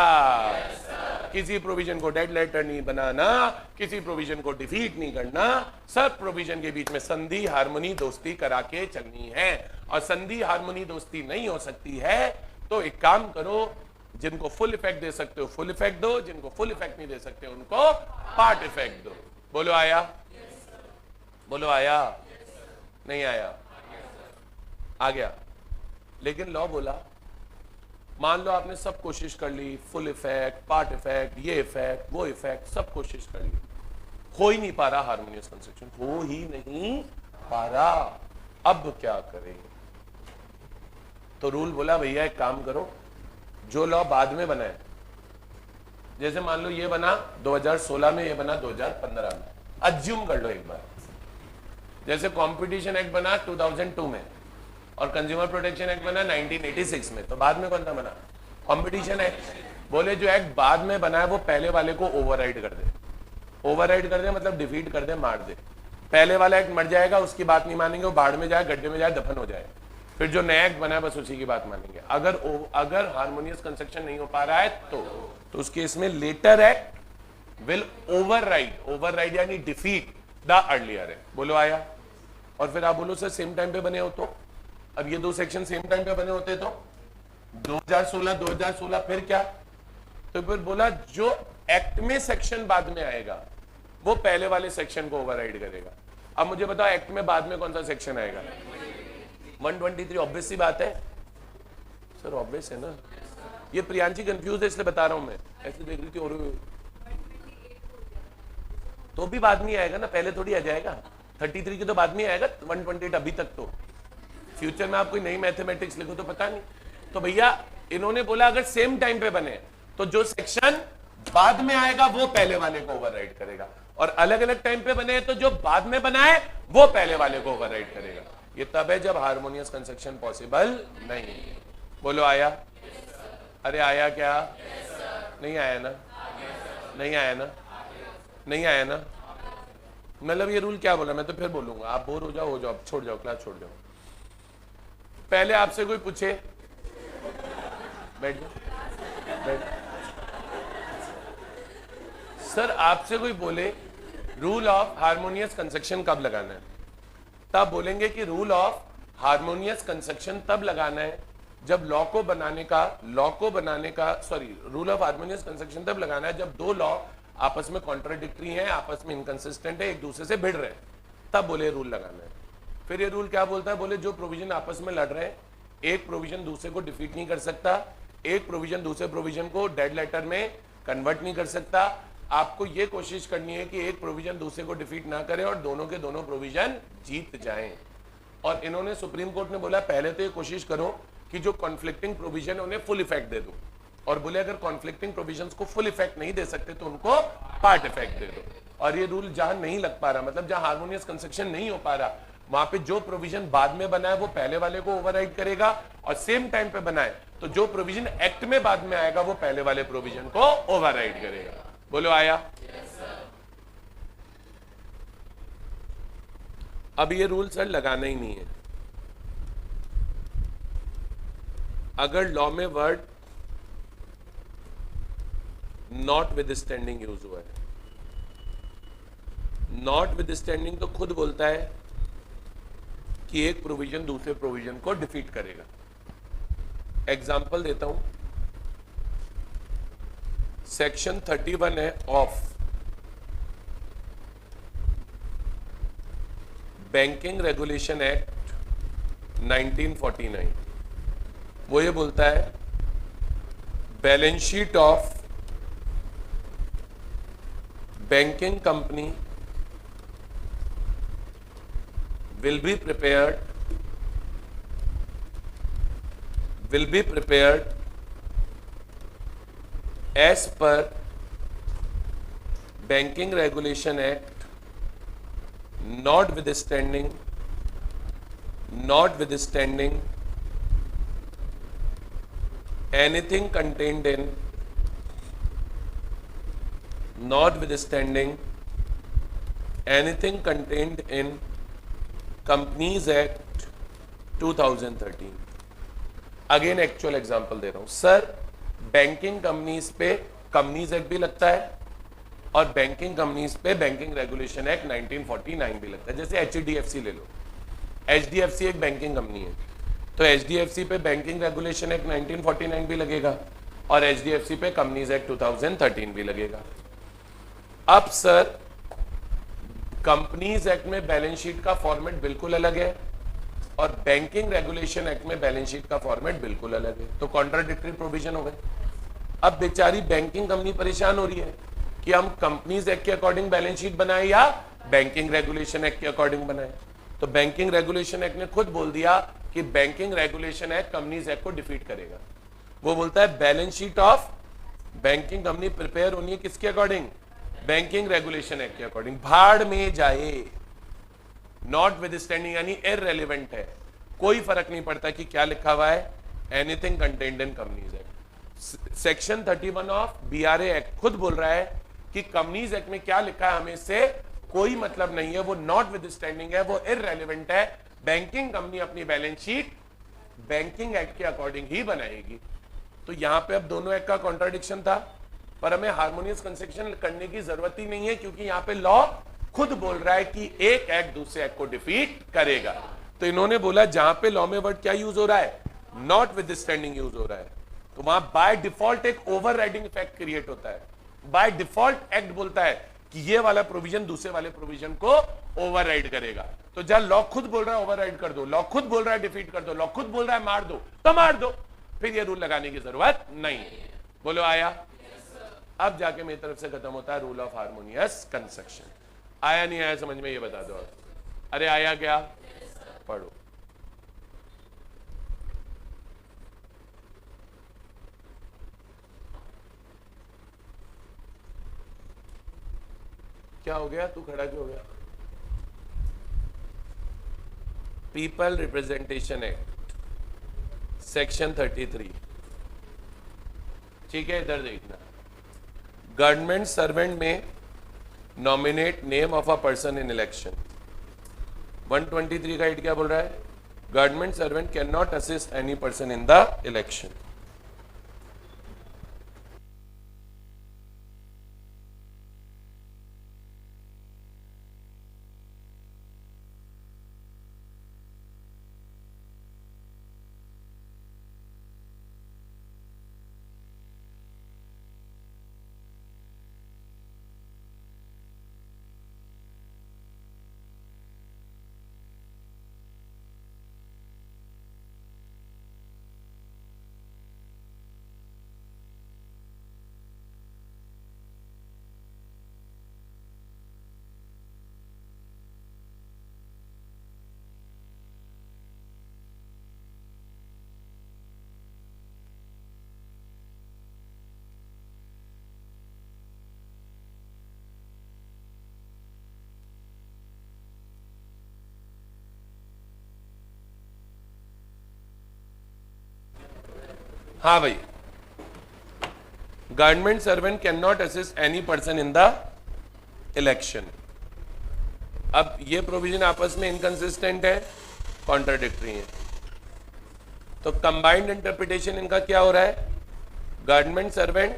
किसी प्रोविजन को डेड लेटर नहीं बनाना, किसी प्रोविजन को डिफीट नहीं करना, सब प्रोविजन के बीच में संधि, हार्मनी, दोस्ती करा के चलनी है। और संधि, हार्मनी, दोस्ती नहीं हो सकती है तो एक काम करो, जिनको फुल इफेक्ट दे सकते हो फुल इफेक्ट दो, जिनको फुल इफेक्ट नहीं दे सकते उनको पार्ट इफेक्ट दो। बोलो आया? बोलो आया? नहीं आया? आ गया। लेकिन लॉ बोला मान लो आपने सब कोशिश कर ली, फुल इफेक्ट, पार्ट इफेक्ट, ये इफेक्ट, वो इफेक्ट, सब कोशिश कर ली, हो ही नहीं पा रहा हार्मोनियस कंस्ट्रक्शन, हो ही नहीं पा रहा। अब क्या करें? तो रूल बोला भैया एक काम करो, जो लॉ बाद में बना है, जैसे मान लो ये बना 2016 में, ये बना 2015 में, अज्यूम कर लो एक बार। जैसे कंपटीशन एक्ट बना 2002 में और कंज्यूमर प्रोटेक्शन एक्ट बना 1986 में, तो बाद में कौन सा बना? Competition act. बोले जो एक्ट बाद में बना है वो पहले वाले को ओवरराइड कर दे। ओवरराइड कर दे मतलब डिफीट कर दे, मार दे। पहले वाला एक्ट मर जाएगा, उसकी बात नहीं मानेंगे, वो बाढ़ में जाए, गड्ढे में जाए, दफन हो जाए। फिर जो नया एक्ट बना है बस उसी की बात मानेंगे। अगर हार्मोनियस कंस्ट्रक्शन नहीं हो पा रहा है तो उस केस में लेटर एक्ट विल ओवरराइड यानी डिफीट द अर्लियर एक्ट। बोलो आया? और फिर आप बोलो सर सेम टाइम पे बने हो तो, अब ये दो सेक्शन सेम टाइम पे बने होते तो 2016 फिर क्या? तो फिर बोला जो एक्ट में सेक्शन बाद में आएगा वो पहले वाले सेक्शन को ओवरराइड करेगा। अब मुझे बताओ एक्ट में बाद में कौन सा सेक्शन आएगा? 123। ऑब्वियस सी बात है सर, ऑब्वियस है ना। ये प्रियांशी कंफ्यूज है इसलिए बता रहा हूं मैं, ऐसे देख रही थी और तो भी बाद में आएगा ना, पहले थोड़ी आ जाएगा। 33 की तो बाद में आएगा, 128 अभी तक। तो फ्यूचर में आप कोई नई मैथमेटिक्स लिखो तो पता नहीं। तो भैया इन्होंने बोला अगर सेम टाइम पे बने तो जो सेक्शन बाद में आएगा वो पहले वाले को ओवरराइड करेगा, और अलग अलग टाइम पे बने तो जो बाद में बनाए वो पहले वाले को ओवरराइड करेगा। ये तब है जब हार्मोनियस कंस्ट्रक्शन पॉसिबल नहीं है। बोलो आया? अरे आया क्या? नहीं आया ना? नहीं आया ना? नहीं आया ना? मतलब ये रूल क्या बोला? मैं तो फिर बोलूंगा, आप बोर हो जाओ, छोड़ जाओ, क्लास छोड़ जाओ। पहले आपसे कोई पूछे, बैठ जाओ, बैठ। सर आपसे कोई बोले रूल ऑफ हार्मोनियस कंस्ट्रक्शन कब लगाना है, तब बोलेंगे कि रूल ऑफ हार्मोनियस कंस्ट्रक्शन तब लगाना है जब लॉ को बनाने का sorry rule of harmonious construction तब लगाना है जब दो लॉ आपस में कॉन्ट्राडिक्टरी हैं, आपस में इनकंसिस्टेंट है, एक दूसरे से भिड़ रहे हैं, तब बोले रूल लगाना है। फिर ये रूल क्या बोलता है, बोले जो प्रोविजन आपस में लड़ रहे हैं, एक प्रोविजन दूसरे को डिफीट नहीं कर सकता, एक प्रोविजन दूसरे प्रोविजन को डेड लेटर में कन्वर्ट नहीं कर सकता। आपको ये कोशिश करनी है कि एक प्रोविजन दूसरे को डिफीट ना करे और दोनों के दोनों प्रोविजन जीत जाएं। और इन्होंने सुप्रीम कोर्ट ने बोला पहले तो ये कोशिश करो कि जो कॉन्फ्लिक्टिंग प्रोविजन है उन्हें फुल इफेक्ट दे दो, और बोले अगर कॉन्फ्लिक्टिंग प्रोविजंस को फुल इफेक्ट नहीं दे सकते तो उनको पार्ट इफेक्ट दे दो। और ये रूल जहां नहीं लग पा रहा, मतलब जहां हार्मोनियस कंस्ट्रक्शन नहीं हो पा रहा, वहां पे जो प्रोविजन बाद में बना है वो पहले वाले को ओवरराइड करेगा, और सेम टाइम पे बनाए तो जो प्रोविजन एक्ट में बाद में आएगा वो पहले वाले प्रोविजन को ओवरराइड करेगा। बोलो आया? अब ये रूल सर लगाना ही नहीं है। अगर लॉ में वर्ड नॉट विदस्टैंडिंग यूज हुआ है, नॉट विदस्टैंडिंग तो खुद बोलता है कि एक प्रोविजन दूसरे प्रोविजन को डिफीट करेगा। एग्जाम्पल देता हूं, सेक्शन 31 है ऑफ बैंकिंग रेगुलेशन एक्ट 1949। वो ये बोलता है balance sheet of banking company will be prepared as per Banking Regulation Act, notwithstanding anything contained in companies act 2013। Again actual example दे रहा हूं सर, बैंकिंग कंपनीज पे कंपनीज एक्ट भी लगता है और बैंकिंग कंपनीज पे बैंकिंग रेगुलेशन एक्ट 1949 भी लगता है। जैसे HDFC ले लो, HDFC एक बैंकिंग कंपनी है तो HDFC पे बैंकिंग रेगुलेशन एक्ट 1949 भी लगेगा और HDFC पे कंपनीज एक्ट 2013 भी लगेगा। अब सर कंपनीज एक्ट में बैलेंस शीट का फॉर्मेट बिल्कुल अलग है और बैंकिंग रेगुलेशन एक्ट में बैलेंस शीट का फॉर्मेट बिल्कुल अलग है, तो कॉन्ट्राडिक्टरी प्रोविजन हो गए। अब बेचारी बैंकिंग कंपनी परेशान हो रही है कि हम कंपनीज एक्ट के अकॉर्डिंग बैलेंस शीट बनाए या बैंकिंग रेगुलेशन एक्ट के अकॉर्डिंग बनाए। तो बैंकिंग रेगुलेशन एक्ट ने खुद बोल दिया कि banking regulation act companies act को डिफीट करेगा। वो बोलता है balance sheet of banking company prepare होनी है किसके अकॉर्डिंग, बैंकिंग रेगुलेशन एक्ट के अकॉर्डिंग। भाड़ में जाए, नॉट विदस्टैंडिंग यानी इररेलेवेंट है, कोई फर्क नहीं पड़ता कि क्या लिखा हुआ है, anything contained in companies act. Section 31 of BRA act खुद बोल रहा है कि कंपनीज एक्ट में क्या लिखा है हमें इससे कोई मतलब नहीं है, वो नॉट विदस्टैंडिंग है, वो इररेलेवेंट है। बैंकिंग कंपनी अपनी बैलेंस शीट बैंकिंग एक्ट के अकॉर्डिंग ही बनाएगी। तो यहां पे अब दोनों एक्ट का कॉन्ट्राडिक्शन था, पर हमें हार्मोनियस कंस्ट्रक्शन करने की जरूरत ही नहीं है क्योंकि यहां पे लॉ खुद बोल रहा है कि एक एक्ट दूसरे एक्ट को डिफीट करेगा। तो इन्होंने बोला जहां पे लॉ में वर्ड क्या यूज हो रहा है, नॉट विदस्टैंडिंग यूज हो रहा है, तो वहां बाय डिफॉल्ट एक ओवरराइडिंग इफेक्ट क्रिएट होता है। बाय डिफॉल्ट एक्ट बोलता है कि ये वाला प्रोविजन दूसरे वाले प्रोविजन को ओवरराइड करेगा। तो जहां लॉ खुद बोल रहा है ओवरराइड कर दो, लॉ खुद बोल रहा है डिफीट कर दो, लॉ खुद बोल रहा है मार दो तो मार दो, फिर ये रूल लगाने की जरूरत नहीं है। बोलो आया? अब जाके मेरी तरफ से खत्म होता है रूल ऑफ हार्मोनियस कंस्ट्रक्शन। आया नहीं आया समझ में, ये बता दो। अरे आया क्या? पढ़ो। क्या हो गया? तू खड़ा क्यों हो गया? पीपल रिप्रेजेंटेशन एक्ट सेक्शन 33, ठीक है, इधर देखना। गवर्नमेंट सर्वेंट में nominate name of a person in election. 123 का क्या बोल रहा है? Government servant can not assist any person in the election. हाँ भाई, government servant can not assist any person in the election. अब ये प्रोविजन आपस में इनकंसिस्टेंट है, कॉन्ट्राडिक्टरी है, तो कंबाइंड इंटरप्रिटेशन इनका क्या हो रहा है? Government servant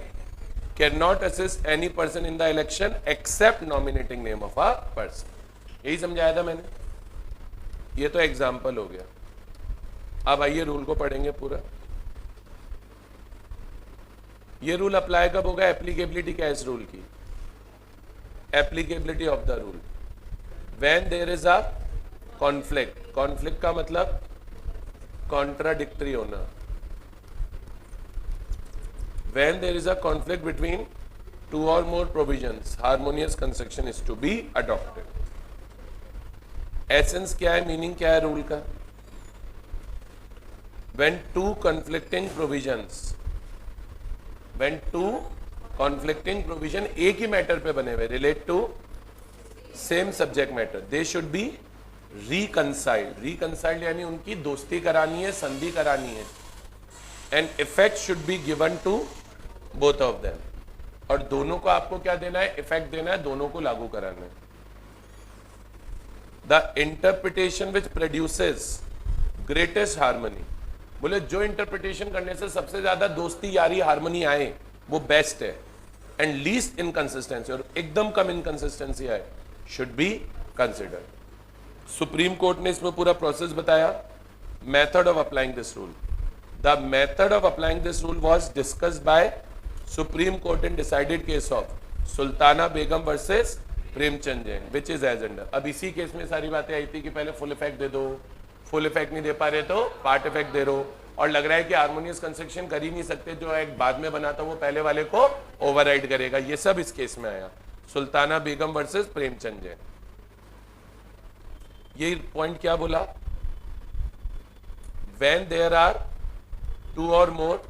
can not assist any person in the election except nominating name of a person. यही समझाया था मैंने, ये तो एग्जाम्पल हो गया। अब आइए रूल को पढ़ेंगे पूरा। ये रूल अप्लाई कब होगा? एप्लीकेबिलिटी क्या है इस रूल की? Applicability of the rule when there is a conflict. Conflict का मतलब कॉन्ट्राडिक्टरी होना। When there is a conflict between two or more provisions, harmonious construction is to be adopted. Essence क्या है, मीनिंग क्या है रूल का? when two conflicting provisions, when two conflicting provision एक ही matter पे बने हुए, relate to same subject matter, they should be reconciled. reconciled यानी उनकी दोस्ती करानी है, संधि करानी है, and effect should be given to both of them. और दोनों को आपको क्या देना है? इफेक्ट देना है, दोनों को लागू कराना है। The interpretation which produces greatest harmony, बोले जो इंटरप्रिटेशन करने से सबसे ज्यादा दोस्ती, यारी, हार्मनी आए वो बेस्ट है, एंड लीस्ट इनकंसिस्टेंसी, और एकदम कम इनकंसिस्टेंसी आए, should be considered. Supreme court ने इसमें पूरा प्रोसेस बताया। Method of applying this rule, the method of applying this rule was discussed by supreme court in decided case of Sultana Begum versus Premchand Jain, which is as under. अब इसी case में सारी बातें आई थी कि पहले फुल इफेक्ट दे दो, फुल इफेक्ट नहीं दे पा रहे तो पार्ट इफेक्ट दे रहे हो, और लग रहा है कि हार्मोनियस कंस्ट्रक्शन कर ही नहीं सकते, जो एक बाद में बना था वो पहले वाले को ओवरराइड करेगा। ये सब इस केस में आया, सुल्ताना बेगम वर्सेस प्रेमचंद जैन। ये पॉइंट क्या बोला? When there are to or more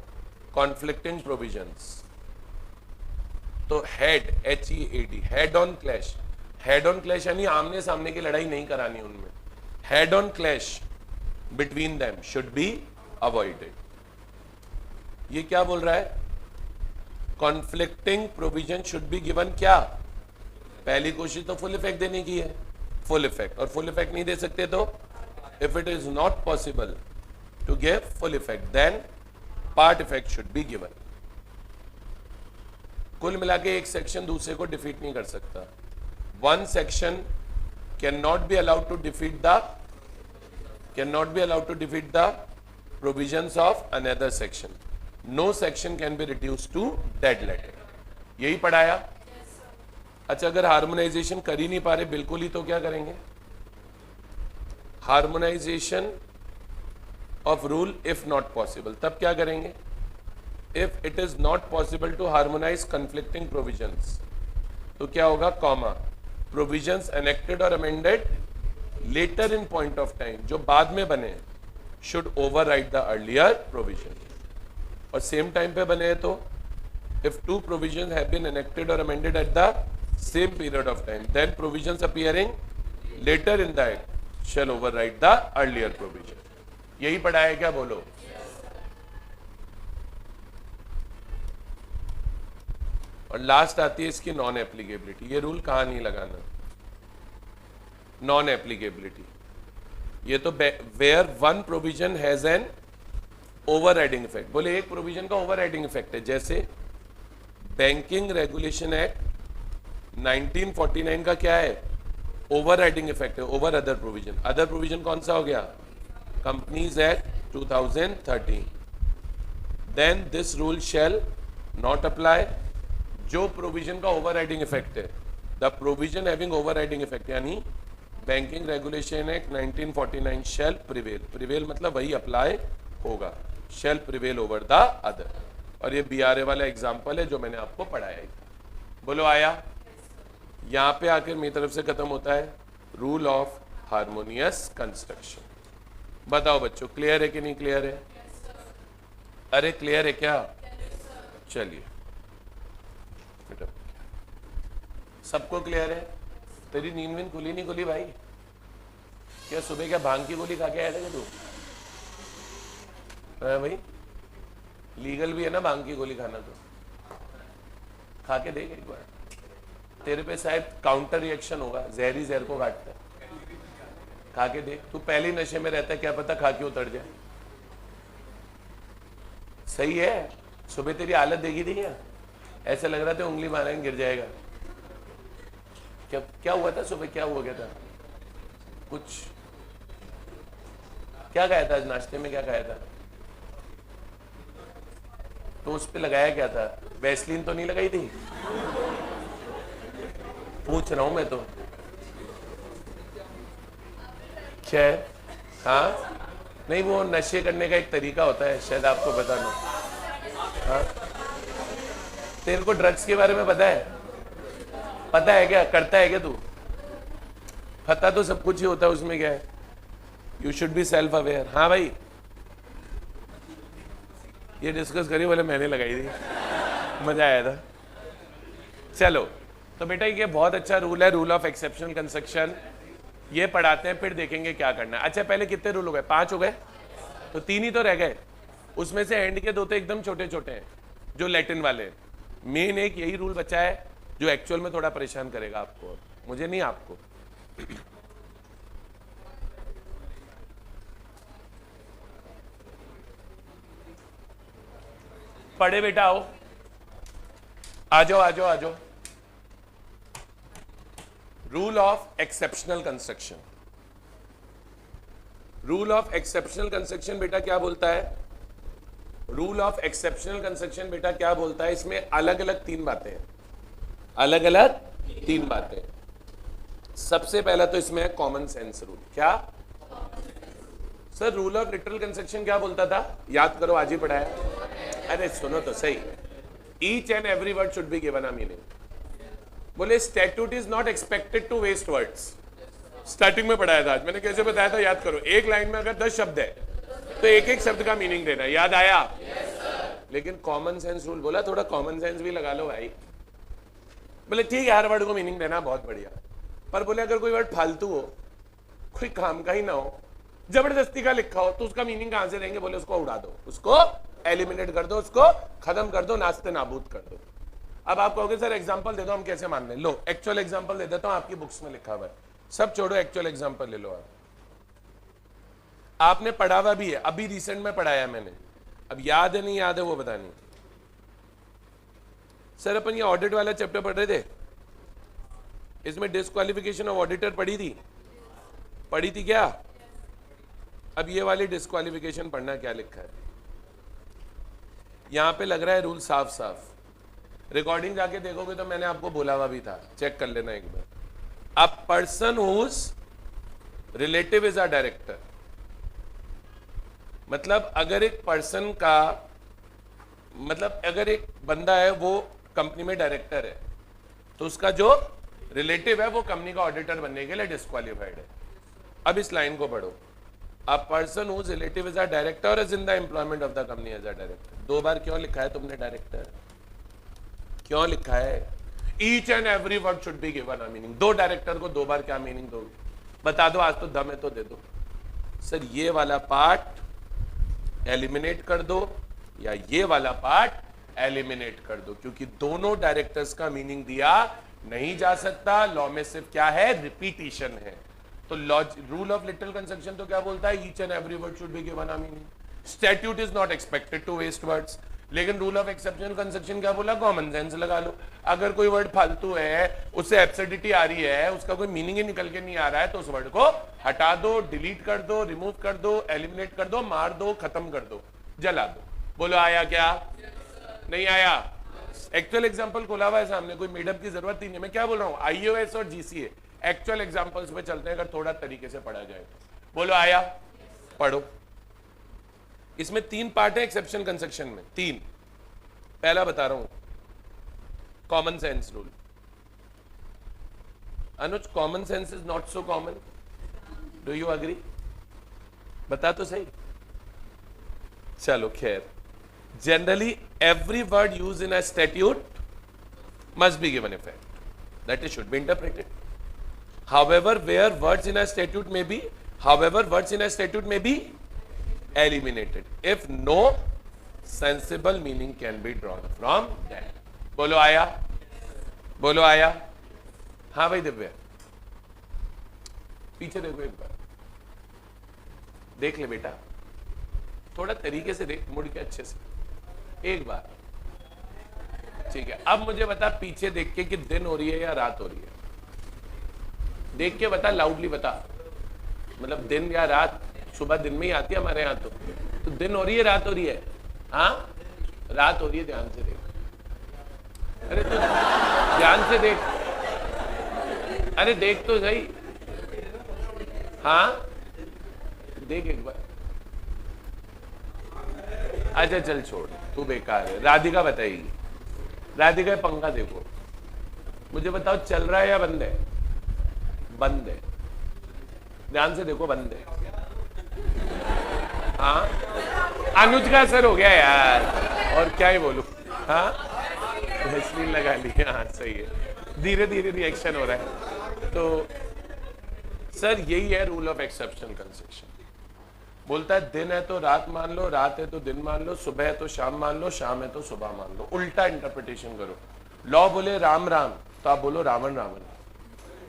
conflicting provisions, तो head, HEAD, head on clash. Head on clash यानी आमने सामने की लड़ाई नहीं करानी उनमें, head on clash between them should be avoided. ये क्या बोल रहा है? Conflicting provision should be given. क्या? पहली कोशिश तो फुल इफेक्ट देने की है, फुल इफेक्ट, और फुल इफेक्ट नहीं दे सकते तो if it is not possible to give full effect then part effect should be given. कुल मिला के एक सेक्शन दूसरे को डिफीट नहीं कर सकता। One section can not be allowed to defeat the provisions of another section. No section can be reduced to dead letter. यही पढ़ाया। अच्छा, अगर हार्मोनाइजेशन कर ही नहीं पा रहे बिल्कुल ही, तो क्या करेंगे? Harmonisation of rule if not possible, तब क्या करेंगे? If it is not possible to harmonise conflicting provisions, तो क्या होगा? कॉमा, प्रोविजंस एनेक्टेड और amended later in point of time, जो बाद में बने, should override the earlier provision. और सेम टाइम पे बने हैं तो if two provisions have been enacted or amended at the same period of time, then provisions appearing later in the act shall override the earlier provision. यही पढ़ा है क्या? बोलो। और लास्ट आती है इसकी नॉन एप्लीकेबिलिटी। ये रूल कहां नहीं लगाना, नॉन एप्लीकेबिलिटी। ये तो where one provision has an overriding effect. बोले एक प्रोविजन का ओवरराइडिंग इफेक्ट है, जैसे बैंकिंग रेगुलेशन एक्ट 1949 का क्या है? ओवरराइडिंग इफेक्ट है over other provision. Other provision कौन सा हो गया? Companies act 2013। Then this rule shall not apply. जो प्रोविजन का ओवरराइडिंग इफेक्ट है, the provision having overriding effect, यानी banking regulation act 1949 shall prevail. Prevail मतलब वही अप्लाई होगा, shall prevail over the other. और ये BRA वाला एग्जांपल है जो मैंने आपको पढ़ाया है। बोलो आया? यहां पे आकर मेरी तरफ से खत्म होता है रूल ऑफ हार्मोनियस कंस्ट्रक्शन। बताओ बच्चों, क्लियर है कि नहीं क्लियर है? अरे क्लियर है क्या? चलिए बेटा, सबको क्लियर है? तेरी नींद वींद खुली नहीं खुली भाई? क्या सुबह क्या भांग की गोली खा के आया था तू? भाई लीगल भी है ना भांग की गोली खाना, तो खा के देख एक बार, तेरे पे शायद काउंटर रिएक्शन होगा, जहरी जहर को काटता है। खा के देख, तू पहले ही नशे में रहता है, क्या पता खा के उतर जाए। सही है, सुबह तेरी हालत देखी थी क्या, ऐसा लग रहा था उंगली मारेंगे गिर जाएगा। क्या क्या हुआ था सुबह, क्या हुआ क्या था कुछ? क्या खाया था आज नाश्ते में, क्या खाया था? तो उस पे लगाया क्या था? वैसलीन तो नहीं लगाई थी? पूछ रहा हूं मैं तो। खैर, हाँ नहीं, वो नशे करने का एक तरीका होता है, शायद आपको पता नहीं। हाँ, तेरे को ड्रग्स के बारे में पता है? पता है क्या, करता है क्या तू? पता तो सब कुछ ही होता है, उसमें क्या है? You should be self aware. हाँ भाई, ये डिस्कस करी, बोले मैंने लगाई थी, मजा आया था। चलो, तो बेटा ये बहुत अच्छा रूल है, रूल ऑफ एक्सेप्शनल कंस्ट्रक्शन। ये पढ़ाते हैं, फिर देखेंगे क्या करना है। अच्छा, पहले कितने रूल हो गए? 5 हो गए, तो 3 ही तो रह गए। उसमें से एंड के 2 तो एकदम छोटे छोटे हैं, जो लैटिन वाले। मेन एक यही रूल बचा है जो एक्चुअल में थोड़ा परेशान करेगा आपको, मुझे नहीं, आपको। पढ़े बेटा, आओ, आ जाओ आ जाओ आ जाओ। Rule of exceptional construction. Rule of exceptional construction बेटा क्या बोलता है? रूल ऑफ एक्सेप्शनल कंस्ट्रक्शन बेटा क्या बोलता है? इसमें अलग अलग 3 बातें हैं, अलग अलग 3 बातें। सबसे पहला तो इसमें है कॉमन सेंस रूल। क्या sir, rule of literal construction क्या बोलता था? याद करो, आज ही पढ़ाया। अरे सुनो तो सही। Each and every word should be given a meaning. बोले statute is not expected to waste words. Starting में पढ़ाया था आज, मैंने कैसे बताया था, याद करो। एक लाइन में अगर 10 शब्द है तो एक एक शब्द का मीनिंग देना। याद आया? लेकिन कॉमन सेंस रूल बोला, थोड़ा कॉमन सेंस भी लगा लो भाई। बोले ठीक है, हर वर्ड को मीनिंग देना बहुत बढ़िया, पर बोले अगर कोई वर्ड फालतू हो, कोई काम का ही ना हो, जबरदस्ती का लिखा हो, तो उसका मीनिंग कहां से देंगे? बोले उसको उड़ा दो, उसको एलिमिनेट कर दो, उसको खत्म कर दो, नास्ते नाबूद कर दो। अब आप कहोगे सर एग्जांपल दे दो, हम कैसे मान लें? लो एक्चुअल एग्जांपल दे देता हूं, आपकी बुक्स में लिखा हुआ है, सब छोड़ो, एक्चुअल एग्जांपल ले लो आप। आपने पढ़ा हुआ भी है, अभी रिसेंट में पढ़ाया मैंने, अब याद है नहीं याद है वो बता नहीं। सर अपन ये ऑडिट वाला चैप्टर पढ़ रहे थे, इसमें डिस्क्वालिफिकेशन ऑफ ऑडिटर पढ़ी थी क्या? अब ये वाली डिस्क्वालिफिकेशन पढ़ना, क्या लिखा है यहां पे? लग रहा है रूल साफ साफ, रिकॉर्डिंग जाके देखोगे तो मैंने आपको बोला हुआ भी था, चेक कर लेना एक बार। A person whose relative is a director, मतलब अगर एक पर्सन का, मतलब अगर एक बंदा है वो कंपनी में डायरेक्टर है, तो उसका जो रिलेटिव है वो कंपनी का ऑडिटर बनने के लिए डिस्क्वालिफाइड है। अब इस लाइन को पढ़ो, a person whose relative is a director is in the employment of the company as a director. 2 बार क्यों लिखा है तुमने डायरेक्टर? क्यों लिखा है? Each and every word should be given a meaning. 2 director को 2 बार क्या मीनिंग दोगे? बता दो, आज तो दम है तो दे दो। सर ये वाला पार्ट एलिमिनेट कर दो या ये वाला पार्ट एलिमिनेट कर दो, क्योंकि दोनों डायरेक्टर्स का मीनिंग दिया नहीं जा सकता। लॉ में सिर्फ क्या है? रिपीटिशन है। तो रूल ऑफ लिटरल कंस्ट्रक्शन तो क्या बोलता है? Each and every word should be given a meaning. Statute is not expected to waste words. लेकिन रूल ऑफ एक्सेप्शनल कंस्ट्रक्शन क्या बोला? कॉमन सेंस लगा लो। अगर कोई वर्ड फालतू है, उससे एब्सर्डिटी आ रही है, उसका कोई मीनिंग ही निकल के नहीं आ रहा है, तो उस वर्ड को हटा दो, डिलीट कर दो, रिमूव कर दो, एलिमिनेट कर दो, मार दो, खत्म कर दो, जला दो। बोलो आया क्या? नहीं आया? एक्चुअल एग्जांपल खोला हुआ है सामने, कोई मेडअप की जरूरत ही नहीं। मैं क्या बोल रहा हूं, आईओएस और जीसीए एक्चुअल एग्जांपल्स पे चलते हैं, अगर थोड़ा तरीके से पढ़ा जाए। बोलो आया? पढ़ो। इसमें 3 पार्ट है एक्सेप्शनल कंस्ट्रक्शन में, 3। पहला बता रहा हूं, common sense rule. Anuj, common sense is not so common, do you agree? बता तो सही। चलो खैर, generally every word used in a statute must be given effect, that it should be interpreted. However, words in a statute may be eliminated. If no, sensible meaning can be drawn from that. बोलो आया, बोलो आया। हाँ भाई दिव्य, पीछे देखो एक बार, देख ले बेटा, थोड़ा तरीके से देख, मुड़ के अच्छे से एक बार। ठीक है, अब मुझे बता पीछे देख के कि दिन हो रही है या रात हो रही है। देख के बता, लाउडली बता, मतलब दिन या रात। सुबह दिन में ही आती है हमारे यहाँ तो दिन हो रही है रात हो रही है? हाँ रात हो रही है, ध्यान से देख। अरे तो ध्यान से देख, अरे देख तो सही। हाँ देख एक बार। अच्छा चल छोड़, तू बेकार है। राधिका बताएगी। राधिका पंखा देखो, मुझे बताओ चल रहा है या बंद है? बंद है, ध्यान से देखो, बंद है। हाँ अनुज का असर हो गया यार, और क्या ही बोलूं। हाँ वैसलीन लगा ली। हाँ सही है, धीरे धीरे रिएक्शन हो रहा है। तो सर यही है रूल ऑफ एक्सेप्शनल कंस्ट्रक्शन। बोलता है दिन है तो रात मान लो, रात है तो दिन मान लो, सुबह है तो शाम मान लो, शाम है तो सुबह मान लो। उल्टा इंटरप्रिटेशन करो। लॉ बोले राम राम तो आप बोलो रावण रावण।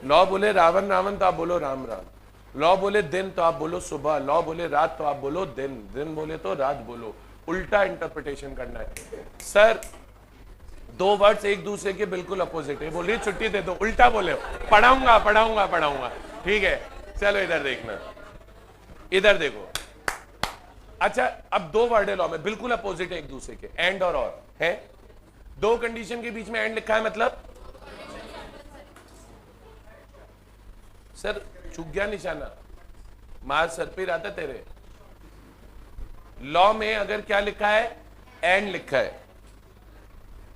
लॉ बोले रावण रावण तो आप बोलो राम राम। लॉ बोले दिन तो आप बोलो सुबह। लॉ बोले रात तो आप बोलो दिन। दिन बोले तो रात बोलो। उल्टा इंटरप्रिटेशन करना है। सर दो वर्ड्स एक दूसरे के बिल्कुल अपोजिट है। बोल रही छुट्टी दे दो, उल्टा बोले पढ़ाऊंगा पढ़ाऊंगा पढ़ाऊंगा। ठीक है चलो इधर देखना, इधर देखो। अच्छा अब दो वर्ड है लॉ में, बिल्कुल अपोजिट है एक दूसरे के, एंड और है। दो कंडीशन के बीच में एंड लिखा है, मतलब सर चूक गया निशाना, मार सर पे रहता तेरे। लॉ में अगर क्या लिखा है? एंड लिखा है।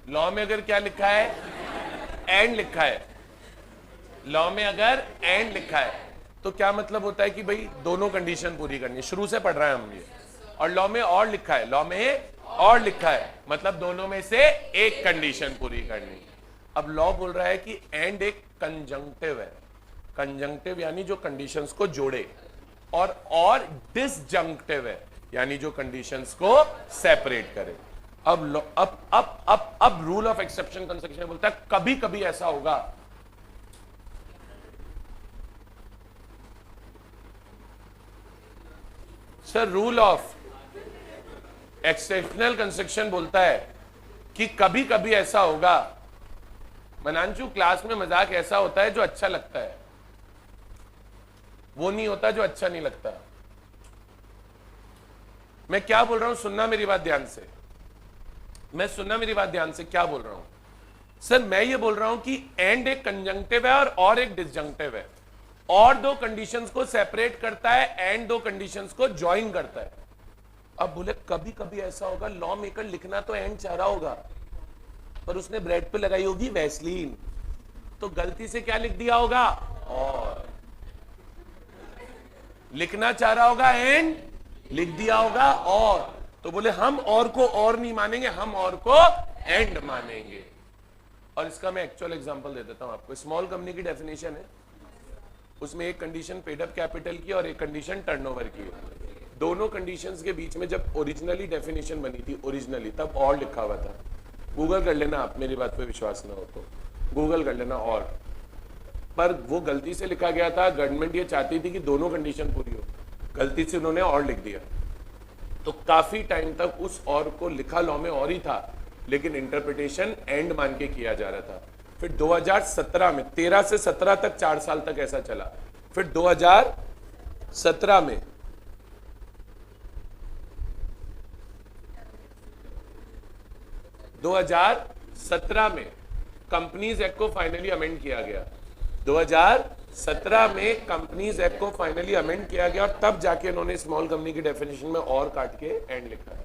लॉ में अगर क्या लिखा है? एंड लिखा है। लॉ में अगर एंड लिखा है तो क्या मतलब होता है कि भाई दोनों कंडीशन पूरी करनी है। शुरू से पढ़ रहे हैं हम ये। और लॉ में और लिखा है, लॉ में और लिखा है, मतलब दोनों में से एक कंडीशन पूरी करनी है। अब लॉ बोल रहा है कि एंड एक कंजंक्टिव है। कंजंक्टिव यानी जो कंडीशंस को जोड़े, और डिसजंक्टिव है यानी जो कंडीशंस को सेपरेट करे। अब रूल ऑफ एक्सेप्शन कंस्ट्रक्शन बोलता है कभी कभी ऐसा होगा। Sir rule of exceptional construction बोलता है कि कभी कभी ऐसा होगा। मनांशु क्लास में मजाक ऐसा होता है जो अच्छा लगता है, वो नहीं होता जो अच्छा नहीं लगता। मैं क्या बोल रहा हूं, सुनना मेरी बात ध्यान से। मैं सुनना मेरी बात ध्यान से, क्या बोल रहा हूं सर? मैं ये बोल रहा हूं कि एंड एक कंजंक्टिव है और एक डिसजंक्टिव है। और दो कंडीशंस को सेपरेट करता है, एंड दो कंडीशंस को ज्वाइन करता है। अब बोले कभी कभी ऐसा होगा, लॉ मेकर लिखना तो एंड चाह रहा होगा पर उसने ब्रेड पे लगाई होगी वैसलीन, तो गलती से क्या लिख दिया होगा? और लिखना चाह रहा होगा एंड, लिख दिया होगा और। तो बोले हम और को और नहीं मानेंगे, हम और को एंड मानेंगे। और इसका मैं एक्चुअल एग्जांपल दे देता हूं आपको। स्मॉल कंपनी की डेफिनेशन है, उसमें एक कंडीशन पेड अप कैपिटल की और एक कंडीशन टर्नओवर की है। दोनों कंडीशंस के बीच में जब ओरिजिनली डेफिनेशन बनी थी, ओरिजिनली, तब और लिखा हुआ था। गूगल कर लेना, आप मेरी बात पे विश्वास ना हो तो गूगल कर लेना। और पर वो गलती से लिखा गया था। गवर्नमेंट ये चाहती थी कि दोनों कंडीशन पूरी हो, गलती से उन्होंने और लिख दिया। तो काफी टाइम तक उस और को लिखा लॉ में और ही था, लेकिन इंटरप्रिटेशन एंड मान के किया जा रहा था। फिर 2017 में, 13 से 17 तक, 4 साल तक ऐसा चला। फिर 2017 में कंपनीज एक्ट को फाइनली अमेंड किया गया। 2017 में कंपनीज एक्ट को फाइनली अमेंड किया गया और तब जाके उन्होंने स्मॉल कंपनी की डेफिनेशन में और काट के एंड लिखा है।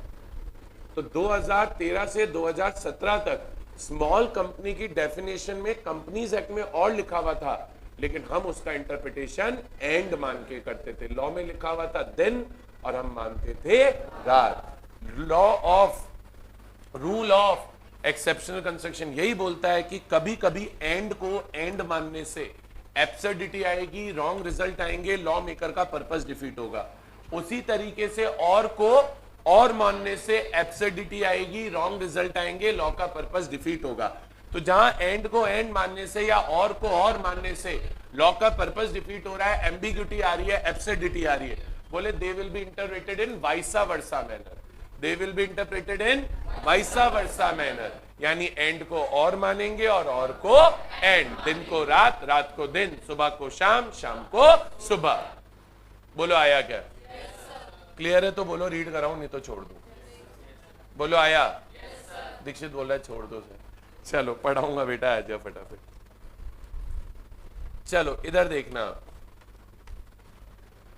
तो 2013 से 2017 तक स्मॉल कंपनी की डेफिनेशन में कंपनीज एक्ट में और लिखा हुआ था, लेकिन हम उसका इंटरप्रिटेशन एंड मान के करते थे। लॉ में लिखा हुआ था दिन और हम मानते थे रात। रूल ऑफ एक्सेप्शनल कंस्ट्रक्शन यही बोलता है कि कभी कभी एंड को एंड मानने से एब्सर्डिटी आएगी, रॉन्ग रिजल्ट आएंगे, लॉ मेकर का पर्पस डिफीट होगा। उसी तरीके से और को और मानने से एब्सर्डिटी आएगी, रॉन्ग रिजल्ट आएंगे, लॉ का पर्पस डिफीट होगा। तो जहां एंड को एंड मानने से या और को और मानने से लॉ का पर्पस डिफीट हो रहा है, एम्बिग्यूटी आ रही है, एब्सर्डिटी आ रही है, बोले they will be interpreted in वाइसा versa manner. They will be interpreted in वाइसा versa manner, यानी एंड को और मानेंगे और को एंड, दिन को रात, रात को दिन, सुबह को शाम, शाम को सुबह। बोलो आया क्या? क्लियर है तो बोलो, रीड कराऊं, नहीं तो छोड़ दूं। बोलो आया? दीक्षित बोल रहा है छोड़ दो सर। चलो पढ़ाऊंगा बेटा, आ जाओ फटाफट। चलो इधर देखना,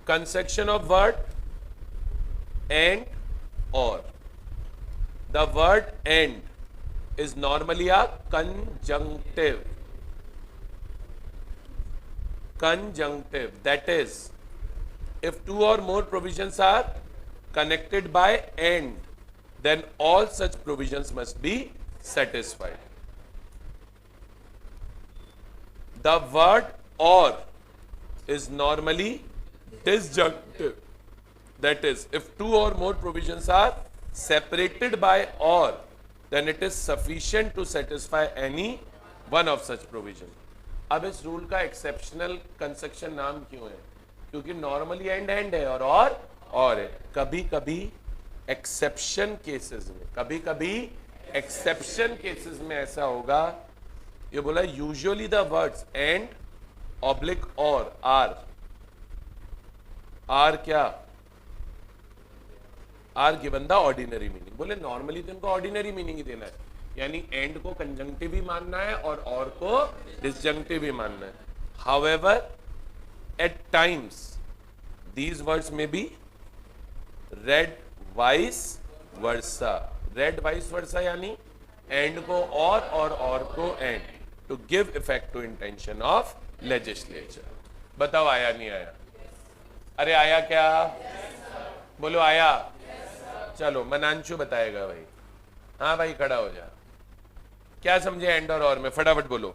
कंसेक्शन ऑफ वर्ड एंड और। The word and is normally a conjunctive. Conjunctive, that is, if two or more provisions are connected by and, then all such provisions must be satisfied. The word or is normally disjunctive. That is, if two or more provisions are separated by or, then it is sufficient to satisfy any one of such provision. अब इस rule का exceptional concession नाम क्यों है? क्योंकि normally and and है और है। कभी कभी एक्सेप्शन केसेस में, कभी कभी एक्सेप्शन केसेस में ऐसा होगा, ये बोला usually the words and oblique और आर क्या? Are given the ordinary meaning. बोले नॉर्मली तो इनको ऑर्डिनरी मीनिंग ही देना है, यानी एंड को कंजंक्टिव ही मानना है और को डिसजंक्टिव ही मानना है। However at times these words may be read vice versa. Read vice versa यानी एंड को और को and, to give effect to intention of legislature. बताओ आया नहीं आया? अरे आया क्या? बोलो आया? चलो मनांशु बताएगा भाई। हाँ भाई खड़ा हो जा। क्या समझे एंड और में? फटाफट बोलो।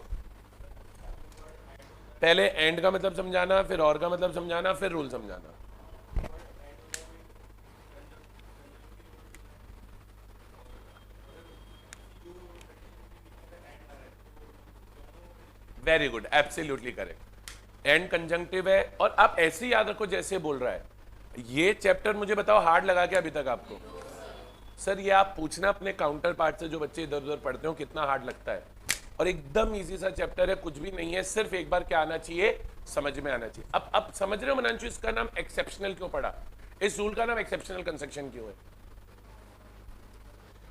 पहले एंड का मतलब समझाना, फिर और का मतलब समझाना, फिर रूल समझाना। Very good, absolutely correct. And conjunctive है, और आप ऐसे ही याद रखो जैसे बोल रहा है। ये चैप्टर मुझे बताओ हार्ड लगा क्या अभी तक आपको? सर ये आप पूछना अपने काउंटर पार्ट से जो बच्चे इधर उधर पढ़ते हो कितना हार्ड लगता है। और एकदम इजी सा चैप्टर है, कुछ भी नहीं है, सिर्फ एक बार क्या आना चाहिए, समझ में आना चाहिए। अब समझ रहे हो मनांशु इसका नाम एक्सेप्शनल क्यों पड़ा? इस रूल का नाम एक्सेप्शनल कंसेक्शन क्यों है?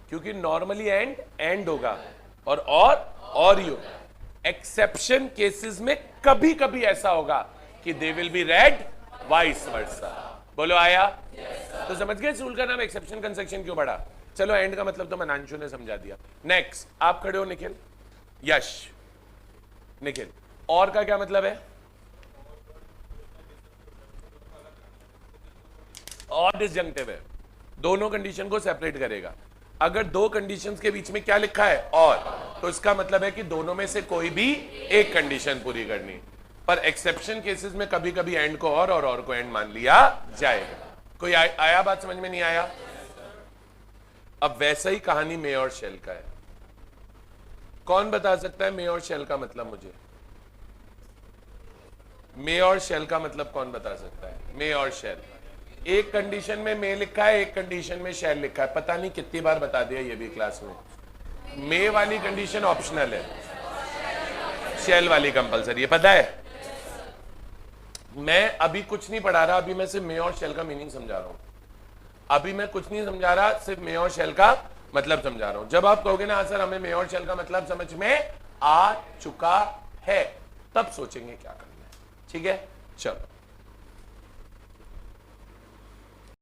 क्योंकि नॉर्मली एंड होगा और यू। एक्सेप्शन केसेस में कभी कभी ऐसा होगा कि they will be read vice वर्सा। बोलो आया? तो समझ गए इस रूल का नाम एक्सेप्शन कंसेक्शन क्यों पड़ा? चलो एंड का मतलब तो मनांशु ने समझा दिया। नेक्स्ट आप खड़े हो निखिल, यश, निखिल। और का क्या मतलब है? और डिसजंक्टिव है, दोनों कंडीशन को सेपरेट करेगा। अगर दो कंडीशंस के बीच में क्या लिखा है और, तो इसका मतलब है कि दोनों में से कोई भी एक कंडीशन पूरी करनी। पर एक्सेप्शन केसेस में कभी कभी एंड को और को एंड मान लिया जाएगा। कोई आया बात समझ में? नहीं आया? अब वैसा ही कहानी मे और शेल का है। कौन बता सकता है मे और शेल का मतलब? मुझे मे और शेल का मतलब कौन बता सकता है? मे और शेल, एक कंडीशन में मे लिखा है, एक कंडीशन में शेल लिखा है। पता नहीं कितनी बार बता दिया ये भी क्लास में। मे वाली कंडीशन ऑप्शनल है, शेल वाली कंपलसरी है, पता है? मैं अभी कुछ नहीं पढ़ा रहा, अभी मैं सिर्फ मे और शेल का मीनिंग समझा रहा हूं। अभी मैं कुछ नहीं समझा रहा, सिर्फ मे और शेल का मतलब समझा रहा हूं। जब आप कहोगे ना सर हमें मे और शेल का मतलब समझ में आ चुका है, तब सोचेंगे क्या करना है। ठीक है, चलो।